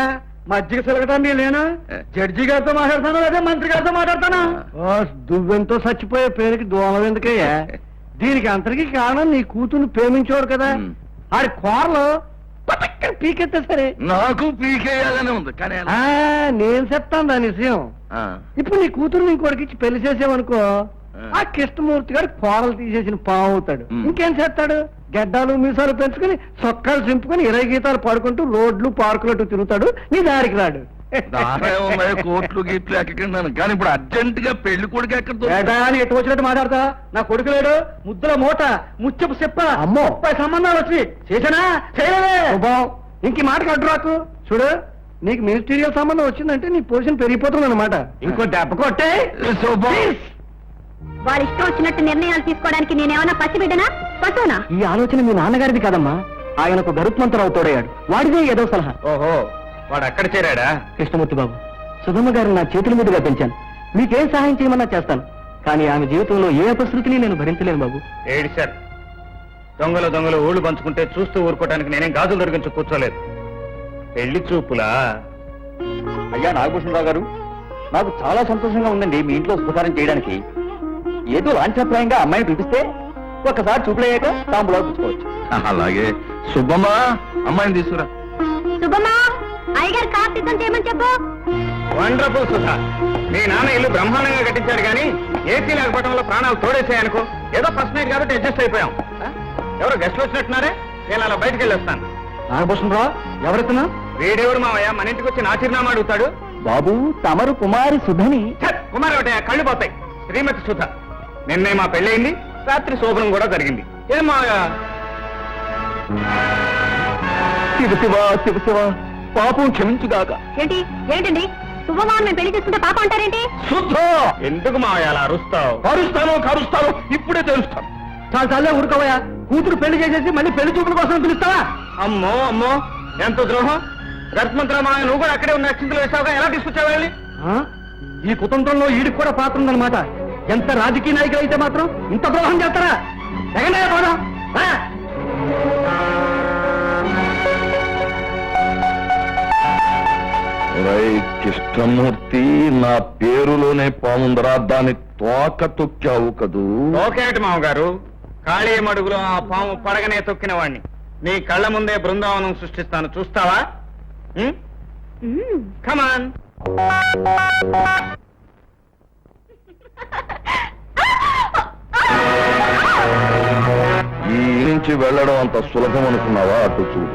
మజ్జిగ సిలగటాన్ని లేనా? జడ్జి గారితో మాట్లాడతాను లేదా మంత్రి గారితో మాట్లాడతాను? దువ్వెంతో చచ్చిపోయే పేరుకి దోమలు ఎందుకయ్యా? దీనికి అంతరికి కారణం నీ కూతుర్ని ప్రేమించేవాడు కదా, ఆడి కోరలో పీకెత్తే సరే. నాకు పీకేయాలనే ఉంది కానీ నేను చెప్తాను దాని విషయం. ఇప్పుడు నీ కూతురు ఇంకోటికి ఇచ్చి పెళ్లి చేసావనుకో, ఆ కృష్ణమూర్తి గారు కోరలు తీసేసిన పావు అవుతాడు. ఇంకేం చేస్తాడు? గడ్డాలు మీసాలు పెంచుకుని సొక్కాలు చింపుకొని 20 గీతాలు పాడుకుంటూ రోడ్లు పార్కులట్టు తిరుగుతాడు, నీ దారికి రాడు. కోట్లు గీట్లు ఎక్కడున్నాను కానీ ఇప్పుడు అర్జెంట్ గా పెళ్లి కొడుకు ఎక్కడ ఎటు వచ్చినట్టు మాట్లాడతా? నా కొడుకు లేడు, ముద్దుల మూట, ముచ్చపు చెప్ప, అమ్మో సంబంధాలు వచ్చి చేసానా చేయలే. ఇంక మాటకి అడ్డు రాకు. చూడు, నీకు మినిస్టీరియల్ సంబంధం వచ్చిందంటే నీ పొజిషన్ పెరిగిపోతుంది అన్నమాట. ఇంకో దెబ్బ కొట్టే. వాళ్ళ ఇష్టం వచ్చినట్టు నిర్ణయాలు తీసుకోవడానికి నేనేమన్నా పసిబిడ్డనా, పశువునా? ఈ ఆలోచన మీ నాన్నగారిది కాదమ్మా, ఆయనకు గరుత్మంతరావు తోడయ్యాడు, వాడిదే ఏదో సలహా. ఓహో, వాడు అక్కడ చేరాడా? కృష్ణమూర్తి బాబు, సుధమ్మ గారు నా చేతుల మీదుగా పెంచాను, మీకేం సహాయం చేయమన్నా చేస్తాను, కానీ ఆమె జీవితంలో ఏ అపశృతిని నేను భరించలేను బాబు. ఏడి సార్, దొంగలు ఊళ్ళు పంచుకుంటే చూస్తూ ఊరుకోవడానికి నేనేం గాజులు దొరికించు కూర్చోలేదు. పెళ్లి చూపులా? అయ్యా నాగభూషణరావు గారు, నాకు చాలా సంతోషంగా ఉందండి మీ ఇంట్లో ఉపకారం చేయడానికి. ఏదో లాంఛనప్రాయంగా అమ్మాయిని పిలిపిస్తే ఒకసారి చూపులయ్యాక తాంబులా పుచ్చుకోవచ్చు. అలాగే. సుబ్బమ్మా, అమ్మాయిని తీసుకురా. శుభమా, అయ్యగారు కార్ సిద్ధం చేయమని చెప్పు. వండర్ఫుల్ సుధా, మీ నాన్న ఇల్లు బ్రహ్మాండంగా కట్టించాడు కానీ ఏసీ లేకపోవడంలో ప్రాణాలు తోడేసాయనుకో. ఏదో ఫస్ట్ నైట్ కాబట్టి అడ్జస్ట్ అయిపోయాం. ఎవరో గెస్ట్లు వచ్చినట్టున్నారే, నేను అలా బయటకు వెళ్ళి వస్తాను. నాగభూషణరావు ఎవరెత్తున్నా? వీడెవడు మావయ్య మన ఇంటికి వచ్చి నా చిరునామా అడుగుతాడు? బాబు, తమరు కుమారి సుధని. కుమార్ ఒకటే, కళ్ళు పోతాయి. శ్రీమతి సుధ. నిన్నే మా పెళ్ళయింది, రాత్రి శోభనం కూడా జరిగింది. ఏం మావయ్య? శివ పాపం క్షమించుగాక. ఏంటండి శుభమాన్ మేము పెళ్లి చేసుకుంటే పాప అంటారేంటి? శుద్ధ! ఎందుకు మావయ్య అలా అరుస్తావు? కరుస్తాను ఇప్పుడే తెలుస్తాను. చాలా చాలే ఊరుకోవయ్యా. కూతురు పెళ్లి చేసేసి మళ్ళీ పెళ్లి చూపుల కోసం పిలుస్తావా? అమ్మో ఎంత ద్రోహం. గర్భమంత్ర మావయ్య, నువ్వు కూడా అక్కడే ఉన్న అక్షింతలు వేసావుగా, ఎలా తీసుకొచ్చావు? ఈ కుతంత్రంలో ఈడికి కూడా పాత్ర ఉందన్నమాట. ఎంత రాజకీయ నాయకులు అయితే మాత్రం ఇంత ద్రోహం చేస్తారా? ఎగండి పోదాం. కృష్ణమూర్తి, నా పేరులోనే పాముందరా, దాన్ని తోక తొక్కావు కదూ. తోకేటి మామగారు, ఖాళీ మడుగులో ఆ పాము పడగనే తొక్కిన వాణ్ణి నీ కళ్ళ ముందే బృందావనం సృష్టిస్తాను, చూస్తావా? కమాన్. ఈ నుంచి వెళ్ళడం అంత సులభం అనుకున్నావా? అటు చూడు.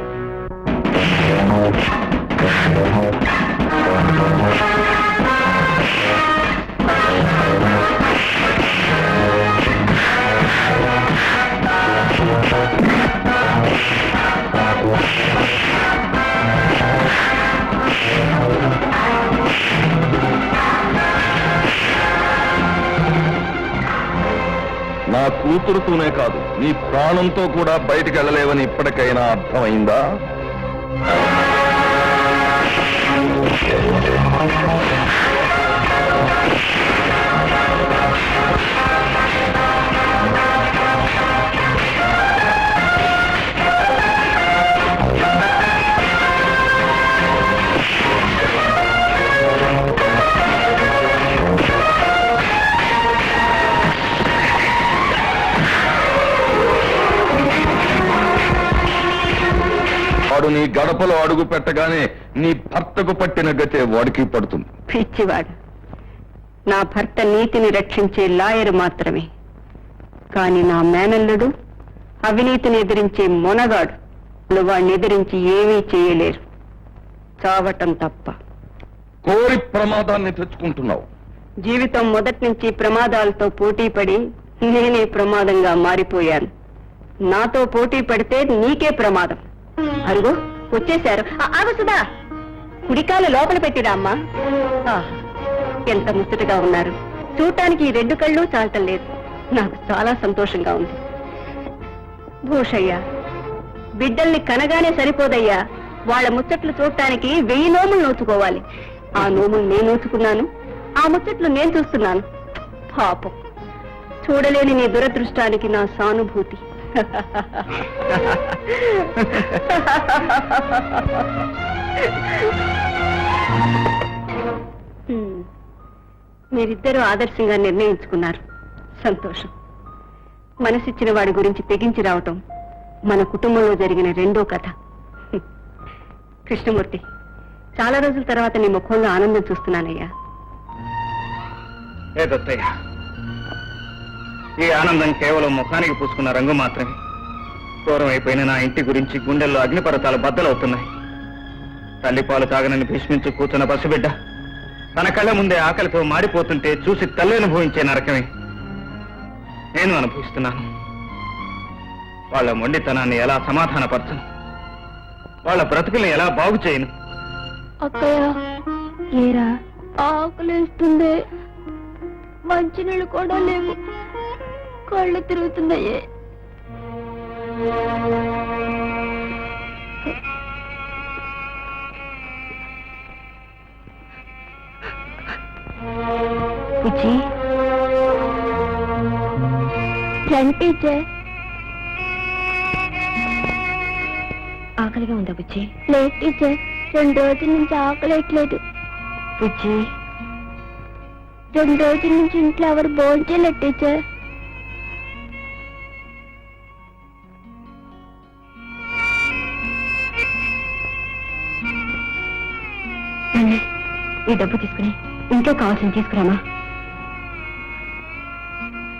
నా కూతురుతోనే కాదు, నీ ప్రాణంతో కూడా బయటికి వెళ్ళలేవని ఇప్పటికైనా అర్థమైందా? వాడు నీ గడపలో అడుగు పెట్టగానే నీ భర్తకు పట్టిన గతే వాడికి పడుతుంది. పిచ్చివాడు, నా భర్త నీతిని రక్షించే లాయరు మాత్రమే, కాని నా మేనల్లుడు అవినీతిని ఎదిరించే మొనగాడు. వాడిని ఎదిరించి ఏమీ చేయలేరు, చావటం తప్ప. కోరి ప్రమాదాన్ని తెచ్చుకుంటున్నావు. జీవితం మొదటి నుంచి ప్రమాదాలతో పోటీ పడి నేనే ప్రమాదంగా మారిపోయాను. నాతో పోటీ పడితే నీకే ప్రమాదం. అరుగో వచ్చేశారు. ఆగు సుధా, కుడికాలు లోపల పెట్టిరా అమ్మా. ఎంత ముచ్చటగా ఉన్నారు. చూడటానికి ఈ 2 కళ్ళు చాలటం లేదు. నాకు చాలా సంతోషంగా ఉంది. భూషయ్య, బిడ్డల్ని కనగానే సరిపోదయ్యా, వాళ్ళ ముచ్చట్లు చూడటానికి 1000 నోములు నోచుకోవాలి. ఆ నోములు నేను నోచుకున్నాను, ఆ ముచ్చట్లు నేను చూస్తున్నాను. పాపం, చూడలేని నీ దురదృష్టానికి నా సానుభూతి. మీరిద్దరూ ఆదర్శంగా నిర్ణయించుకున్నారు. సంతోషం. మనసిచ్చిన వాడి గురించి తెగించి రావటం మన కుటుంబంలో జరిగిన 2వ కథ. కృష్ణమూర్తి, చాలా రోజుల తర్వాత నీ ముఖంలో ఆనందం చూస్తున్నానయ్యా. ఏదొత్తయ్య, ఈ ఆనందం కేవలం ముఖానికి పూసుకున్న రంగు మాత్రమే. దూరం అయిపోయిన నా ఇంటి గురించి గుండెల్లో అగ్నిపర్వతాలు బద్దలవుతున్నాయి. తల్లిపాలు తాగనని భీష్మించు కూర్చున్న పసిబిడ్డ తన కళ్ళ ముందే ఆకలితో మాడిపోతుంటే చూసి తల్లి అనుభవించే నరకమే నేను అనుభవిస్తున్నాను. వాళ్ళ మొండితనాన్ని ఎలా సమాధానపరచను, వాళ్ళ బ్రతుకుల్ని ఎలా బాగు చేయను. అక్కయ్య, ఏరా ఆకలిస్తుంది, మంచినీళ్ళు కూడా లేవు, కళ్ళు తిరుగుతున్నాయే. బుజ్జి, టీచర్, ఆకలిగా ఉందా బుజ్జి? లేదు టీచర్, 2 రోజుల నుంచి ఆకలేట్లేదు. బుజ్జి, 2 రోజుల నుంచి ఇంట్లో ఎవరు భోంచేయలేదు టీచర్. ఈ డబ్బు తీసుకుని ఇంట్లో కావాల్సింది తీసుకురామా.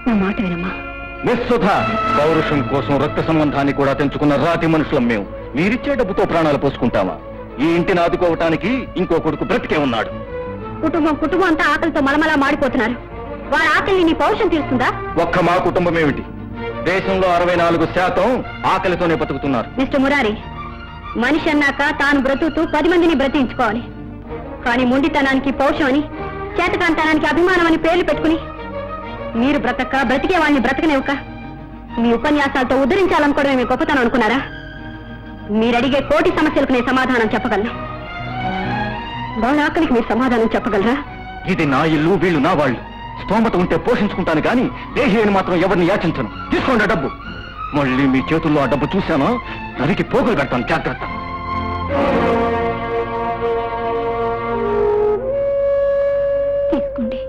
నా మాట వినమ్మా. మిస్ సుధా, పౌరుషం కోసం రక్త సంబంధాన్ని కూడా తెంచుకున్న రాతి మనుషులం మేము. మీరిచ్చే డబ్బుతో ప్రాణాలు పోసుకుంటామా? ఈ ఇంటిని ఆదుకోవటానికి ఇంకో కొడుకు బ్రతికే ఉన్నాడు. కుటుంబం అంతా ఆకలితో మలమలా మాడిపోతున్నారు. వారి ఆకలిని నీ పౌరుషం తీరుస్తుందా? ఒక్క మా కుటుంబం ఏమిటి, దేశంలో 64% ఆకలితోనే బతుకుతున్నారు. మిస్టర్ మురారి, మనిషి అన్నాక తాను బ్రతుకుతూ 10 మందిని బ్రతికించుకోవాలి. కానీ మొండితనానికి పౌరుషం అని, చేతకాంతనానికి అభిమానం అని పేర్లు పెట్టుకుని మీరు బ్రతికే వాళ్ళని బ్రతకనివ్వక మీ ఉపన్యాసాలతో ఉద్ధరించాలనుకోవడమే మీ గొప్పతనం అనుకున్నారా? మీరడిగే కోటి సమస్యలకు నేను సమాధానం చెప్పగలను. వాళ్ళ ఆకలికి మీరు సమాధానం చెప్పగలరా? ఇది నా ఇల్లు, వీళ్ళు నా వాళ్ళు. స్తోమత ఉంటే పోషించుకుంటాను కానీ దేహేని మాత్రం ఎవరిని యాచించను. తీసుకోండి ఆ డబ్బు. మళ్ళీ మీ చేతుల్లో ఆ డబ్బు చూశానో నరికి పోగులు పెడతాను, జాగ్రత్త. తీసుకోండి.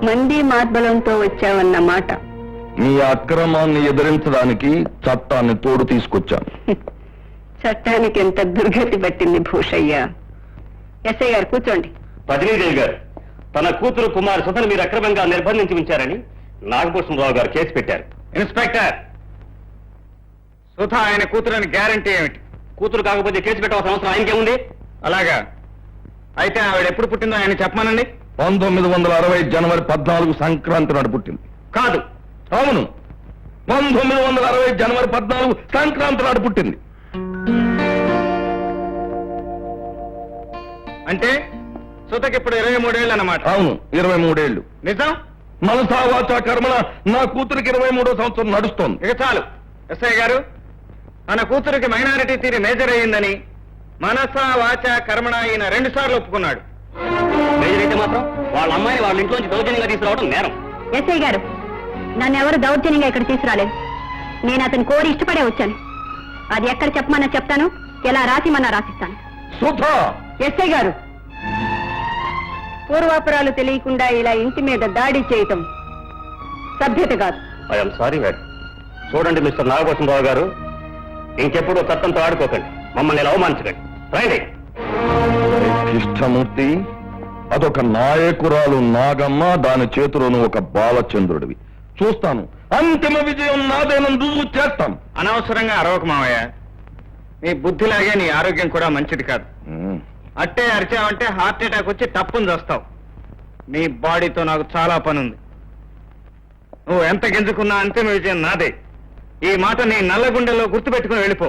మంది మార్బలంతో వచ్చావన్న మాట. నీ అక్రమాన్ని ఎదిరించడానికి చట్టాన్ని తోడు తీసుకొచ్చాను. చట్టానికి ఎంత దుర్గతి పట్టింది భూషయ్య. ఎస్ఐ గారు కూర్చోండి. పద్మీదేవి గారు, తన కూతురు కుమార్ సుధను మీరు అక్రమంగా నిర్బంధించి ఉంచారని నాగభూషణరావు గారు కేసు పెట్టారు. ఇన్స్పెక్టర్, సుధా ఆయన కూతురని గ్యారంటీ ఏమిటి? కూతురు కాకపోతే కేసు పెట్టవలసిన అవసరం ఆయనకేముంది? అలాగా అయితే ఆవిడ ఎప్పుడు పుట్టిందో ఆయన చెప్పమానండి. 1960 జనవరి 14 సంక్రాంతి నాడు పుట్టింది. కాదు. అవును, 1960 జనవరి 14 సంక్రాంతి నాడు పుట్టింది. అంటే సుతకి ఇప్పుడు 23 ఏళ్ళు అన్నమాట. అవును, 23 ఏళ్ళు. నిజం? మనసా వాచా కర్మణ నా కూతురికి 23వ సంవత్సరం నడుస్తోంది. ఇక చాలు. ఎస్ఐ గారు, మన కూతురికి మైనారిటీ తీరి మేజర్ అయ్యిందని మనసా వాచ కర్మణ ఈయన 2 సార్లు ఒప్పుకున్నాడు. అయితే మాత్రం వాళ్ళ అమ్మాయిని వాళ్ళ ఇంట్లోంచి దౌర్జన్యంగా తీసుకురావడం నేరం. ఎస్ఐ గారు, నన్ను ఎవరు దౌర్జన్యంగా ఇక్కడ తీసుకురాలేదు. నేను అతను కోరి ఇష్టపడే వచ్చాను. అది ఎక్కడ చెప్పమన్నా చెప్తాను, ఎలా రాసిమన్నా రాసిస్తాను. సుధా, ఎస్ఐ గారు, పూర్వాపరాలు తెలియకుండా ఇలా ఇంటి మీద దాడి చేయటం సభ్యత కాదు. I'm sorry madam. చూడండి మిస్టర్ నాగభూషణరావు గారు, ఇంకెప్పుడు చట్టంతో ఆడుకోకండి, మమ్మల్ని ఇలా అవమానించకండి. రండి. కృష్ణమూర్తి, అదొక నాయకురాలు నాగమ్మ, దాని చేతిలోను ఒక బాలచంద్రుడివి. చూస్తాను, అంతిమ విజయం నాదేనని రుజువు చేస్తాను. అనవసరంగా అరవకు మావయ్య. నీ బుద్ధిలాగే నీ ఆరోగ్యం కూడా మంచిది కాదు. అట్టే అరిచావంటే హార్ట్ అటాక్ వచ్చి టప్పుని చేస్తావు. నీ బాడీతో నాకు చాలా పని ఉంది. నువ్వు ఎంత గింజుకున్నా అంతిమ విజయం నాదే. ఈ మాట నీ నల్లగుండెల్లో గుర్తుపెట్టుకుని వెళ్ళిపో.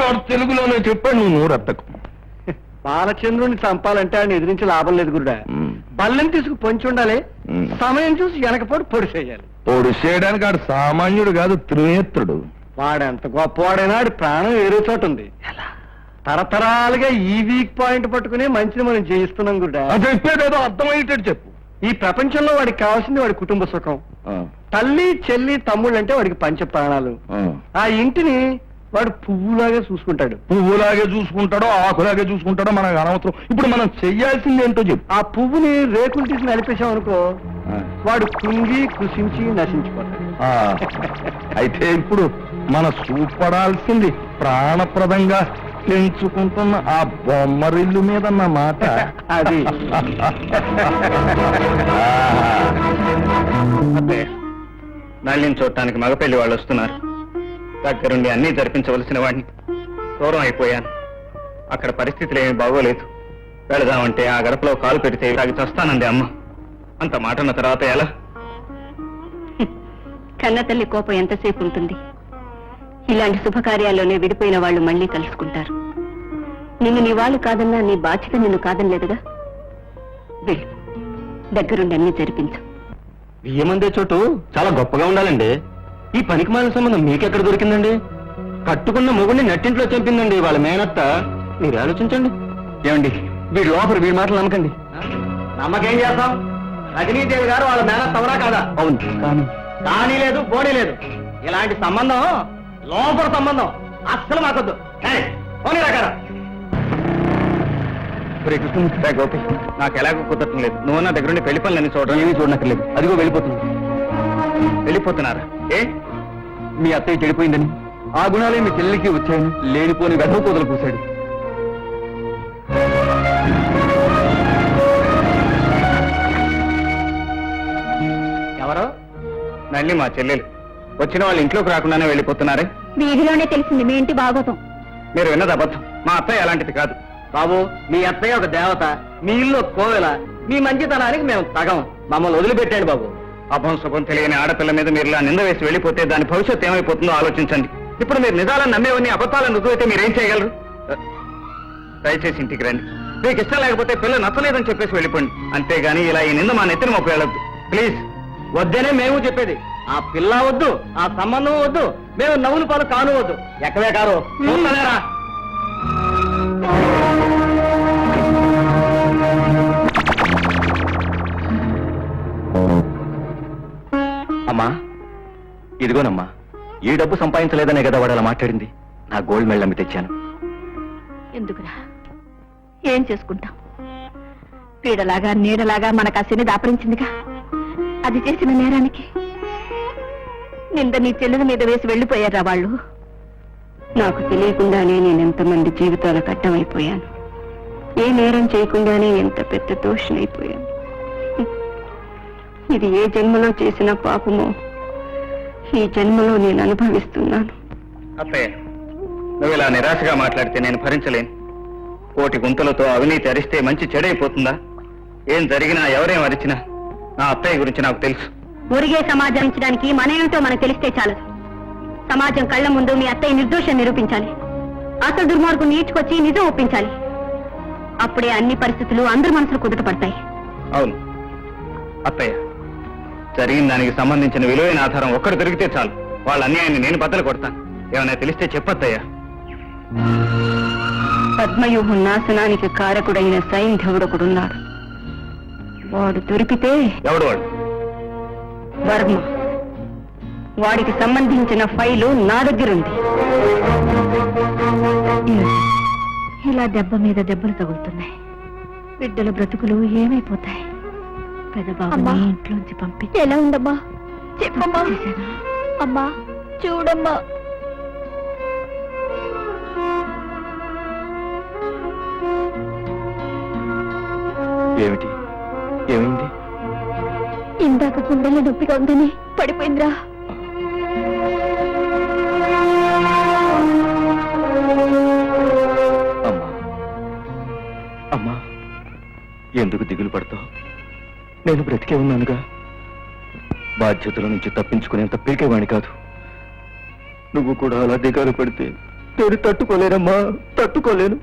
వాడు తెలుగులోనే చెప్పాడు, నువ్వు నోరెత్తకు. బాలచంద్రుని చంపాలంటే ఆయన ఎదిరించి లాభం లేదు గురుడా. బల్లం తీసుకు పొంచి ఉండాలి, సమయం చూసి వెనకపోటు పొడి చేయాలి. పొడి చేయడానికి ఆడు సామాన్యుడు కాదు, త్రినేత్రుడు. వాడెంత గొప్పవాడైనా ఆడి ప్రాణం వేరే చోట ఉంది. తరతరాలుగా ఈ వీక్ పాయింట్ పట్టుకుని మంచిని మనం జయిస్తున్నాం గురుడా. అది చెప్పేదేదో అర్థమయ్యేటట్టు చెప్పు. ఈ ప్రపంచంలో వాడికి కావాల్సింది వాడి కుటుంబ సుఖం. తల్లి చెల్లి తమ్ముళ్ళు అంటే వాడికి పంచ ప్రాణాలు. ఆ ఇంటిని వాడు పువ్వులాగే చూసుకుంటాడు. పువ్వులాగే చూసుకుంటాడో ఆకులాగే చూసుకుంటాడో మనకు అనవసరం. ఇప్పుడు మనం చెయ్యాల్సింది ఏంటో చెప్పు. ఆ పువ్వుని రేకులు తీసి నలిపేశాం అనుకో, వాడు కుంగి కృషించి నశించిపోతాడు. అయితే ఇప్పుడు మన చూపడాల్సింది ప్రాణప్రదంగా పెంచుకుంటున్న ఆ బొమ్మరిల్లు మీద మాట. అది అబ్బే, నళ్ళిని చూడటానికి మగపెళ్లి వాళ్ళు వస్తున్నారు. దగ్గరుండి అన్నీ జరిపించవలసిన వాడిని దూరం అయిపోయాను. అక్కడ పరిస్థితులు ఏమీ బాగోలేదు. వెళదామంటే ఆ గడపలో కాలు పెడితే తాగి చస్తానంది అమ్మ. అంత మాట అన్న తర్వాత ఎలా? కన్న తల్లి కోపం ఎంతసేపు ఉంటుంది? ఇలాంటి శుభకార్యాల్లోనే విడిపోయిన వాళ్ళు మళ్ళీ కలుసుకుంటారు. నిన్ను నీ వాళ్ళు కాదన్నా నీ బాధ్యత నిన్ను కాదనలేదుగా. వెళ్ళు, దగ్గరుండి అన్ని జరిపించు. బియ్యమందే చోటు చాలా గొప్పగా ఉండాలండి. ఈ పనికి మాలిన సంబంధం మీకెక్కడ దొరికిందండి? కట్టుకున్న మొగుడిని నట్టింట్లో చంపిందండి వాళ్ళ మేనత్త. మీరు ఆలోచించండి. ఏమండి, వీడి లోపల వీడి మాటలు నమ్మకండి. నమ్మకేం చేస్తాం? రజనీదేవి గారు వాళ్ళ మేనత్త అవునా కాదా? అవును. కానీ లేదు, పోనీ లేదు. ఇలాంటి సంబంధం లోపల సంబంధం అస్సలు మాకొద్దు. పోనీ రకాల గోపి, నాకు ఎలాగో కుదరటం లేదు. నువ్వు నా దగ్గరుండి పెళ్లి పనులన్నీ చూడడం. ఏమీ చూడనక్కర్లేదు, అదిగో వెళ్ళిపోతుంది. వెళ్ళిపోతున్నారా? ఏ? మీ అత్తయ్య చెడిపోయిందని, ఆ గుణాలే మీ చెల్లికి వచ్చాయని లేనిపోని వెధవ కూదలు కూశాడు. ఎవరో? నల్లి మా చెల్లెలు. వచ్చిన వాళ్ళు ఇంట్లోకి రాకుండానే వెళ్ళిపోతున్నారే. వీధిలోనే తెలిసింది మీ ఇంటి బాగోతం. మీరు విన్నది అబద్ధం. మా అత్తయ్య అలాంటిది కాదు. బాబు, మీ అత్తయ్య ఒక దేవత, మీ ఇల్లు ఒక కోవెల. మీ మంచితనానికి మేము తగం. మమ్మల్ని వదిలిపెట్టండి బాబు. అభం శుభం తెలియని ఆడపిల్ల మీద మీరు ఇలా నింద వేసి వెళ్ళిపోతే దాని భవిష్యత్తు ఏమైపోతుందో ఆలోచించండి. ఇప్పుడు మీరు నిజాలను నమ్మేవన్నీ అబద్ధాలను రుజువైతే మీరేం చేయగలరు? దయచేసి ఇంటికి రండి. మీకు ఇష్టం లేకపోతే పిల్ల నచ్చలేదని చెప్పేసి వెళ్ళిపోండి. అంతేగాని ఇలా ఈ నింద మా నెత్తిని మొప్ప వెళ్ళొద్దు ప్లీజ్. వద్దనే మేము చెప్పేది. ఆ పిల్ల వద్దు, ఆ సంబంధం వద్దు, మేము నవ్వుల పాలు కాను వద్దు. ఎక్కవే కారు చూస్తానేరా. అమ్మా, ఇదిగోనమ్మా, ఈ డబ్బు సంపాదించలేదనే కదా వాడు అలా మాట్లాడింది. నా గోల్డ్ మెడల్ అమ్మి తెచ్చాను. ఎందుకురా? ఏం చేసుకుంటాం? పీడలాగా నీడలాగా మన కసిని దాపరించిందిగా. అది చేసిన నేరానికి నింద నీ చెల్లెల మీద వేసి వెళ్ళిపోయారా వాళ్ళు? నాకు తెలియకుండానే నేను ఎంతమంది జీవితాల కట్టమైపోయాను. ఏ నేరం చేయకుండానే ఎంత పెద్ద దోషనైపోయాను. ఇది ఏ జన్మలో చేసిన పాపమో ఈ జన్మలో నేను అనుభవిస్తున్నాను. అత్తయ్య, నువ్వు ఇలా నిరాశగా మాట్లాడితే నేను భరించలేను. కోటి గుంతలతో అవినీతి అరిస్తే మంచి చెడైపోతుందా? ఏం జరిగినా ఎవరేం అరిచినా నా అత్తయ్య గురించి నాకు తెలుసు. మురిగే సమాజానికి మనమేమిటో మనకు తెలిస్తే చాలదు. సమాజం కళ్ల ముందు మీ అత్తయ్య నిర్దోషం నిరూపించాలి. అసలు దుర్మార్గం నీడ్చుకొచ్చి నిజం ఒప్పించాలి. అప్పుడే అన్ని పరిస్థితులు అందరి మనసులు కుదుట పడతాయి. అవును అత్తయ్య, జరిగిన దానికి సంబంధించిన విలువైన ఆధారం ఒక్కడు దొరికితే చాలు, వాళ్ళ అన్యాయాన్ని నేను బద్దలు కొడతాను. ఏమైనా తెలిస్తే చెప్పత్తయ్యా. పద్మవ్యూహం నాశనానికి కారకుడైన సైంధవుడొకడున్నాడు. వాడు దొరికితే ఎవడు వాడు? వర్మ. వాడికి సంబంధించిన ఫైలు నా దగ్గరుంది. ఇలా దెబ్బ మీద దెబ్బలు తగులుతున్నాయి. బిడ్డల బ్రతుకులు ఏమైపోతాయి? పెదబాబుని ఇంట్లోంచి పంపించి ఎలా ఉందమ్మా? చెప్పమ్మా. అమ్మా చూడమ్మా. ఏమిటి? ఏమైంది? ఇందాక గుండెల్లో నొప్పిగా ఉందని పడిపోయిందిరా. అమ్మా, అమ్మా, ఎందుకు దిగులు పడతావు? నేను బ్రతికే ఉన్నానుగా. బాధ్యతల నుంచి తప్పించుకునేంత పీకేవాణి కాదు. నువ్వు కూడా అలా దిగాలు పడితే నేను తట్టుకోలేనమ్మా, తట్టుకోలేను.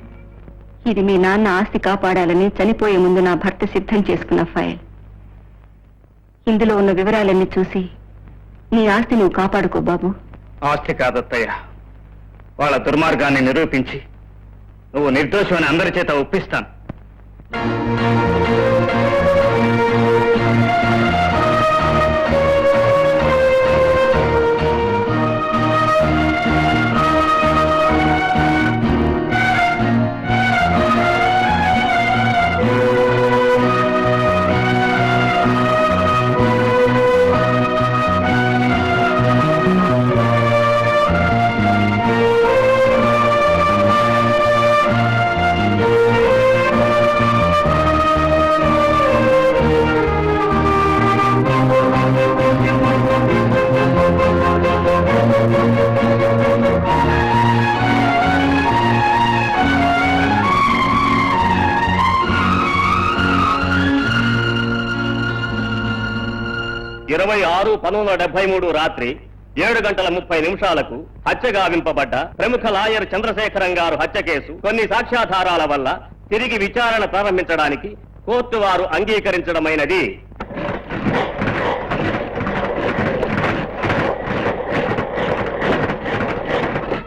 ఇది మీ నాన్న ఆస్తి కాపాడాలని చనిపోయే ముందు నా భర్త సిద్ధం చేసుకున్న ఫైల్. ఇందులో ఉన్న వివరాలన్నీ చూసి నీ ఆస్తి నువ్వు కాపాడుకో బాబు. ఆస్తి కాదత్తయ్య, వాళ్ళ దుర్మార్గాన్ని నిరూపించి నువ్వు నిర్దోషమని అందరి చేత ఒప్పిస్తాను. ఇరవై 6/1973 రాత్రి 7:30 హత్యగా వింపబడ్డ ప్రముఖ లాయర్ చంద్రశేఖరం గారు హత్య కేసు కొన్ని సాక్ష్యాధారాల వల్ల తిరిగి విచారణ ప్రారంభించడానికి కోర్టు వారు అంగీకరించడమైనది.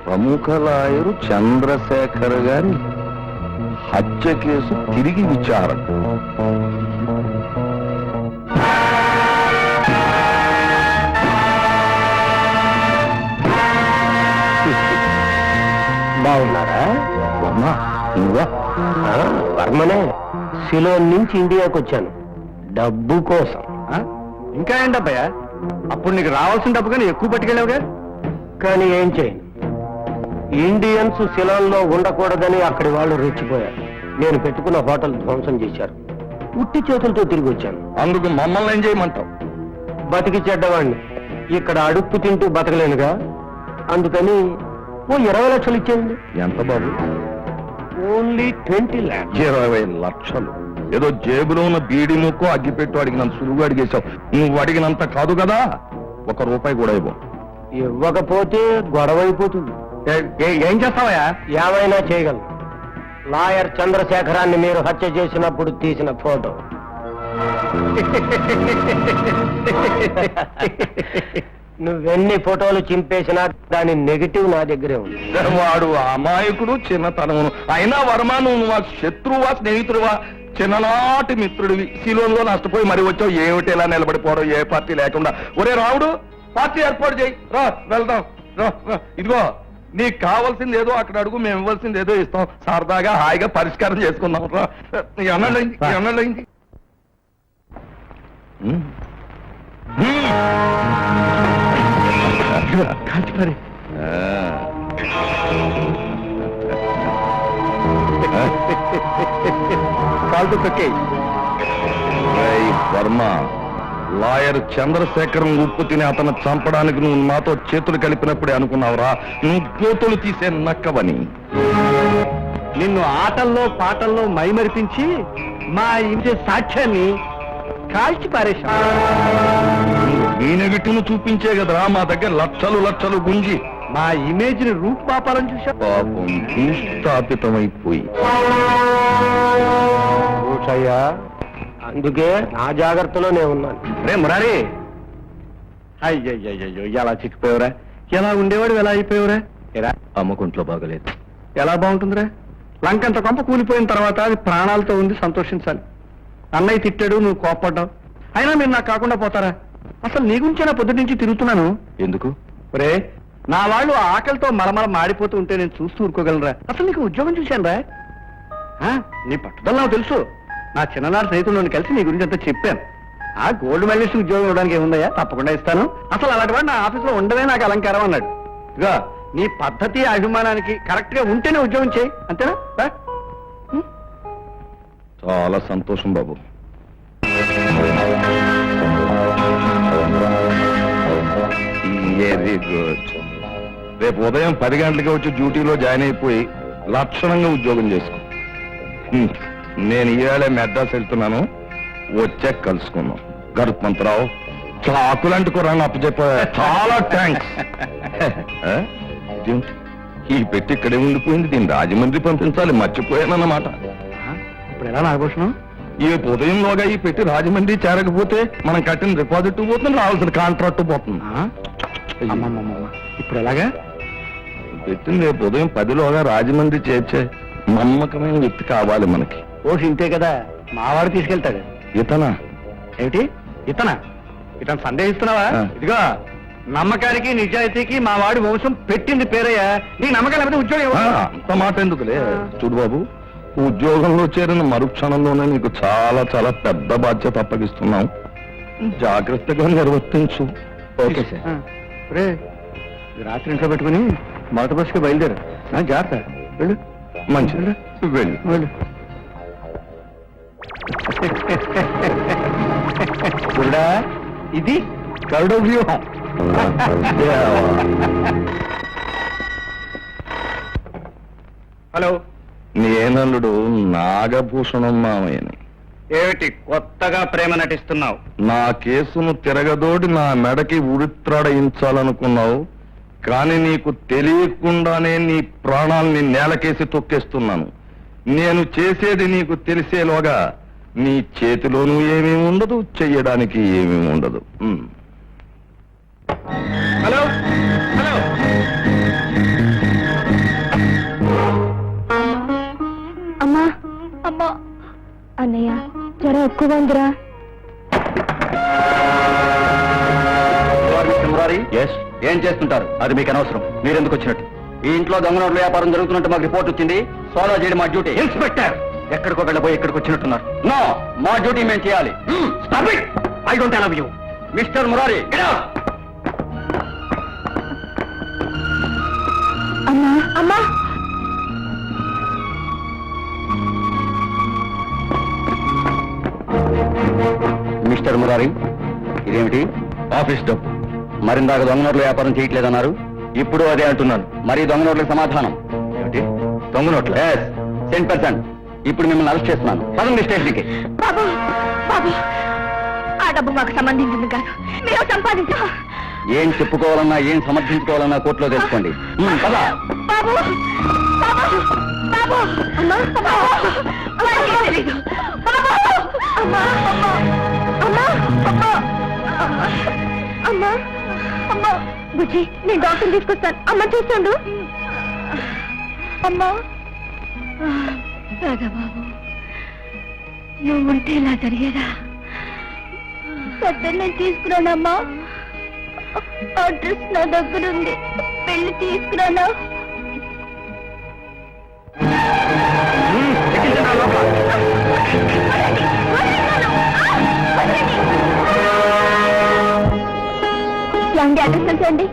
ప్రముఖ లాయరు చంద్రశేఖర్ గారి హత్య కేసు తిరిగి విచారణ. బాగున్నారా? వర్మ నువ్వా? వర్మనే. సిలోన్ నుంచి ఇండియాకి వచ్చాను డబ్బు కోసం. ఇంకా ఏంటబ్బయ్యా, అప్పుడు నీకు రావాల్సిన డబ్బు కానీ ఎక్కువ పట్టుకెళ్ళావుగా. కానీ ఏం చేయను, ఇండియన్స్ సిలోన్లో ఉండకూడదని అక్కడి వాళ్ళు రెచ్చిపోయారు. నేను పెట్టుకున్న హోటల్ ధ్వంసం చేశారు. ఉట్టి చేతులతో తిరిగి వచ్చాను. అందుకు మమ్మల్ని ఏం చేయమంటావు? బతికి చెడ్డవాణ్ణి. ఇక్కడ అడుక్కు తింటూ బతకలేనుగా, అందుకని ఓ 20 లక్షలు ఇచ్చేయండి. ఎంత బాబు? Only 20 lakhs. 20 లక్షలు? ఏదో జేబులో ఉన్న బీడి ముక్కు అగ్గిపెట్టు అడిగినంత సులువుగా అడిగేశావు. నువ్వు అడిగినంత కాదు కదా, ₹1 కూడా ఇవ్వు. ఇవ్వకపోతే గొడవ అయిపోతుంది. ఏం చేస్తావయ్యా? ఏమైనా చేయగలను. లాయర్ చంద్రశేఖరాన్ని మీరు హత్య చేసినప్పుడు తీసిన ఫోటో. నువ్వెన్ని ఫోటోలు చింపేసినా దాని నెగిటివ్ నా దగ్గరే ఉంది. వాడు అమాయకుడు, చిన్నతనమును. అయినా వర్మ, నువ్వు మాకు శత్రువా స్నేహితుడువా? చిన్ననాటి మిత్రుడివి. సిలోన్లో నష్టపోయి మరి వచ్చావు. ఏమిటి ఇలా నిలబడిపోవడం, ఏ పార్టీ లేకుండా? ఒరే రావుడు, పార్టీ ఏర్పాటు చేయి. రా వెళ్దాం. రా రా. ఇదిగో నీకు కావాల్సింది ఏదో అక్కడ అడుగు, మేము ఇవ్వాల్సింది ఏదో ఇస్తాం. సరదాగా హాయిగా పరిష్కారం చేసుకుందాం. రా. ఎన్నళ్ళైంది? కాంతిపారి. కాల్తో తొక్కే. వర్మ, లాయర్ చంద్రశేఖరం ఉప్పు తిని అతను చంపడానికి నువ్వు నాతో చేతులు కలిపినప్పుడే అనుకున్నావురా నువ్వు గోతులు తీసే నక్కవని. నిన్ను ఆటల్లో పాటల్లో మైమరిపించి మా ఇంటి సాక్ష్యాన్ని కాల్చి పారేశా. ఈ నెగిటివ్ చూపించే కదరా మా దగ్గర లక్షలు లక్షలు గుంజి మా ఇమేజ్ ని రూపుమాపాలని చూసా. పాపం భూస్థాపితమైపోయి చూసయ్యా, అందుకే నా జాగ్రత్తలోనే ఉన్నాను. రే మురారి, అయ్యయ్యో ఎలా చిక్కిపోయావురా? ఎలా ఉండేవాడు ఎలా అయిపోయావురా? ఏరా అమ్మకుంట్లో బాగలేదు. ఎలా బాగుంటుందిరా? లంకంత కొంప కూలిపోయిన తర్వాత అది ప్రాణాలతో ఉంది, సంతోషించాలి. అన్నయ్య తిట్టాడు, నువ్వు కోప్పడ్డావు, అయినా మీరు నాకు కాకుండా పోతారా? అసలు నీ గురించి నా పొద్దు నుంచి తిరుగుతున్నాను. ఎందుకు? రే, నా వాళ్ళు ఆకలితో మలమల మాడిపోతూ ఉంటే నేను చూస్తూ ఊరుకోగలరా? అసలు నీకు ఉద్యోగం చూశాను రా. నీ పట్టుదల నాకు తెలుసు. నా చిన్ననాడు స్నేహితులను కలిసి నీ గురించి అంతా చెప్పాను. ఆ గోల్డ్ మెడలిస్ట్ ఉద్యోగం ఇవ్వడానికి ఏముందయ్యా, తప్పకుండా ఇస్తాను. అసలు అలాంటి వాడు నా ఆఫీస్లో ఉండవే నాకు అలంకారం అన్నాడు. ఇదిగో నీ పద్ధతి అభిమానానికి కరెక్ట్ గా ఉంటేనే ఉద్యోగం చేయి, అంతేనా? రా. చాలా సంతోషం బాబు. Very good. రేపు ఉదయం 10 గంటలకి వచ్చి డ్యూటీలో జాయిన్ అయిపోయి లక్షణంగా ఉద్యోగం చేసుకో. నేను ఇవాళ మెడ్రాస్ వెళ్తున్నాను, వచ్చాక కలుసుకున్నాం. గరుత్మంతరావు, చాకులాంటి కురాన్ని అప్పచెప్ప. చాలా థ్యాంక్స్. ఈ పెట్టి ఇక్కడే ఉండిపోయింది, దీన్ని రాజమండ్రి పంపించాలి, మర్చిపోయానన్నమాట. ఇప్పుడు ఎలా నాగభూషణం? ఈ ఉదయంలోగా ఈ పెట్టి రాజమండ్రి చేరకపోతే మనం కట్టిన డిపాజిట్ పోతుంది, రావాల్సిన కాంట్రాక్ట్ పోతుంది. ఇప్పుడు ఎలాగా? పెట్టింది రేపు ఉదయం 10లోగా రాజమండ్రి చేర్చే నమ్మకమైన వ్యక్తి కావాలి మనకి. ఓ ఇంతే కదా, మావాడు తీసుకెళ్తాడు. ఇతనా? ఏమిటి ఇతనా? ఇతను సందేహిస్తున్నావా? ఇదిగో, నమ్మకానికి నిజాయితీకి మా వాడి వంశం పెట్టింది పేరయ్యా. నీ నమ్మకం లేకపోతే ఉద్యోగం అంత మాట ఎందుకులే. చూడు బాబు, ఉద్యోగంలో చేరిన మరుక్షణంలోనే నీకు చాలా చాలా పెద్ద బాధ్యత అప్పగిస్తున్నాం. జాగ్రత్తగా నిర్వర్తించు. Okay sir. రే, రాత్రి ఇంట్లో పెట్టుకుని మొదటి బస్సుకి బయలుదేరు. జాగ్రత్త, వెళ్ళు. మంచిది, వెళ్ళు. వెళ్ళు. చూడా, ఇది గరుడ వ్యూహం. హలో, నేనల్లుడు నాగభూషణం మామయ్యని. ఏమిటి కొత్తగా ప్రేమ నటిస్తున్నావు? నా కేసును తిరగదోడి నా మెడకి ఉరిత్రాడయించాలనుకున్నావు, కానీ నీకు తెలియకుండానే నీ ప్రాణాల్ని నేలకేసి తొక్కేస్తున్నాను. నేను చేసేది నీకు తెలిసేలోగా నీ చేతిలోనూ ఏమీ ఉండదు, చెయ్యడానికి ఏమీ ఉండదు. హలో హలో, అమ్మా అమ్మా, అన్నయ్య జ్వరం ఎక్కువగా ఉందిరా. ఏం చేస్తుంటారు? అది మీకు అనవసరం. మీరెందుకు వచ్చినట్టు? ఈ ఇంట్లో దొంగ నోట్ల వ్యాపారం జరుగుతున్నట్టు మాకు రిపోర్ట్ వచ్చింది. ఫాలో చేయడం మా డ్యూటీ. ఇన్స్పెక్టర్, ఎక్కడికో వెళ్ళబోయి ఎక్కడికి వచ్చినట్టున్నారు. నో, మా డ్యూటీ మేము చేయాలి. I don't love you. Mister Murari, అమ్మా అమ్మా, మిస్టర్ మురారి, ఇదేమిటి? ఆఫీస్ డబ్బు. మరిందాక దొంగ నోట్ల వ్యాపారం చేయట్లేదన్నారు, ఇప్పుడు అదే అంటున్నాను. మరి దొంగ నోట్లకు సమాధానం ఏమిటి? దొంగ నోట్ల? 10%. ఇప్పుడు మిమ్మల్ని అరెస్ట్ చేస్తున్నాను. పదండి స్టేషన్కి. బాబు బాబు, ఆ డబ్బు మాకు సంబంధించింది కాదు, మేము సంపాదించా. ఏం చెప్పుకోవాలన్నా ఏం సమర్థించుకోవాలన్నా కోర్టులో తెలుసుకోండి. పద. బాబు బాబు బాబు, అమ్మా బాబు, వాడికి తెలీదు. బాబు, అమ్మా అమ్మా అమ్మా అమ్మా అమ్మా అమ్మా. బుజ్జి, నేను డాక్టర్ తీసుకొస్తాను, అమ్మ చూస్తాడు. అమ్మా బాబు, నువ్వు ఉంటే ఇలా జరిగేదా? పొద్దున్న నేను తీసుకురానమ్మా, అడ్రస్ నా దగ్గర ఉంది, వెళ్ళి తీసుకురానా? ఏమండి అడ్రస్ తెలుసండి?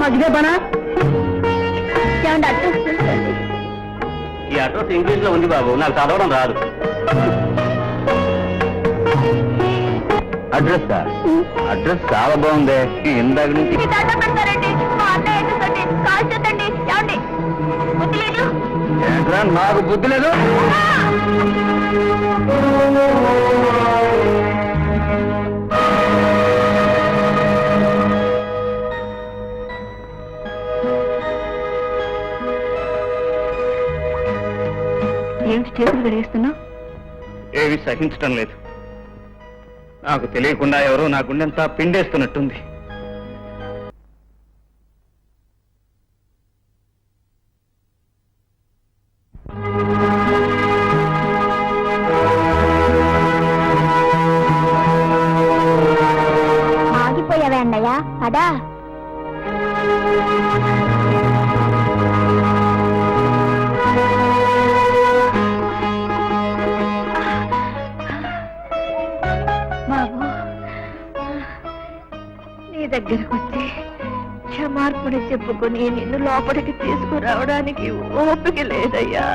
మధ్య పనా? ఏమండి అడ్రస్ తెలుసండి? ఈ అడ్రస్ ఇంగ్లీష్ లో ఉంది బాబు, నాకు చదవడం రాదు. అడ్రస్ అడ్రస్ చాలా బాగుంది. ఇందాక నుంచి మీ దండం పెడతారండి, మా అన్నయ్య అడ్రస్ అండి, కాల్ చేద్దండి. ఏమండి బుద్ధి లేదు? ఏంట్రా, నాకు బుద్ధి లేదు? ఏమిటి చేతులు గడిగేస్తున్నావు? సహించటం లేదు. నాకు తెలియకుండా ఎవరో నా గుండెంతా పిండేస్తున్నట్టుంది. ఆగిపోయావే అన్నయ్య పదా. బాబు, నీ దగ్గరకు వచ్చి క్షమార్పణ చెప్పుకొని నిన్ను లోపలికి తీసుకురావడానికి ఓపిక లేదయ్యా.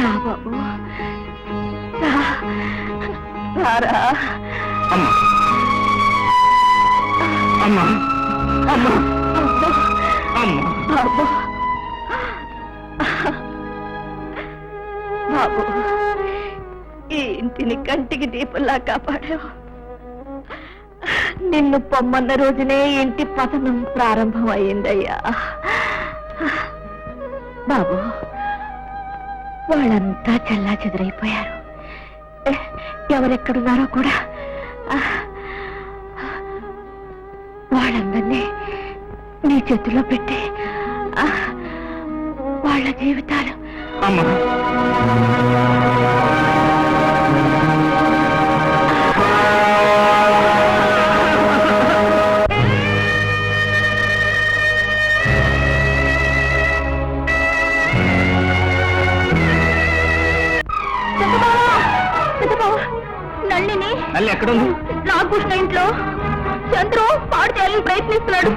రా బాబు, రారా. అమ్మా అమ్మా అమ్మా అమ్మా బాబు, బాబు, ఈ ఇంటిని కంటికి దీపంలా కాపాడావు. నిన్ను పొమ్మన్న రోజునే ఇంటి పతనం ప్రారంభం అయిందయ్యా. బాబు, వాళ్ళంతా చల్లా చెదరైపోయారు. ఎవరెక్కడున్నారో కూడా వాళ్ళందరినీ నీ చేతిలో పెట్టి వాళ్ళ జీవితాలు అమ్మా నల్లిని మళ్ళీ ఎక్కడుంది? నాగభూషణ ఇంట్లో చంద్రు పాడు చేయాలని ప్రయత్నిస్తున్నాడు.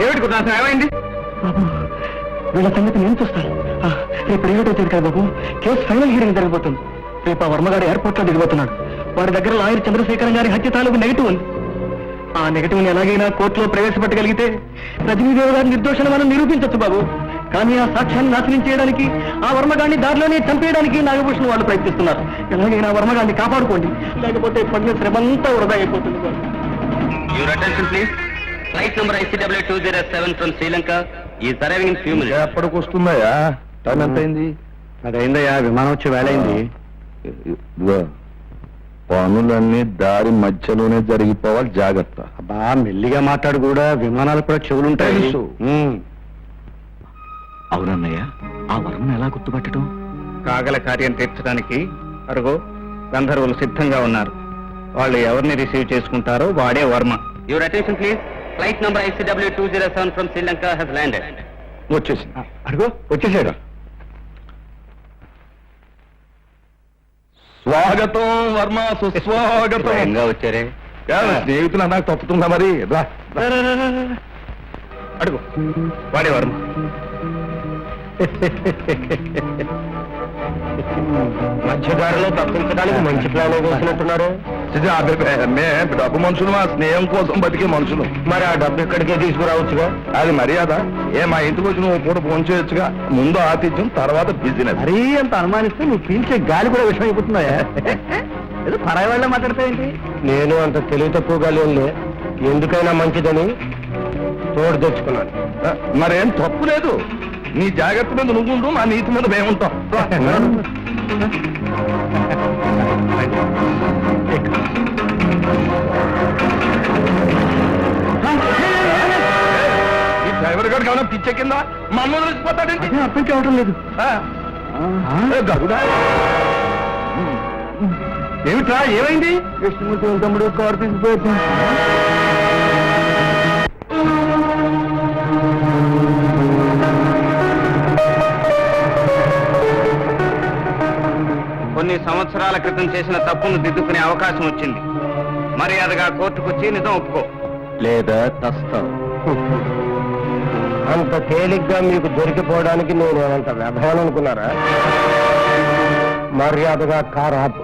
ఏమిటి గురునాథం, ఏమైంది? బాబు వీళ్ళ సంగతి నేను చూస్తాను. రేపు రేవటో తేదీ కదా బాబు, కేసు ఫైనల్ హియరింగ్ జరగబోతుంది. రేపు ఆ వర్మగాడు ఎయిర్పోర్ట్ లో దిగబోతున్నాడు. వాడి దగ్గర లాయర్ చంద్రశేఖరం గారి హత్య తాలూకు నెగిటివ్ ఉంది. ఆ నెగిటివ్ ని ఎలాగైనా కోర్టులో ప్రవేశపెట్టగలిగితే రజనీదేవి గారి నిర్దోషణ మనం నిరూపించవచ్చు బాబు. కానీ ఆ సాక్ష్యాన్ని నాశనం చేయడానికి, ఆ వర్మగాడిని దారిలోనే చంపేయడానికి నాగభూషణ్ వాళ్ళు ప్రయత్నిస్తున్నారు. ఎలాగైనా వర్మగాడిని కాపాడుకోండి, లేకపోతే పడిన శ్రమంతా వృధా అయిపోతుంది బాబు. Your attention please. Flight number ICW 207 from Sri Lanka is arriving in few minutes. ఎప్పటికి వస్తుందయ్యా? టైం ఎంత అయింది? అదైందయ్యా, విమానం వచ్చే వేళ అయింది. ఇదిగో, పనులన్నీ దారి మధ్యలోనే జరిగిపోవాలి, జాగ్రత్త. అబ్బా మెల్లిగా మాట్లాడు, కూడా విమానాలు కూడా చెవులుంటాయి. తెలుసు. అవునన్నయ్య, ఆ వర్మను ఎలా గుర్తుపట్టడం? కాగల కార్యం తీర్చడానికి అరుగో గంధర్వులు సిద్ధంగా ఉన్నారు. వాళ్ళు ఎవరిని రిసీవ్ చేసుకుంటారో వాడే Varma. Your attention please. Flight number ICW 207 from Sri Lanka has landed. వచ్చేసింది. అరుగో వచ్చేసాడు. స్వాగతం వర్మ, సుస్వాగతం. వచ్చారే. స్నేహితులు నాకు తప్పుతుందా మరి? రా. అడుగు, వాడే వర్మ. మధ్యదారిలో తప్పించడానికి మంచి ప్లాన్ వేసినట్టున్నారు. డబ్బు మనుషులు, మా స్నేహం కోసం బతికే మనుషులు. మరి ఆ డబ్బు ఇక్కడికే తీసుకురావచ్చుగా. అది మర్యాద. మా ఇంటికి వచ్చి నువ్వు పూట ఫోన్ చేయొచ్చుగా. ముందు ఆతిథ్యం, తర్వాత బిజినెస్. మరీ అంత అనుమానిస్తే నువ్వు పీల్చే గాలి కూడా విషయం అయిపోతున్నాయా? ఏదో పరాయి వాళ్ళ మాట్లాడతాయండి. నేను అంత తెలివి తక్కువగా లేనులే, ఎందుకైనా మంచిదని తోడు తెచ్చుకున్నాను. మరేం తప్పు లేదు. నీ జాగ్రత్త మీద నువ్వుండు, మా నీతి మీద మేముంటాం. ఈ డ్రైవర్ గారు కావాలా పిచ్చ కింద మమ్మల్ని వచ్చిపోతాడండి. అర్థం కావటం లేదు. గరుడా, ఏమిట్రా, ఏమైంది? కృష్ణమూర్తి తమ్ముడు కారు తీసుకుపోయి కొన్ని సంవత్సరాల క్రితం చేసిన తప్పును దిద్దుకునే అవకాశం వచ్చింది. మర్యాదగా కోర్టుకొచ్చి నిజం ఒప్పుకో, లేదా తస్తావు. అంత తేలిగ్గా మీకు దొరికిపోవడానికి నేను అంత వ్యర్థం అనుకున్నారా? మర్యాదగా కారు ఆపు,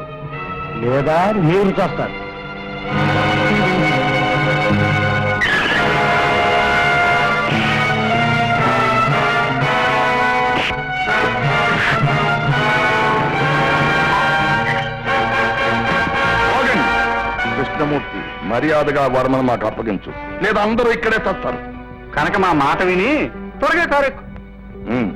లేదా మీరు చేస్తారు. మర్యాదగా వర్మను మాకు అప్పగించు, లేదా అందరూ ఇక్కడే చస్తారు. కనుక మా మాట విని త్వరగా కారెక్కు. ఉమ్.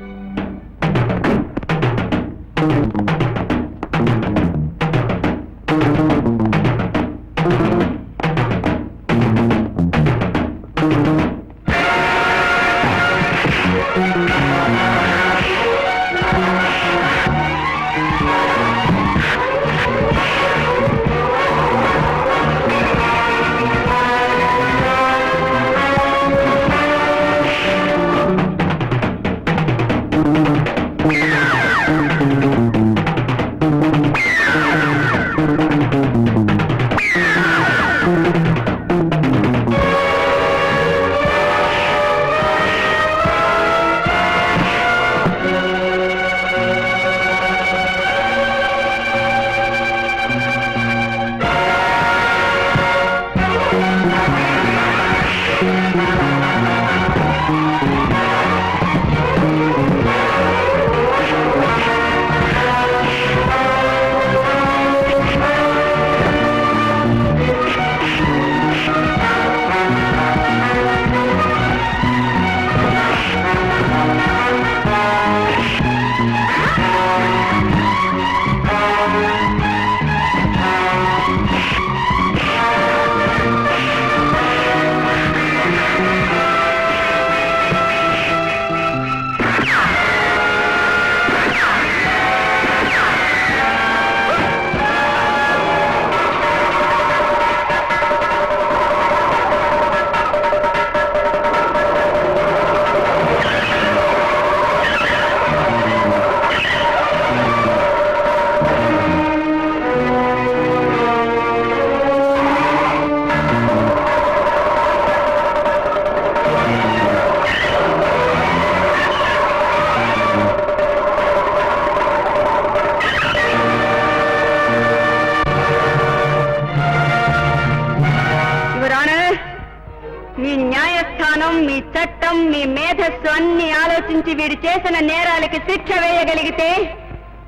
మీ న్యాయస్థానం, మీ చట్టం, మీ మేధస్సు అన్ని ఆలోచించి వీడు చేసిన నేరాలకి శిక్ష వేయగలిగితే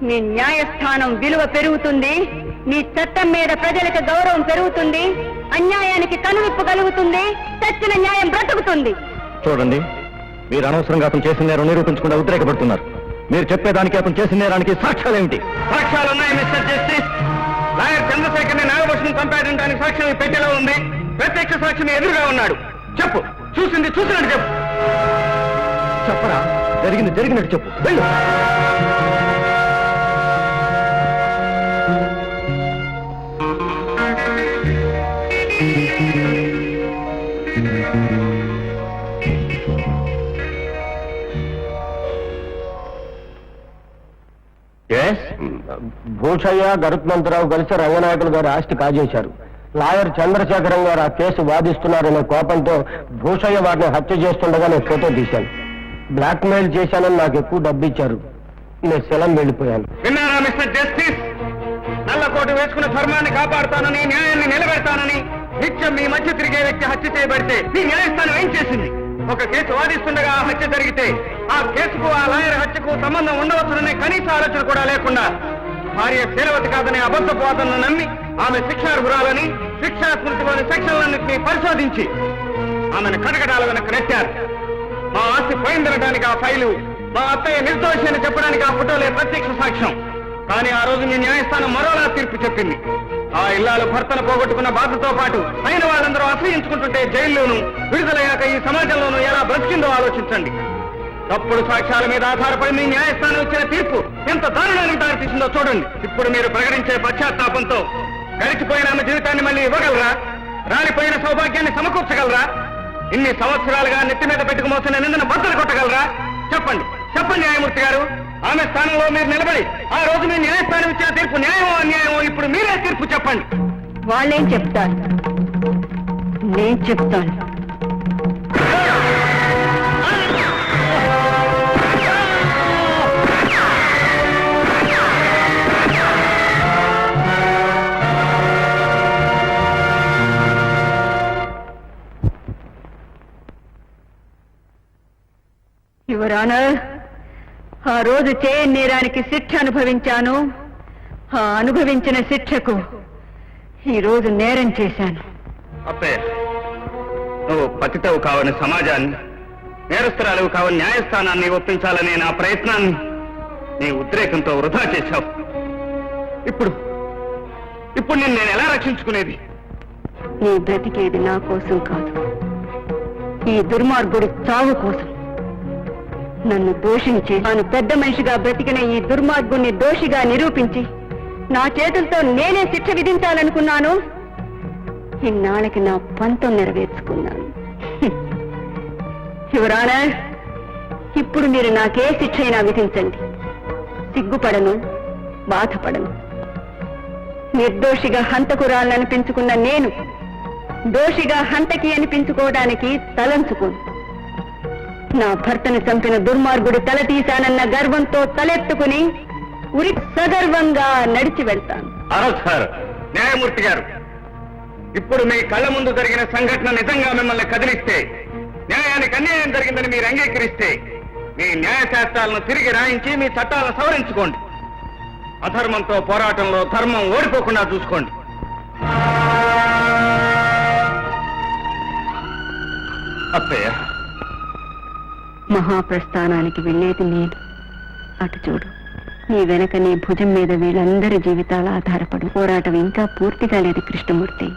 మీ న్యాయస్థానం విలువ పెరుగుతుంది, మీ చట్టం మీద ప్రజలకు గౌరవం పెరుగుతుంది, అన్యాయానికి కనువిప్పు కలుగుతుంది, చచ్చిన న్యాయం బ్రతుకుతుంది. చూడండి, మీరు అనవసరంగా అతను చేసిన నేరం నిరూపించకుండా ఉద్రేకపడుతున్నారు. మీరు చెప్పేదానికి అతను చేసిన నేరానికి సాక్ష్యాలేమిటి? సాక్ష్యాలున్నాయి మిస్టర్ జస్టిస్. లాయర్ చంద్రశేఖర్ని నాగభూషణం చంపాడడానికి సాక్ష్యం ఈ పెట్టెలో ఉంది. ప్రత్యక్ష సాక్షి ఎదురుగా ఉన్నాడు. చెప్పు, చూసింది చూసినట్టు చెప్పు. చెప్పరా? జరిగింది జరిగినట్టు చెప్పు. వెళ్ళు. భూషయ్య, గరుత్మంతరావు కలిసి రంగనాయకులు గారి ఆస్తి కాజేశారు. లాయర్ చంద్రశేఖరం గారు ఆ కేసు వాదిస్తున్నారనే కోపంతో భూషయ్య వారిని హత్య చేస్తుండగా నేను ఫోటో తీశాను. బ్లాక్ మెయిల్ చేశానని నాకు ఎక్కువ డబ్బు ఇచ్చారు. నేను సెలం వెళ్ళిపోయాను. విన్నారా మిస్టర్ జస్టిస్? నల్లకోటు వేసుకున్న ధర్మాన్ని కాపాడుతానని, న్యాయాన్ని నిలబెడతానని నిత్యం మీ మధ్య తిరిగే వ్యక్తి హత్య చేయబడితే మీ న్యాయస్థానం ఏం చేసింది? ఒక కేసు వాదిస్తుండగా ఆ హత్య జరిగితే ఆ కేసుకు, ఆ లాయర్ హత్యకు సంబంధం ఉండవచ్చుననే కనీస ఆలోచన కూడా లేకుండా భార్య శీలవతి కాదనే అబద్ధపు వాదనను నమ్మి ఆమె శిక్షార్హురాలని, శిక్షా స్మృతిలోని సెక్షన్లన్నింటినీ పరిశోధించి ఆమెను కటకటాల వెనక్కి నెట్టారు. మా ఆస్తి పోయిందనడానికి ఆ ఫైలు, మా అత్తయ్య నిర్దోషి అని చెప్పడానికి ఆ ఫోటోలే ప్రత్యక్ష సాక్ష్యం. కానీ ఆ రోజు మీ న్యాయస్థానం మరోలా తీర్పు చెప్పింది. ఆ ఇల్లాలు భర్తను పోగొట్టుకున్న బాధతో పాటు అయిన వాళ్ళందరూ అసహించుకుంటుంటే జైల్లోనూ, విడుదలయ్యాక ఈ సమాజంలోనూ ఎలా బ్రతికిందో ఆలోచించండి. తప్పుడు సాక్ష్యాల మీద ఆధారపడి మీ న్యాయస్థానం ఇచ్చిన తీర్పు ఎంత దారుణానికి దారితీసిందో చూడండి. ఇప్పుడు మీరు ప్రకటించే పశ్చాత్తాపంతో గడిచిపోయిన ఆమె జీవితాన్ని మళ్ళీ ఇవ్వగలరా? రాలిపోయిన సౌభాగ్యాన్ని సమకూర్చగలరా? ఇన్ని సంవత్సరాలుగా నెత్తి మీద పెట్టుకు మోసిన నిందను బద్దలు కొట్టగలరా? చెప్పండి, చెప్పండి న్యాయమూర్తి గారు. ఆమె స్థానంలో మీరు నిలబడి ఆ రోజు మీ న్యాయస్థానం ఇచ్చిన తీర్పు న్యాయమో అన్యాయమో ఇప్పుడు మీరే తీర్పు చెప్పండి. వాళ్ళేం చెప్తారు, నేను చెప్తాను. యువర్ ఆనర్, ఆ రోజు చేయని నేరానికి శిక్ష అనుభవించాను. ఆ అనుభవించిన శిక్షకు ఈ రోజు నేరం చేశాను. అప్పయ్య, నువ్వు పతితవు కావని సమాజాన్ని, నేరస్తురాలు కావని న్యాయస్థానాన్ని ఒప్పించాలనే నా ప్రయత్నాన్ని నీ ఉద్రేకంతో వృధా చేశావు. ఇప్పుడు నేను ఎలా రక్షించుకునేది? నీ బ్రతికేది నా కోసం కాదు, ఈ దుర్మార్గుడి చావు కోసం. నన్ను దోషించి తాను పెద్ద మనిషిగా బ్రతికిన ఈ దుర్మార్గుణ్ణి దోషిగా నిరూపించి నా చేతులతో నేనే శిక్ష విధించాలనుకున్నాను. ఇన్నాళ్ళకి నా పంతం నెరవేర్చుకున్నాను. యువరానా, ఇప్పుడు మీరు నాకే శిక్ష అయినా విధించండి. సిగ్గుపడను, బాధపడను. నిర్దోషిగా హంతకురాలను అనిపించుకున్న నేను దోషిగా హంతకి అనిపించుకోవడానికి తలంచుకోను. నా భర్తను చంపిన దుర్మార్గుడు తల తీశానన్న గర్వంతో తలెత్తుకుని ఉరి సగర్వంగా నడిచి వెళ్తాను. సార్, న్యాయమూర్తి గారు, ఇప్పుడు మీ కళ్ళ ముందు జరిగిన సంఘటన నిజంగా మిమ్మల్ని కదిలిస్తే, న్యాయానికి అన్యాయం జరిగిందని మీరు అంగీకరిస్తే, మీ న్యాయశాస్త్రాలను తిరిగి రాయించి మీ చట్టాలను సవరించుకోండి. అధర్మంతో పోరాటంలో ధర్మం ఓడిపోకుండా చూసుకోండి. అత్తయ్య, మహాప్రస్థానానికి వెళ్ళేది నేను. అటు చూడు, నీ వెనక నీ భుజం మీద వీళ్ళందరి జీవితాలు ఆధారపడు. పోరాటం ఇంకా పూర్తిగా లేదు కృష్ణమూర్తి.